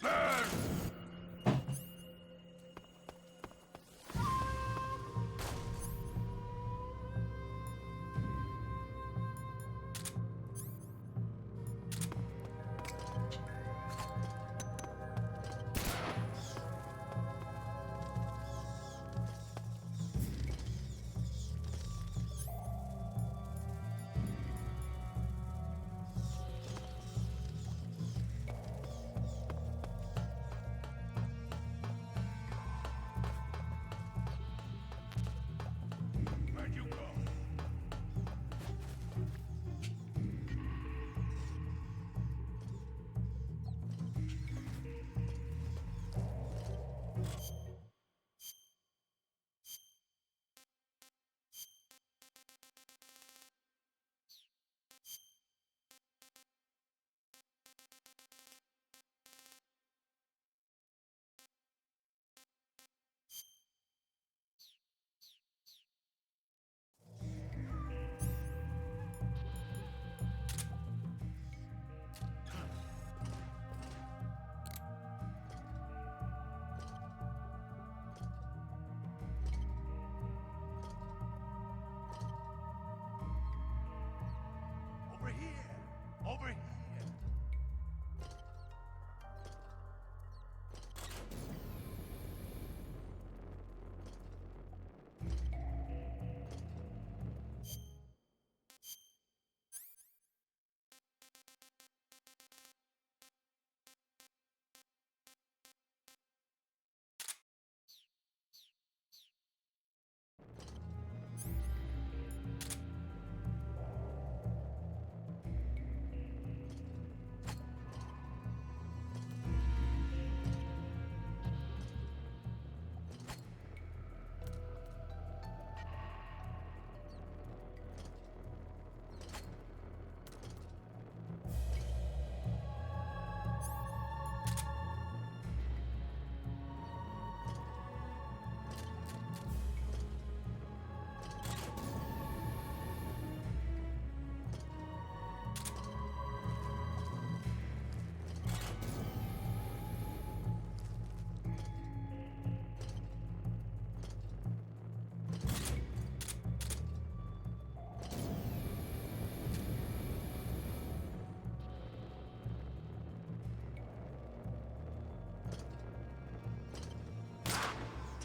Burn! Where'd you go? Over here! Over here!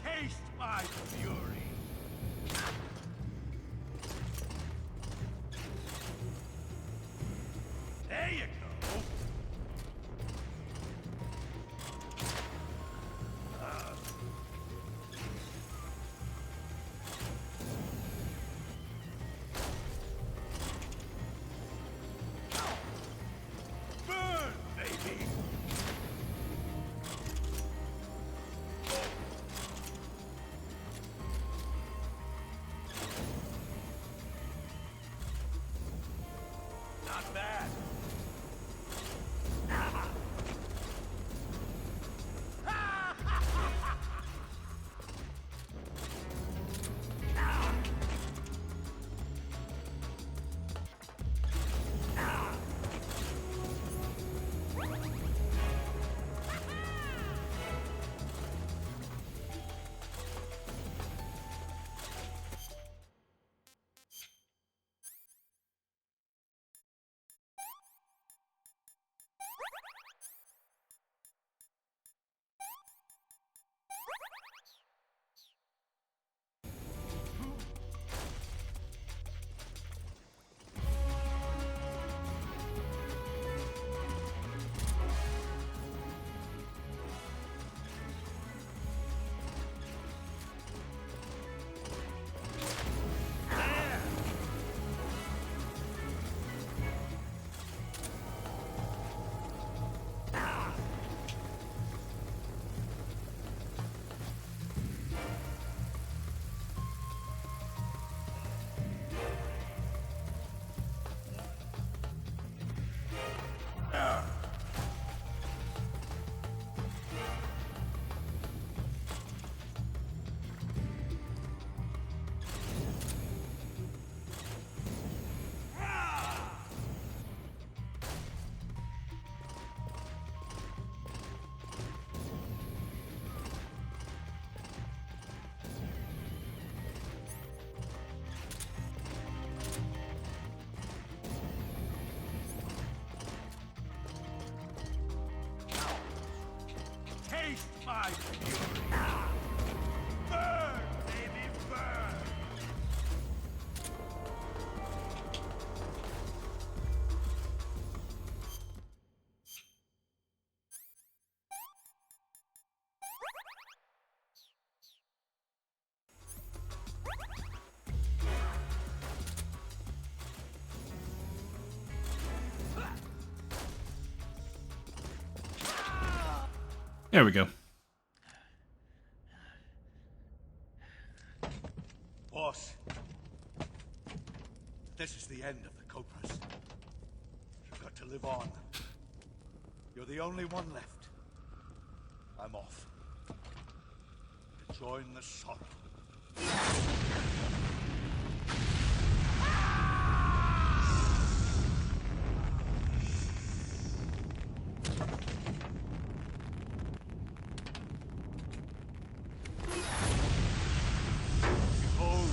Taste my fury! There you go! Burn, baby! Taste my fury! Burn, baby, burn! There we go. Boss, this is the end of the Cobras. You've got to live on. You're the only one left. I'm off. To join the sorrow. Behold,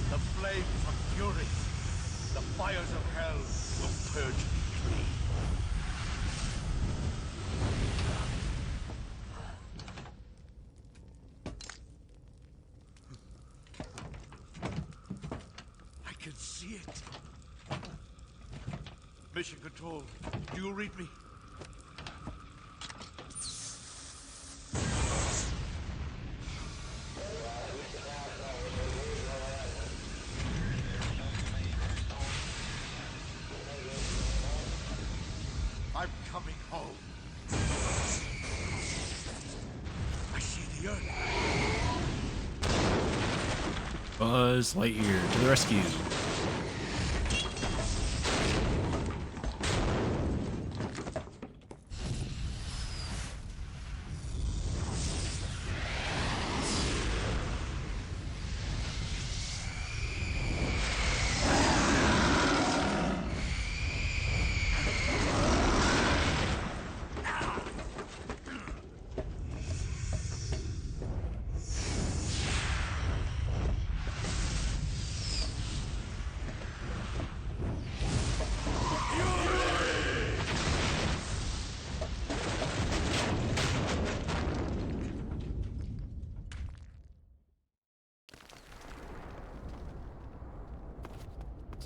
the flames of fury. The fires of hell will purge me clean. I can see it. Mission Control, do you read me? I'm coming home. I see the Earth. Buzz Lightyear to the rescue.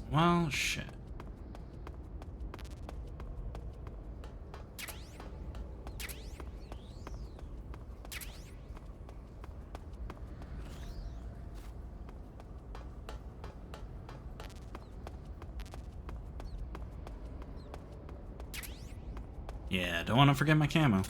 Well, shit. Yeah, don't want to forget my camo.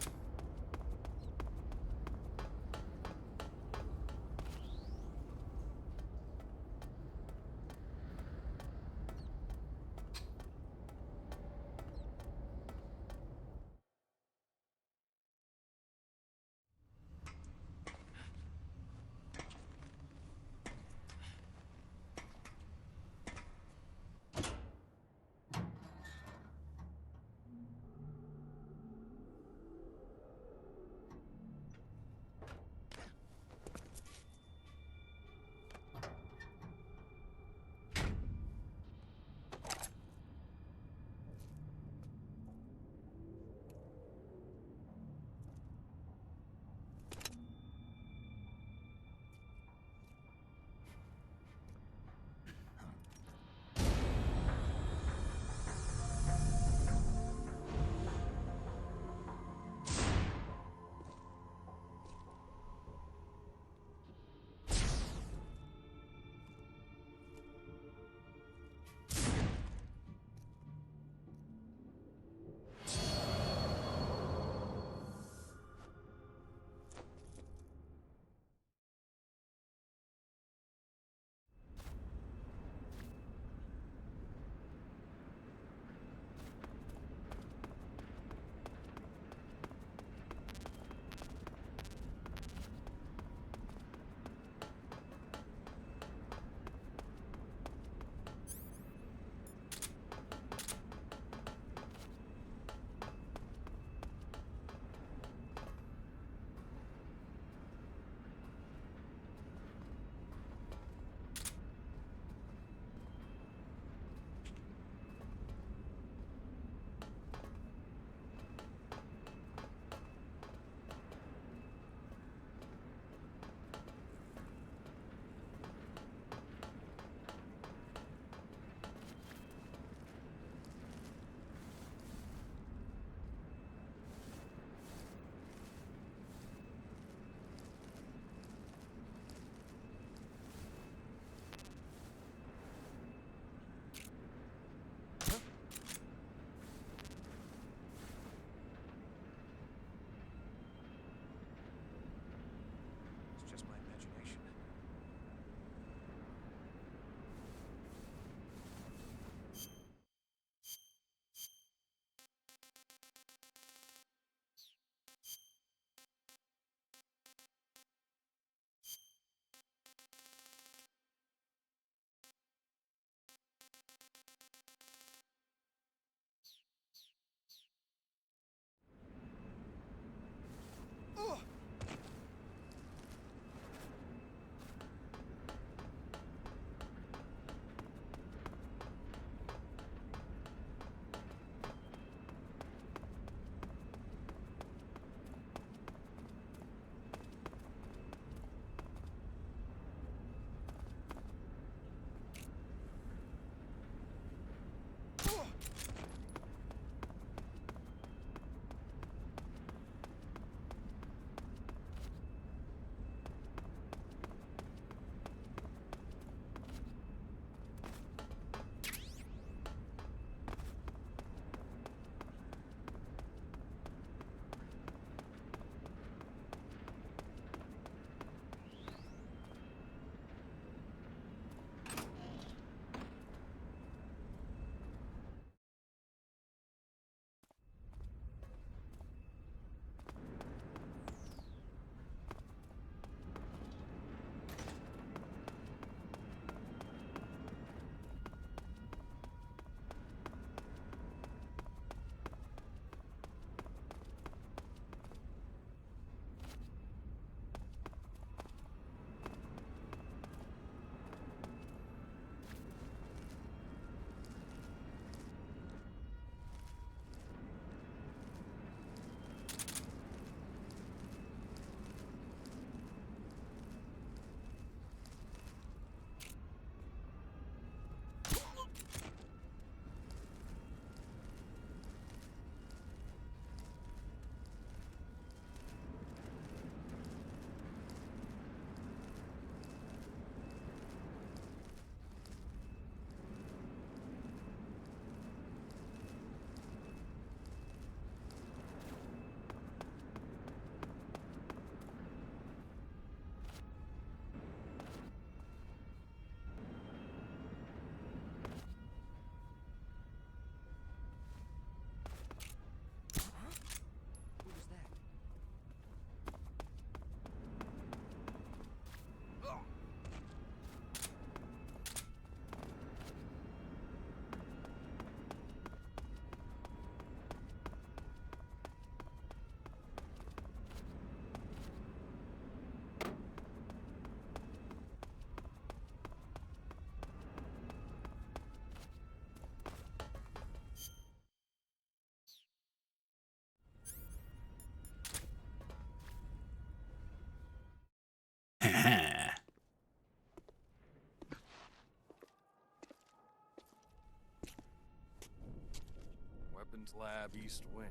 Weapons Lab East Wing.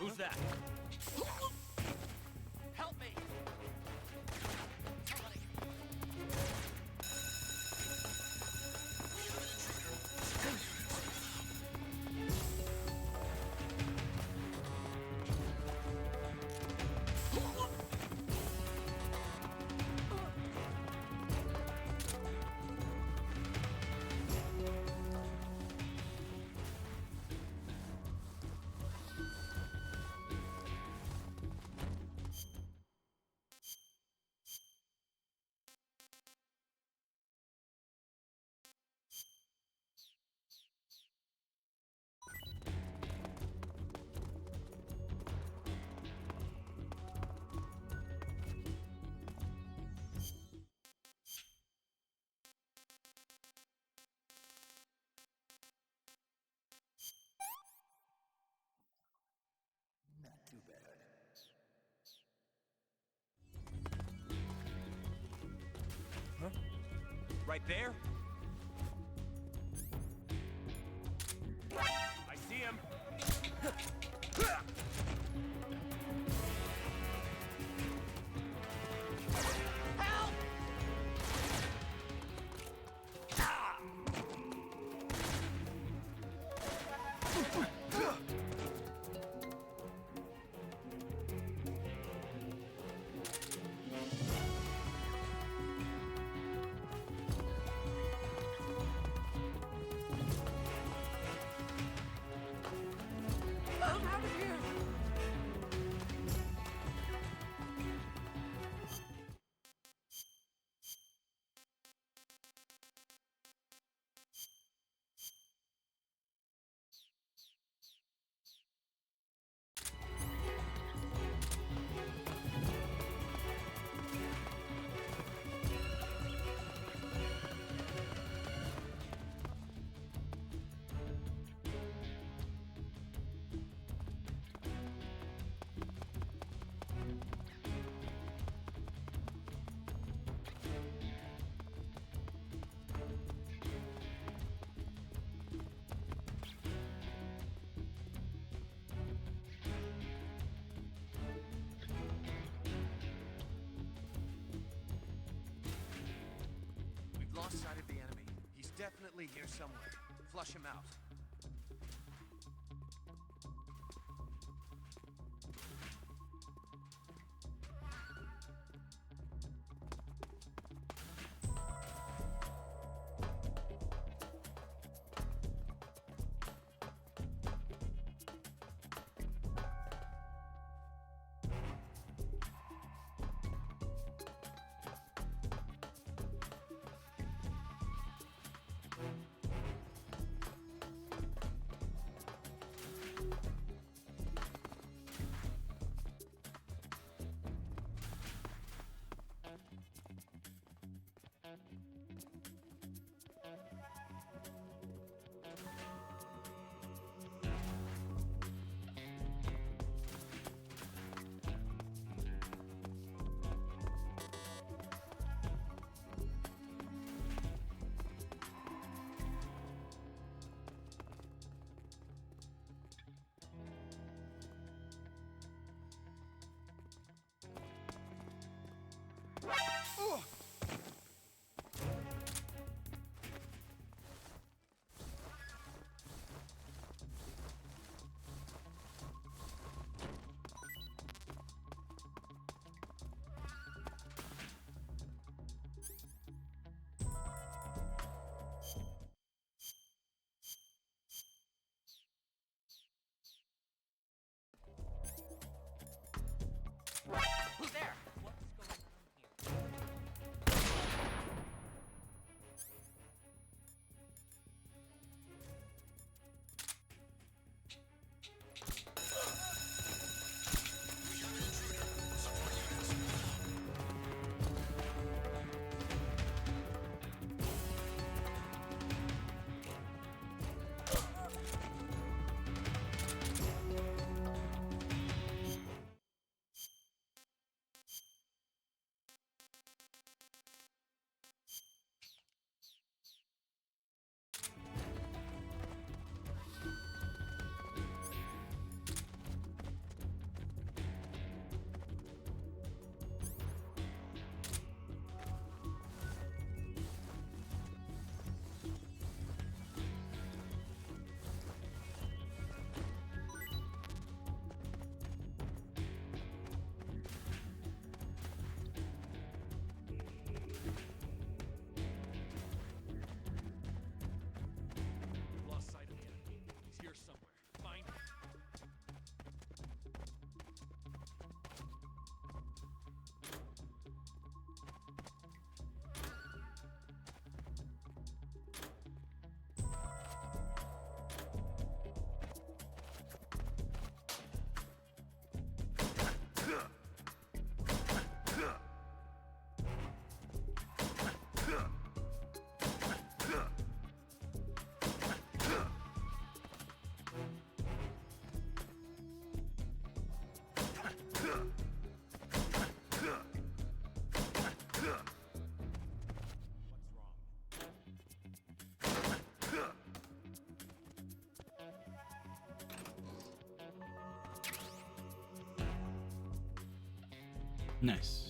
Who's that? Help me! Not too bad. Huh? Right there? I see him. Help! I'm out of here! definitely here somewhere. Flush him out. Who's there? What's going on here? Lost sight of the enemy. He's here somewhere. Find him. Nice.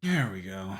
There we go.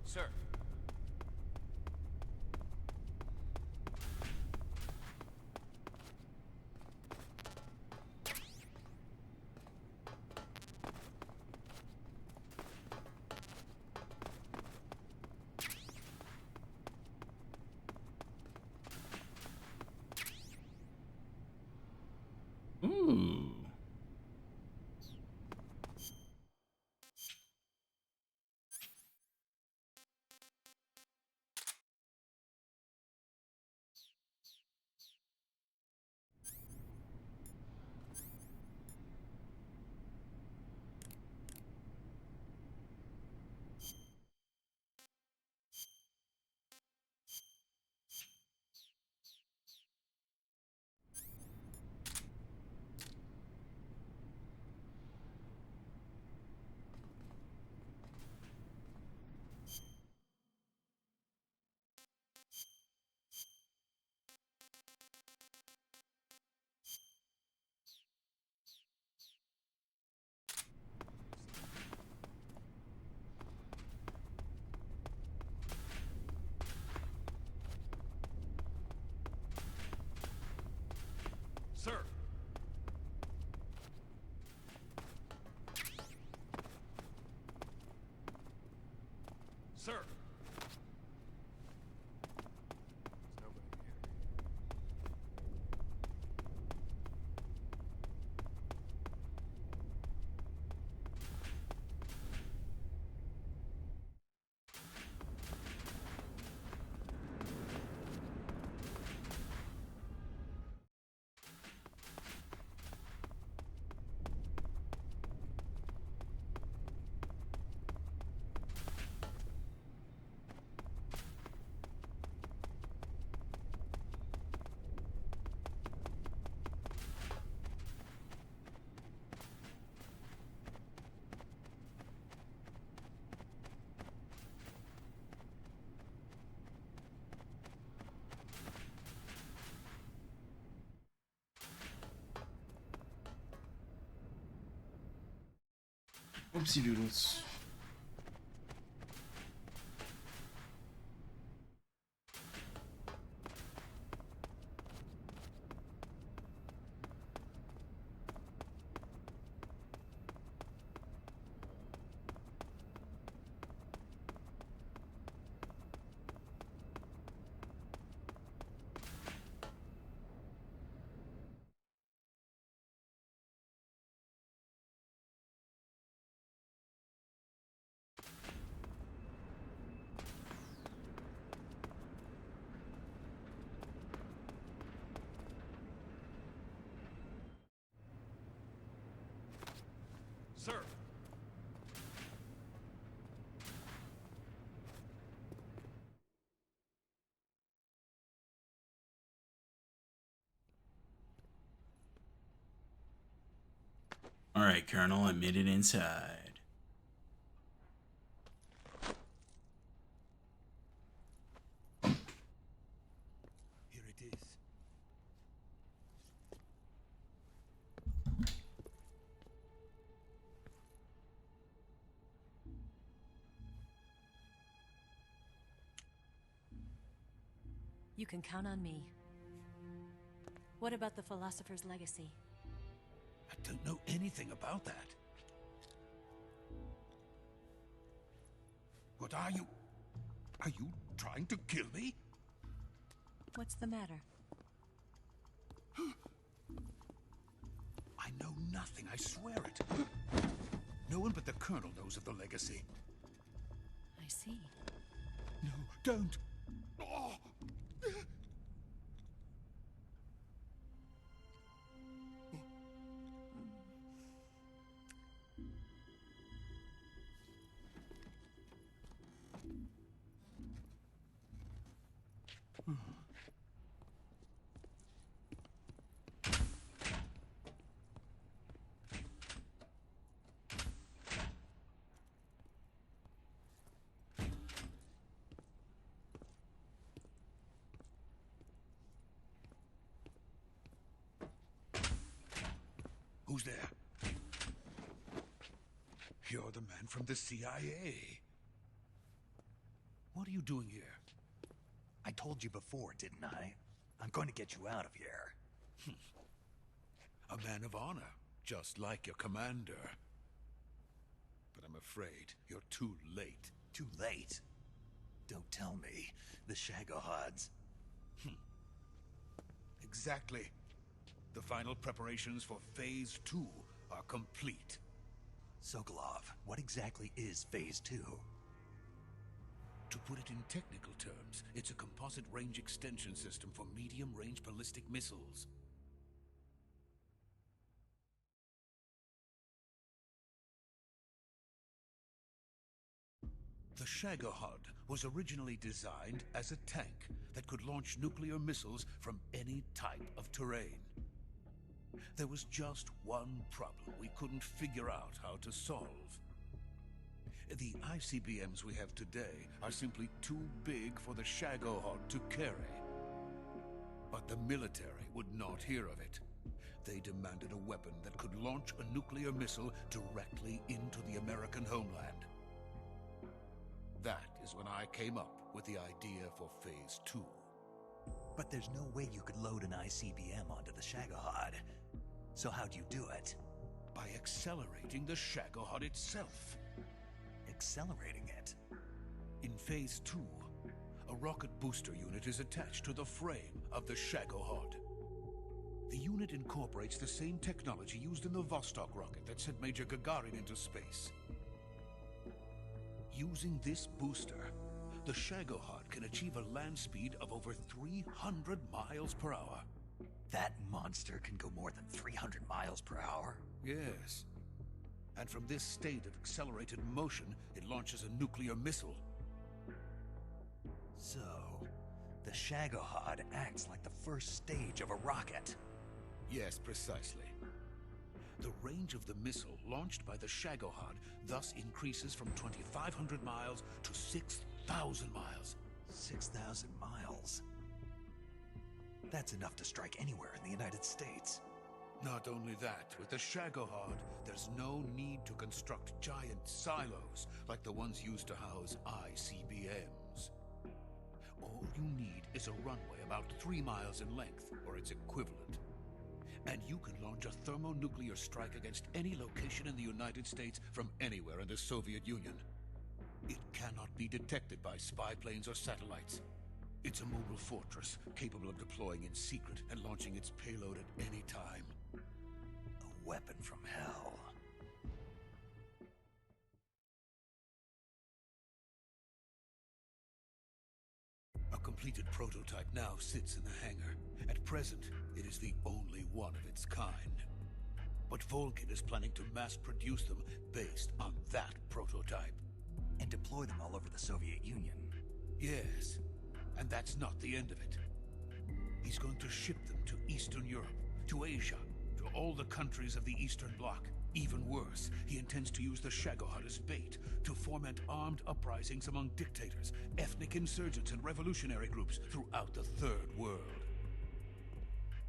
Sir. Ooh. Sir. Sir. There's nobody here. Oopsie doodles. sir. All right, Colonel, I made it inside. Here it is. You can count on me. What about the philosopher's legacy? I don't know anything about that. What are you? Are you trying to kill me? What's the matter? I know nothing, I swear it. No one but the Colonel knows of the legacy. I see. No, don't! Oh. Who's there? You're the man from the CIA. What are you doing here? I told you before, didn't I? I'm going to get you out of here. A man of honor, just like your commander. But I'm afraid you're too late. Too late? Don't tell me. The Shagohods. Exactly. The final preparations for Phase 2 are complete. Sokolov, what exactly is Phase 2? To put it in technical terms, it's a composite range extension system for medium-range ballistic missiles. The Shagohod was originally designed as a tank that could launch nuclear missiles from any type of terrain. There was just one problem we couldn't figure out how to solve. The ICBMs we have today are simply too big for the Shagohod to carry. But the military would not hear of it. They demanded a weapon that could launch a nuclear missile directly into the American homeland. That is when I came up with the idea for Phase 2. But there's no way you could load an ICBM onto the Shagohod. So how'd you do it? By accelerating the Shagohod itself. Accelerating it? In Phase 2, a rocket booster unit is attached to the frame of the Shagohod. The unit incorporates the same technology used in the Vostok rocket that sent Major Gagarin into space. Using this booster, the Shagohod can achieve a land speed of over 300 miles per hour. That monster can go more than 300 miles per hour? Yes. And from this state of accelerated motion, it launches a nuclear missile. So, the Shagohod acts like the first stage of a rocket. Yes, precisely. The range of the missile launched by the Shagohod thus increases from 2,500 miles to 6,000 miles. 6,000 miles? That's enough to strike anywhere in the United States. Not only that, with the Shagohod, there's no need to construct giant silos like the ones used to house ICBMs. All you need is a runway about 3 miles in length, or its equivalent. And you can launch a thermonuclear strike against any location in the United States from anywhere in the Soviet Union. It cannot be detected by spy planes or satellites. It's a mobile fortress, capable of deploying in secret and launching its payload at any time. A weapon from hell. A completed prototype now sits in the hangar. At present, it is the only one of its kind. but Volgin is planning to mass-produce them based on that prototype. And deploy them all over the Soviet Union. Yes, and that's not the end of it. He's going to ship them to Eastern Europe, to Asia, to all the countries of the Eastern Bloc. Even worse, he intends to use the Shagohod as bait to foment armed uprisings among dictators, ethnic insurgents, and revolutionary groups throughout the Third World.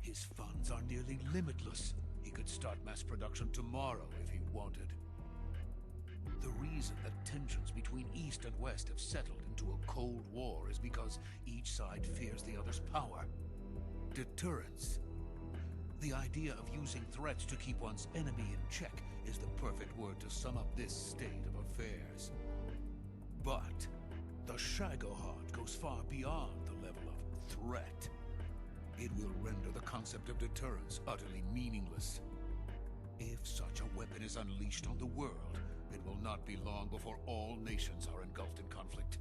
His funds are nearly limitless. He could start mass production tomorrow if he wanted. The reason that tensions between East and West have settled into a Cold War is because each side fears the other's power. Deterrence. The idea of using threats to keep one's enemy in check is the perfect word to sum up this state of affairs. But the Shagohod goes far beyond the level of threat. It will render the concept of deterrence utterly meaningless. If such a weapon is unleashed on the world, it will not be long before all nations are engulfed in conflict.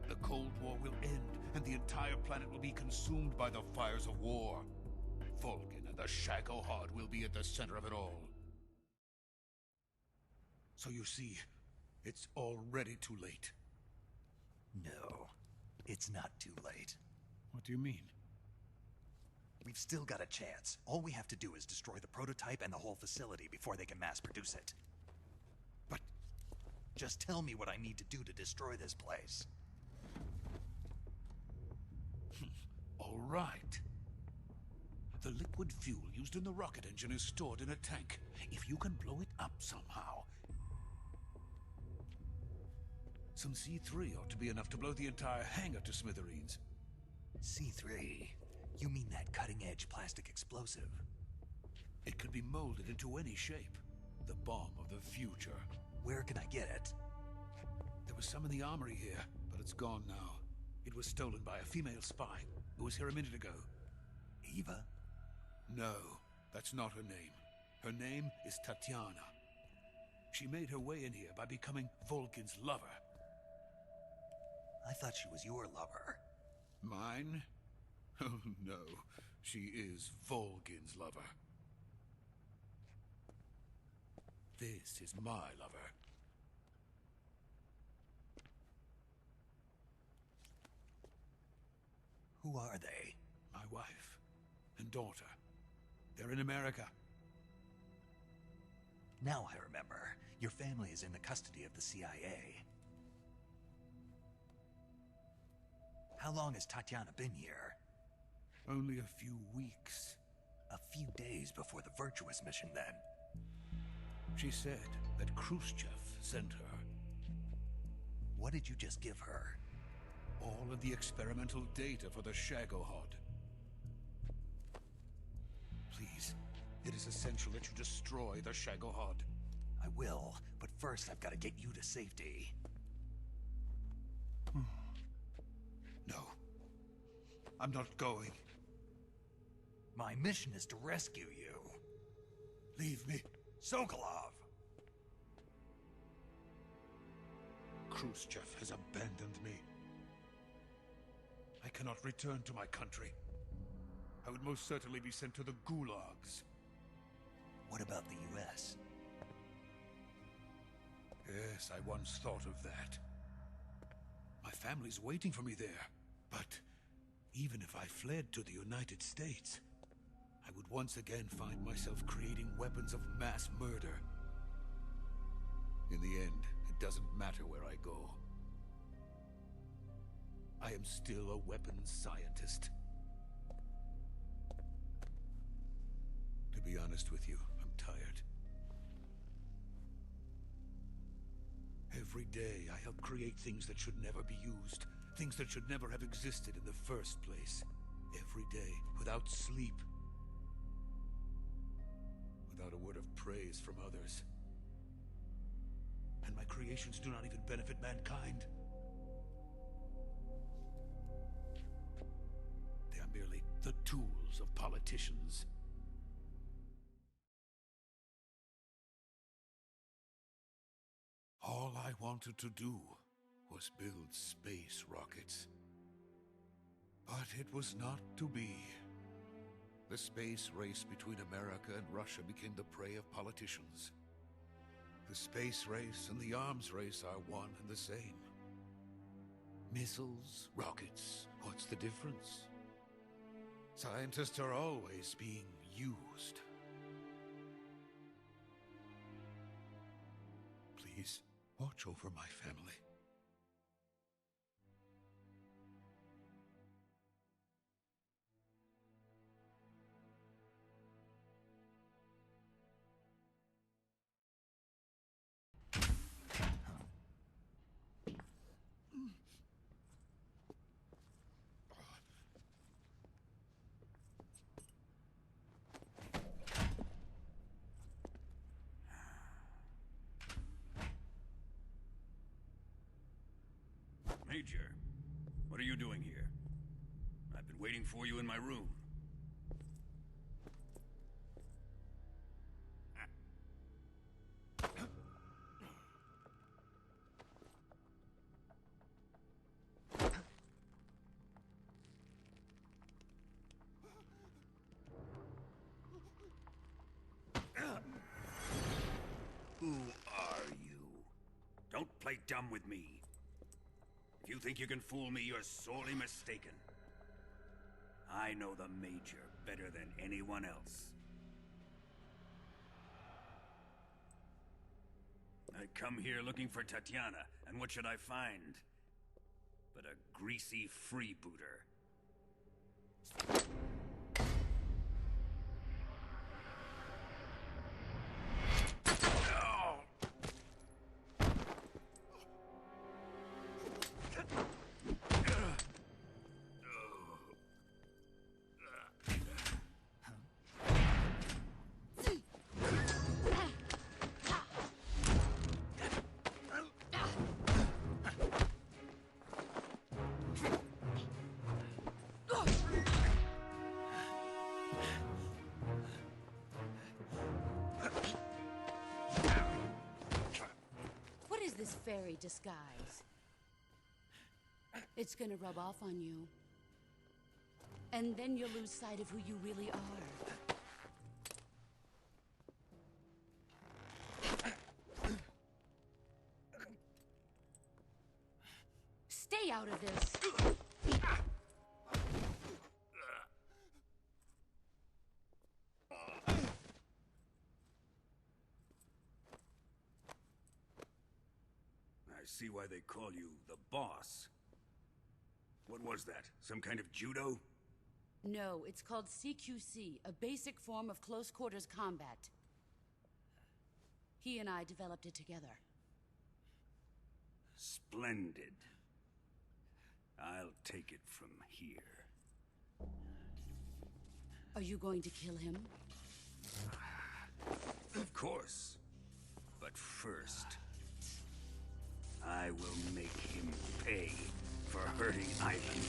The Cold War will end, and the entire planet will be consumed by the fires of war. Volgin and the Shagohod will be at the center of it all. So you see, it's already too late. No, it's not too late. What do you mean? We've still got a chance. All we have to do is destroy the prototype and the whole facility before they can mass produce it. But just tell me what I need to do to destroy this place. All right. The liquid fuel used in the rocket engine is stored in a tank. If you can blow it up somehow... Some C3 ought to be enough to blow the entire hangar to smithereens. C3? You mean that cutting-edge plastic explosive? It could be molded into any shape. The bomb of the future. Where can I get it? There was some in the armory here, but it's gone now. It was stolen by a female spy who was here a minute ago. Eva? No, that's not her name. Her name is Tatiana. She made her way in here by becoming Volgin's lover. I thought she was your lover. Mine? Oh no, she is Volgin's lover. This is my lover. Who are they? My wife and daughter. They're in America. Now I remember. Your family is in the custody of the CIA. How long has Tatiana been here? Only a few weeks. A few days before the Virtuous mission, then. She said that Khrushchev sent her. What did you just give her? All of the experimental data for the Shagohod. Please, it is essential that you destroy the Shagohod. I will, but first I've got to get you to safety. No. I'm not going. My mission is to rescue you. Leave me. Sokolov! Khrushchev has abandoned me. I cannot return to my country. I would most certainly be sent to the gulags. What about the US? Yes, I once thought of that. My family's waiting for me there. But even if I fled to the United States, I would once again find myself creating weapons of mass murder. In the end, it doesn't matter where I go. I am still a weapons scientist. To be honest with you, I'm tired. Every day I help create things that should never be used, things that should never have existed in the first place. Every day, without sleep. Without a word of praise from others. And my creations do not even benefit mankind. They are merely the tools of politicians. All I wanted to do was build space rockets. But it was not to be. The space race between America and Russia became the prey of politicians. The space race and the arms race are one and the same. Missiles, rockets, what's the difference? Scientists are always being used. Please, watch over my family. Major, what are you doing here? I've been waiting for you in my room. Who are you? Don't play dumb with me. If you think you can fool me, you're sorely mistaken. I know the Major better than anyone else. I come here looking for Tatiana, and what should I find? But a greasy freebooter. What is this fairy disguise? It's gonna rub off on you. And then you'll lose sight of who you really are. Stay out of this! I see why they call you the boss. What was that? Some kind of judo? No, it's called CQC, a basic form of close quarters combat. He and I developed it together. Splendid. I'll take it from here. Are you going to kill him? Of course. But first, I will make him pay for hurting Ivan.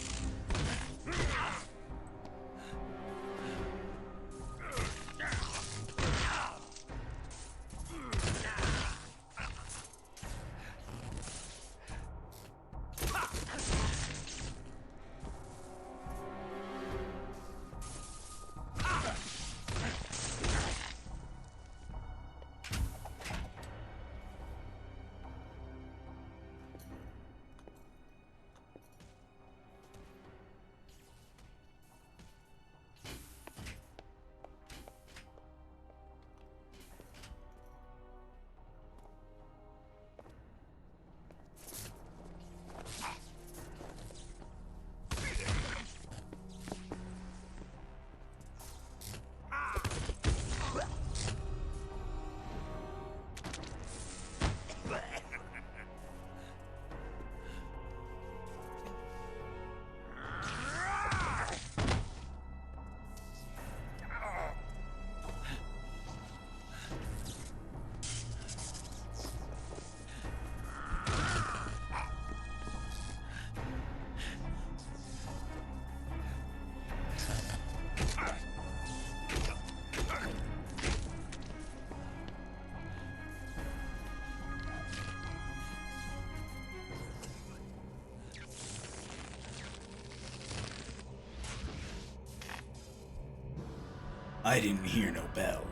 I didn't hear no bell.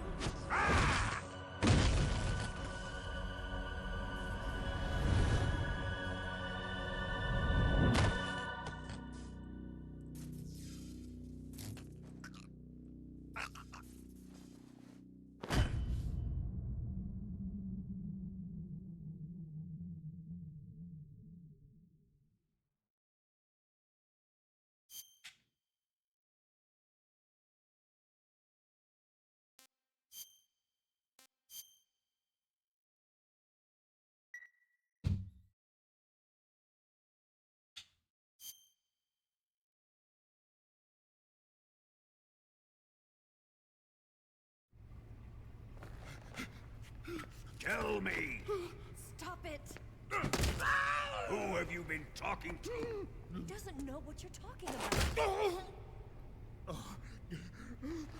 Tell me, Stop it! who have you been talking to? He doesn't know what you're talking about.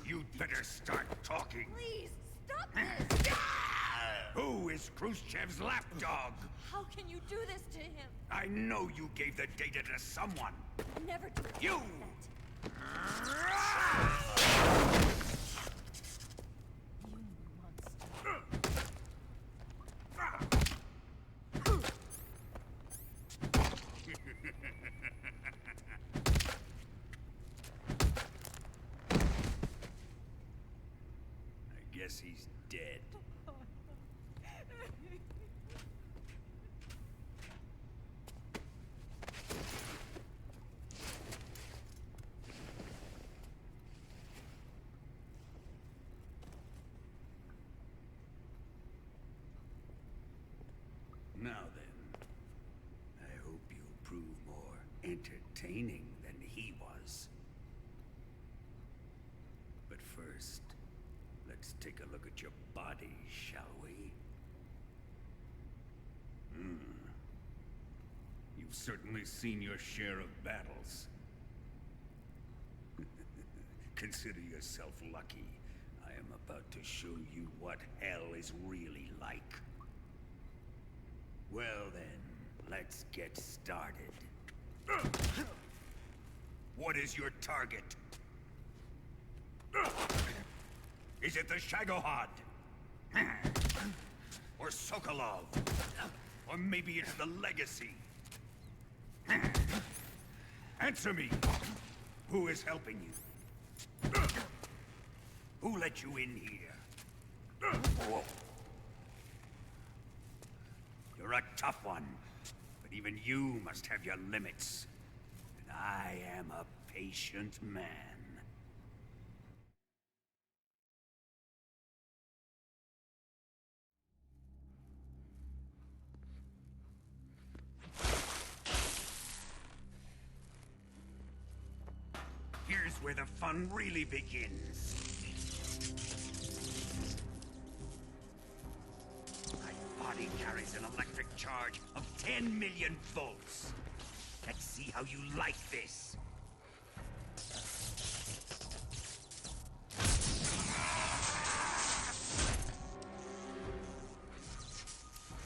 You'd better start talking. Please, stop this! Who is Khrushchev's lapdog? How can you do this to him? I know you gave the data to someone. Never do You! I guess he's dead. Now then, I hope you'll prove more entertaining than he was. But first, let's take a look at your body, shall we? You've certainly seen your share of battles. Consider yourself lucky. I am about to show you what hell is really like. Well then, let's get started. What is your target? Is it the Shagohod? Or Sokolov? Or maybe it's the Legacy? Answer me! Who is helping you? Who let you in here? Whoa. You're a tough one, but even you must have your limits. And I am a patient man. Here's where the fun really begins. My body carries an electric charge of 10 million volts. Let's see how you like this.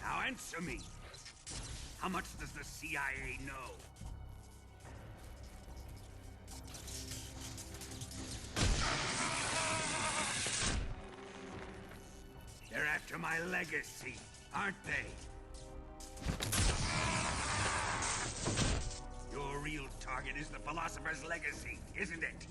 Now answer me. How much does the CIA know? They're after my legacy, aren't they? Your real target is the Philosopher's Legacy, isn't it?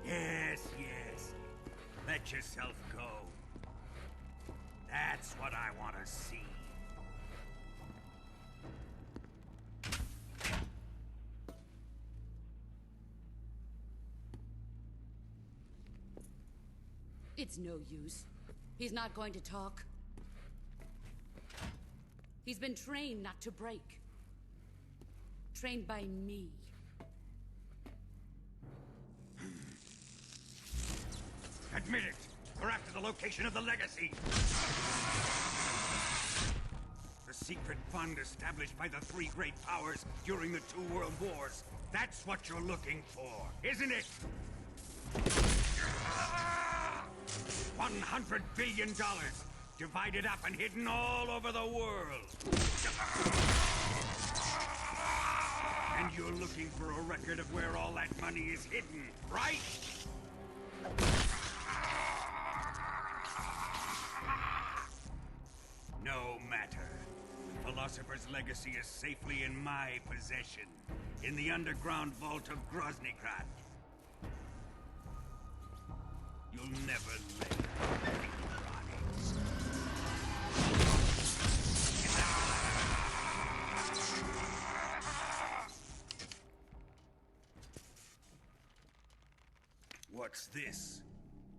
Yes, yes. Let yourself go. That's what I want to see. It's no use. He's not going to talk. He's been trained not to break. Trained by me. Admit it! We're after the location of the Legacy! The secret fund established by the three great powers during the 2 world wars. That's what you're looking for, isn't it? $100 billion, divided up and hidden all over the world. And you're looking for a record of where all that money is hidden, right? No matter. The Philosopher's legacy is safely in my possession, in the underground vault of Groznygrad. You'll never lay finger on it. What's this?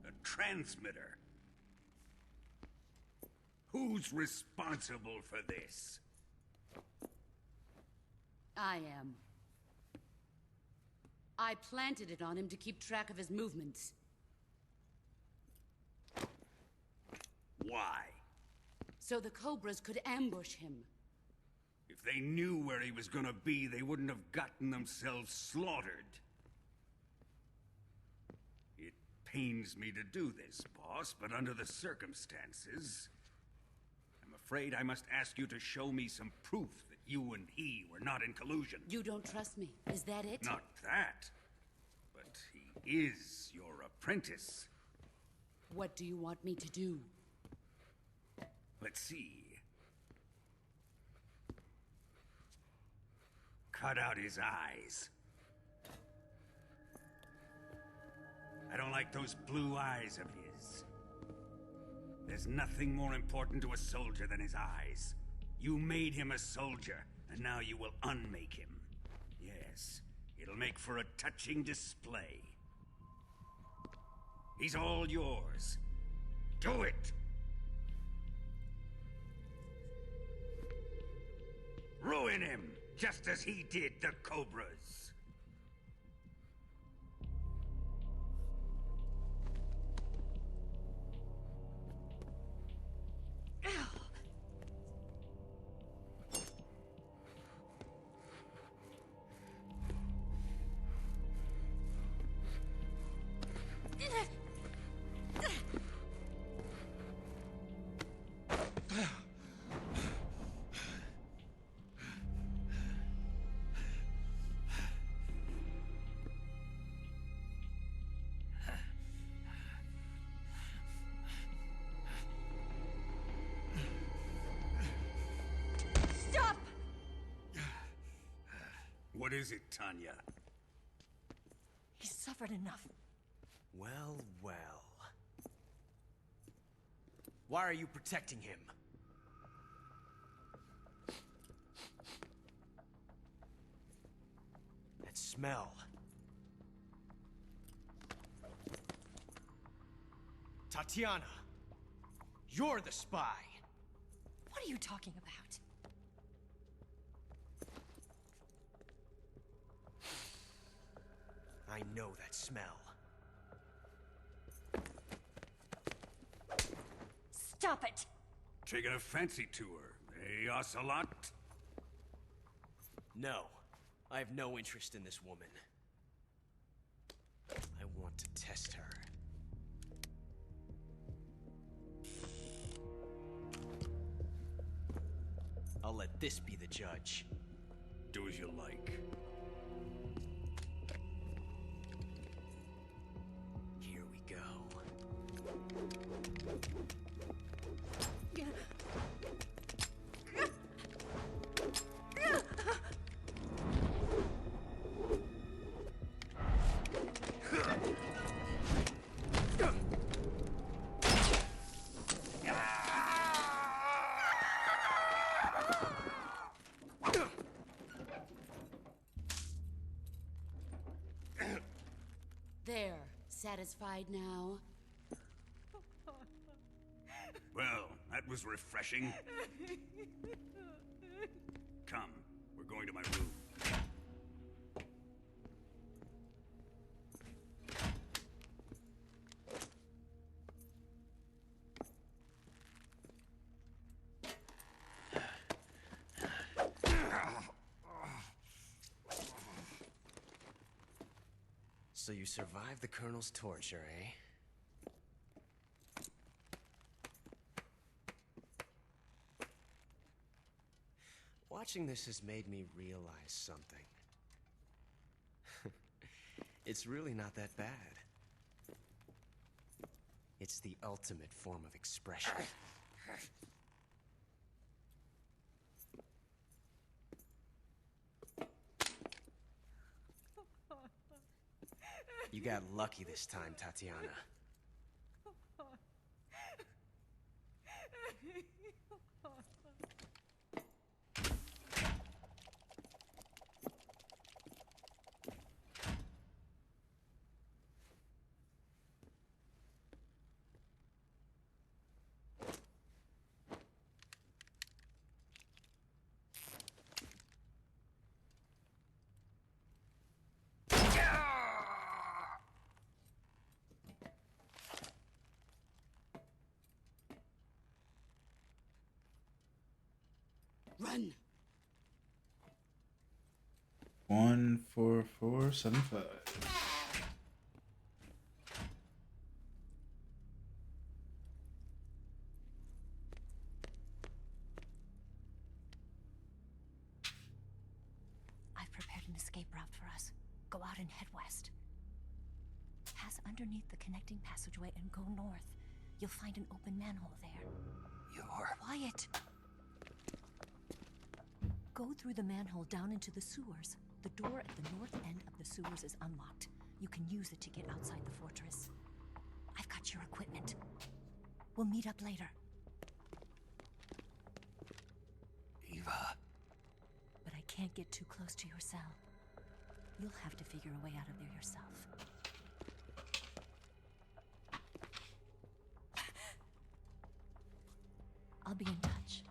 A transmitter? Who's responsible for this? I am. I planted it on him to keep track of his movements. Why? So the Cobras could ambush him. If they knew where he was gonna be, they wouldn't have gotten themselves slaughtered. It pains me to do this, boss, but under the circumstances, I'm afraid I must ask you to show me some proof that you and he were not in collusion. You don't trust me, is that it? Not that, but he is your apprentice. What do you want me to do? Let's see. Cut out his eyes. I don't like those blue eyes of his. There's nothing more important to a soldier than his eyes. You made him a soldier, and now you will unmake him. Yes, it'll make for a touching display. He's all yours. Do it! Ruin him, just as he did the Cobras. What is it, Tanya? He's suffered enough. Well, well. Why are you protecting him? That smell. Tatiana, you're the spy. What are you talking about? I know that smell. Stop it! Taking a fancy to her, eh, Ocelot? No. I have no interest in this woman. I want to test her. I'll let this be the judge. Do as you like. Here we go. There, satisfied now? Well, that was refreshing. Come, we're going to my room. So you survived the Colonel's torture, eh? Watching this has made me realize something. It's really not that bad. It's the ultimate form of expression. You got lucky this time, Tatiana. Run! 14475. I've prepared an escape route for us. Go out and head west. Pass underneath the connecting passageway and go north. You'll find an open manhole there. You're... Quiet! Go through the manhole down into the sewers. The door at the north end of the sewers is unlocked. You can use it to get outside the fortress. I've got your equipment. We'll meet up later. Eva. But I can't get too close to your cell. You'll have to figure a way out of there yourself. I'll be in touch.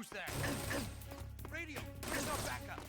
Who's there? Radio, where's our backup?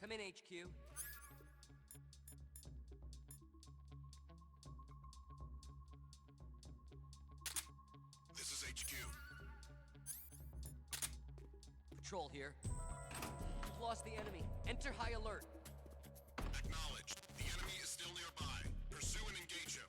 Come in, HQ. This is HQ. Patrol here. We've lost the enemy. Enter high alert. Acknowledged. The enemy is still nearby. Pursue and engage him.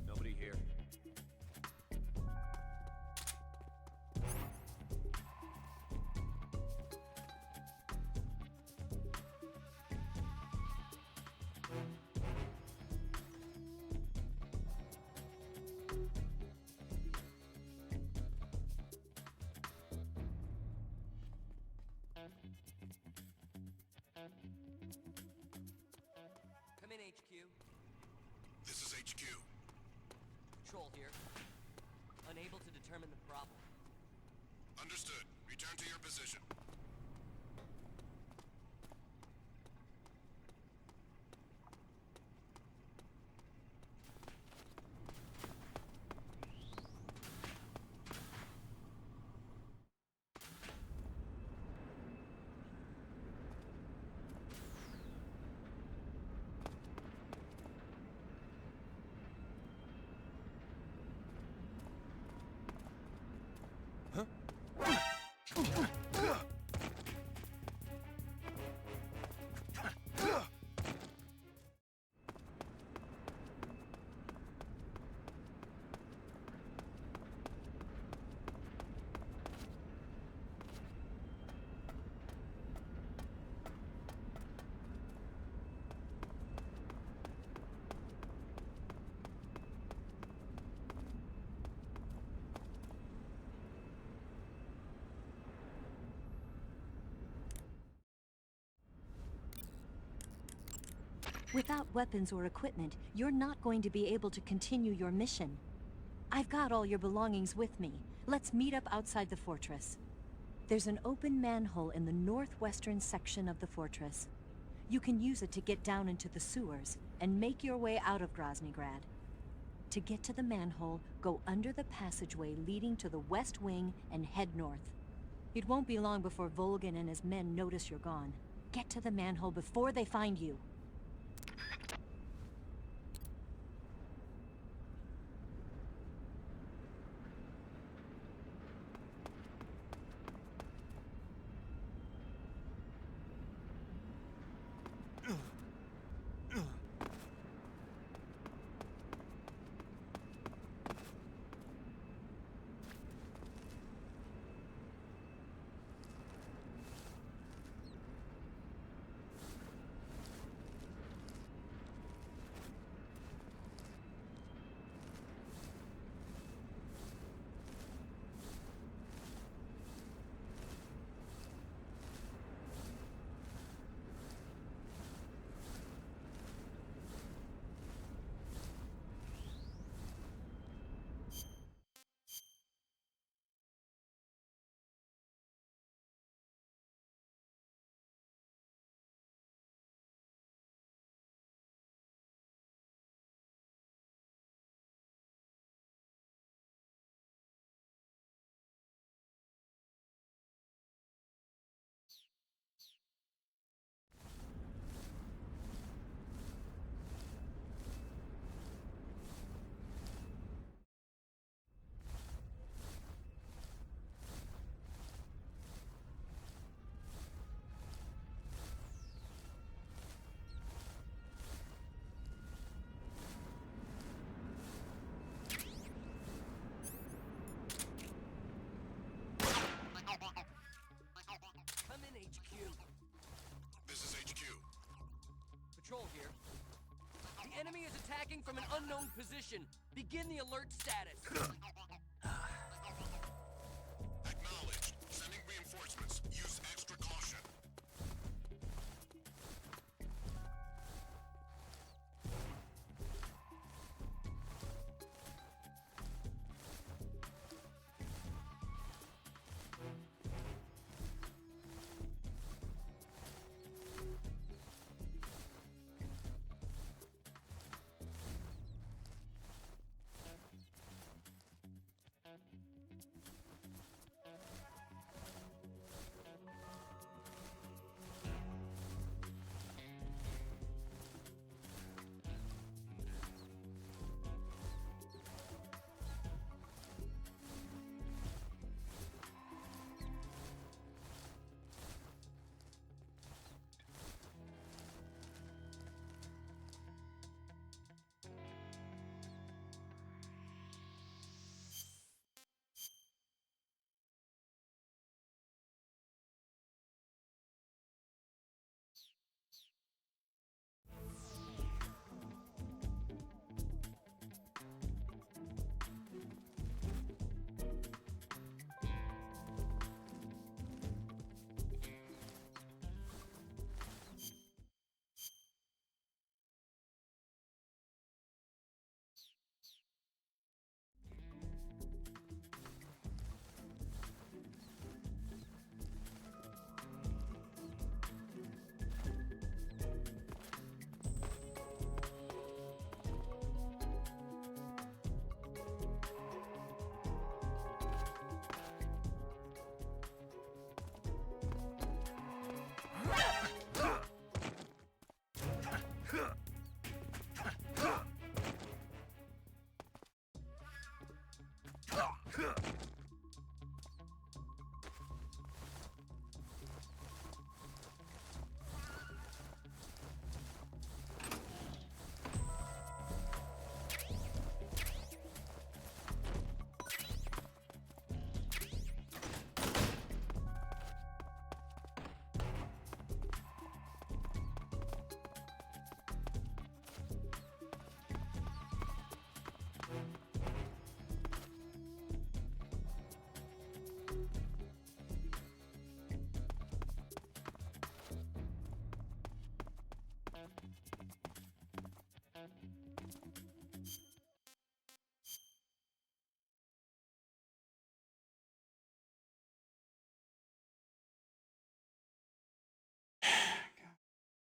Nobody here. Come in, HQ. This is HQ. Patrol here. Unable to determine the problem. Understood. Return to your position. Without weapons or equipment, you're not going to be able to continue your mission. I've got all your belongings with me. Let's meet up outside the fortress. There's an open manhole in the northwestern section of the fortress. You can use it to get down into the sewers and make your way out of Groznygrad. To get to the manhole, go under the passageway leading to the west wing and head north. It won't be long before Volgin and his men notice you're gone. Get to the manhole before they find you. Come in, HQ. This is HQ. Patrol here. The enemy is attacking from an unknown position. Begin the alert status. Acknowledged. Sending reinforcements. Use extra caution.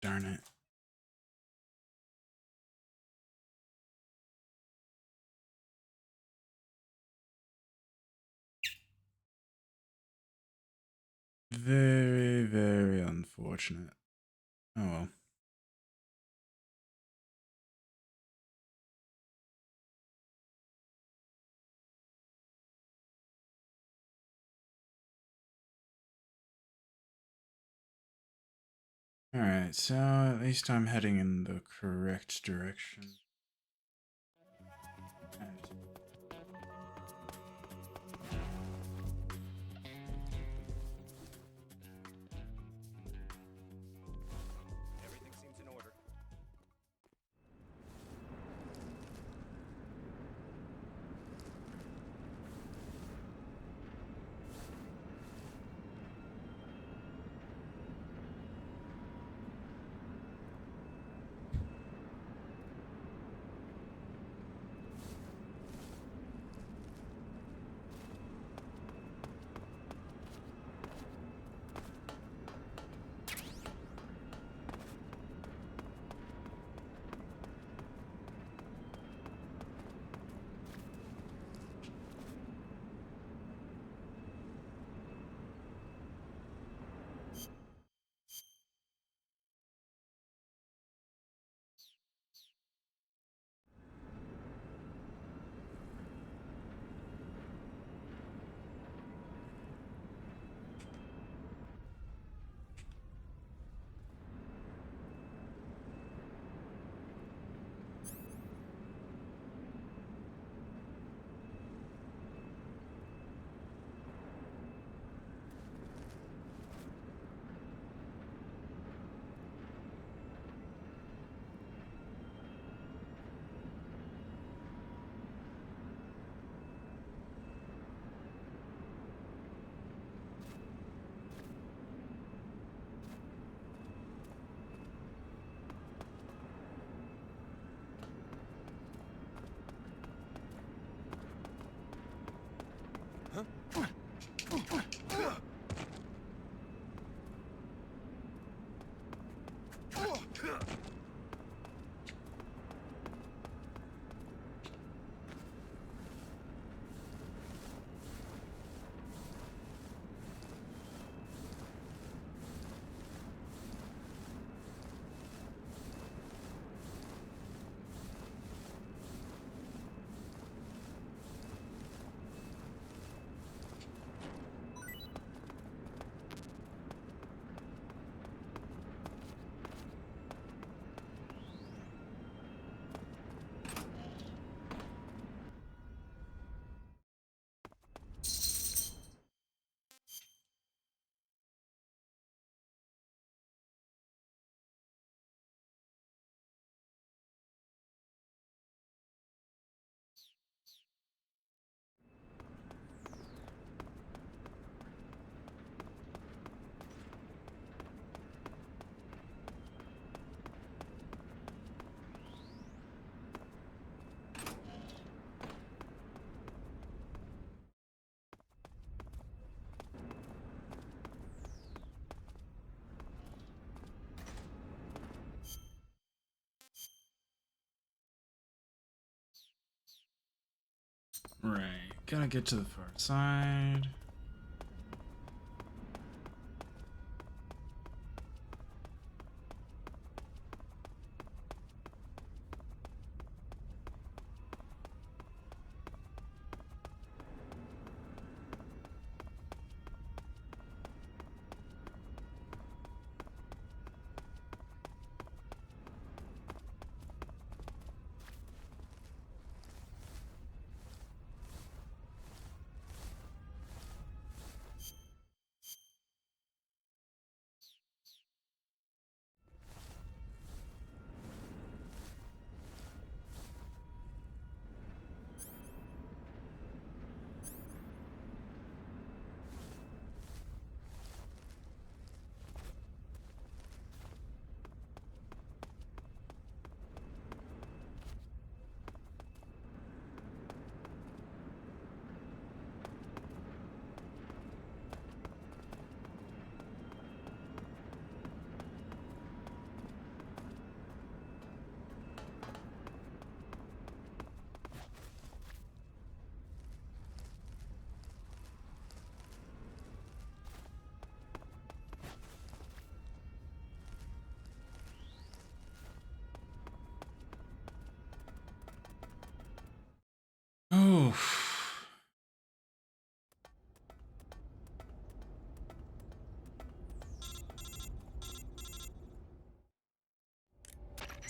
Darn it. Very, very unfortunate. Oh well. Alright, so at least I'm heading in the correct direction. Alright. Everything seems in order. Right, gotta get to the far side.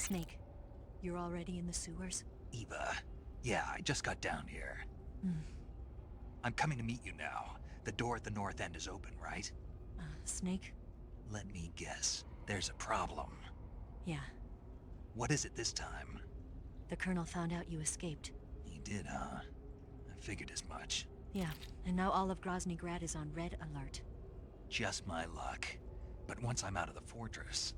Snake, you're already in the sewers? Eva, yeah, I just got down here. Hmm. I'm coming to meet you now. The door at the north end is open, right? Snake? Let me guess. There's a problem. Yeah. What is it this time? The Colonel found out you escaped. He did, huh? I figured as much. Yeah, and now all of Grozny Grad is on red alert. Just my luck. But once I'm out of the fortress...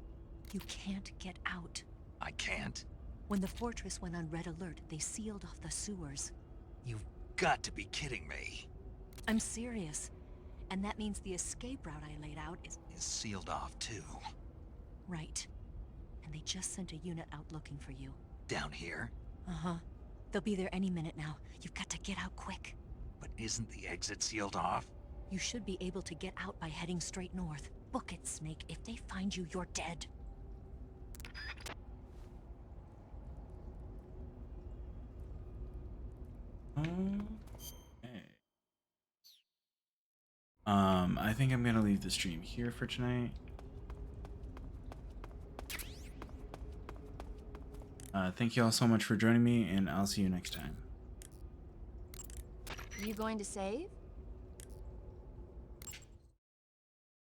You can't get out. I can't? When the fortress went on red alert, they sealed off the sewers. You've got to be kidding me. I'm serious. And that means the escape route I laid out is sealed off, too. Right. And they just sent a unit out looking for you. Down here? Uh-huh. They'll be there any minute now. You've got to get out quick. But isn't the exit sealed off? You should be able to get out by heading straight north. Book it, Snake. If they find you, you're dead. Okay. I think I'm gonna leave the stream here for tonight. Thank you all so much for joining me, and I'll see you next time. You going to save?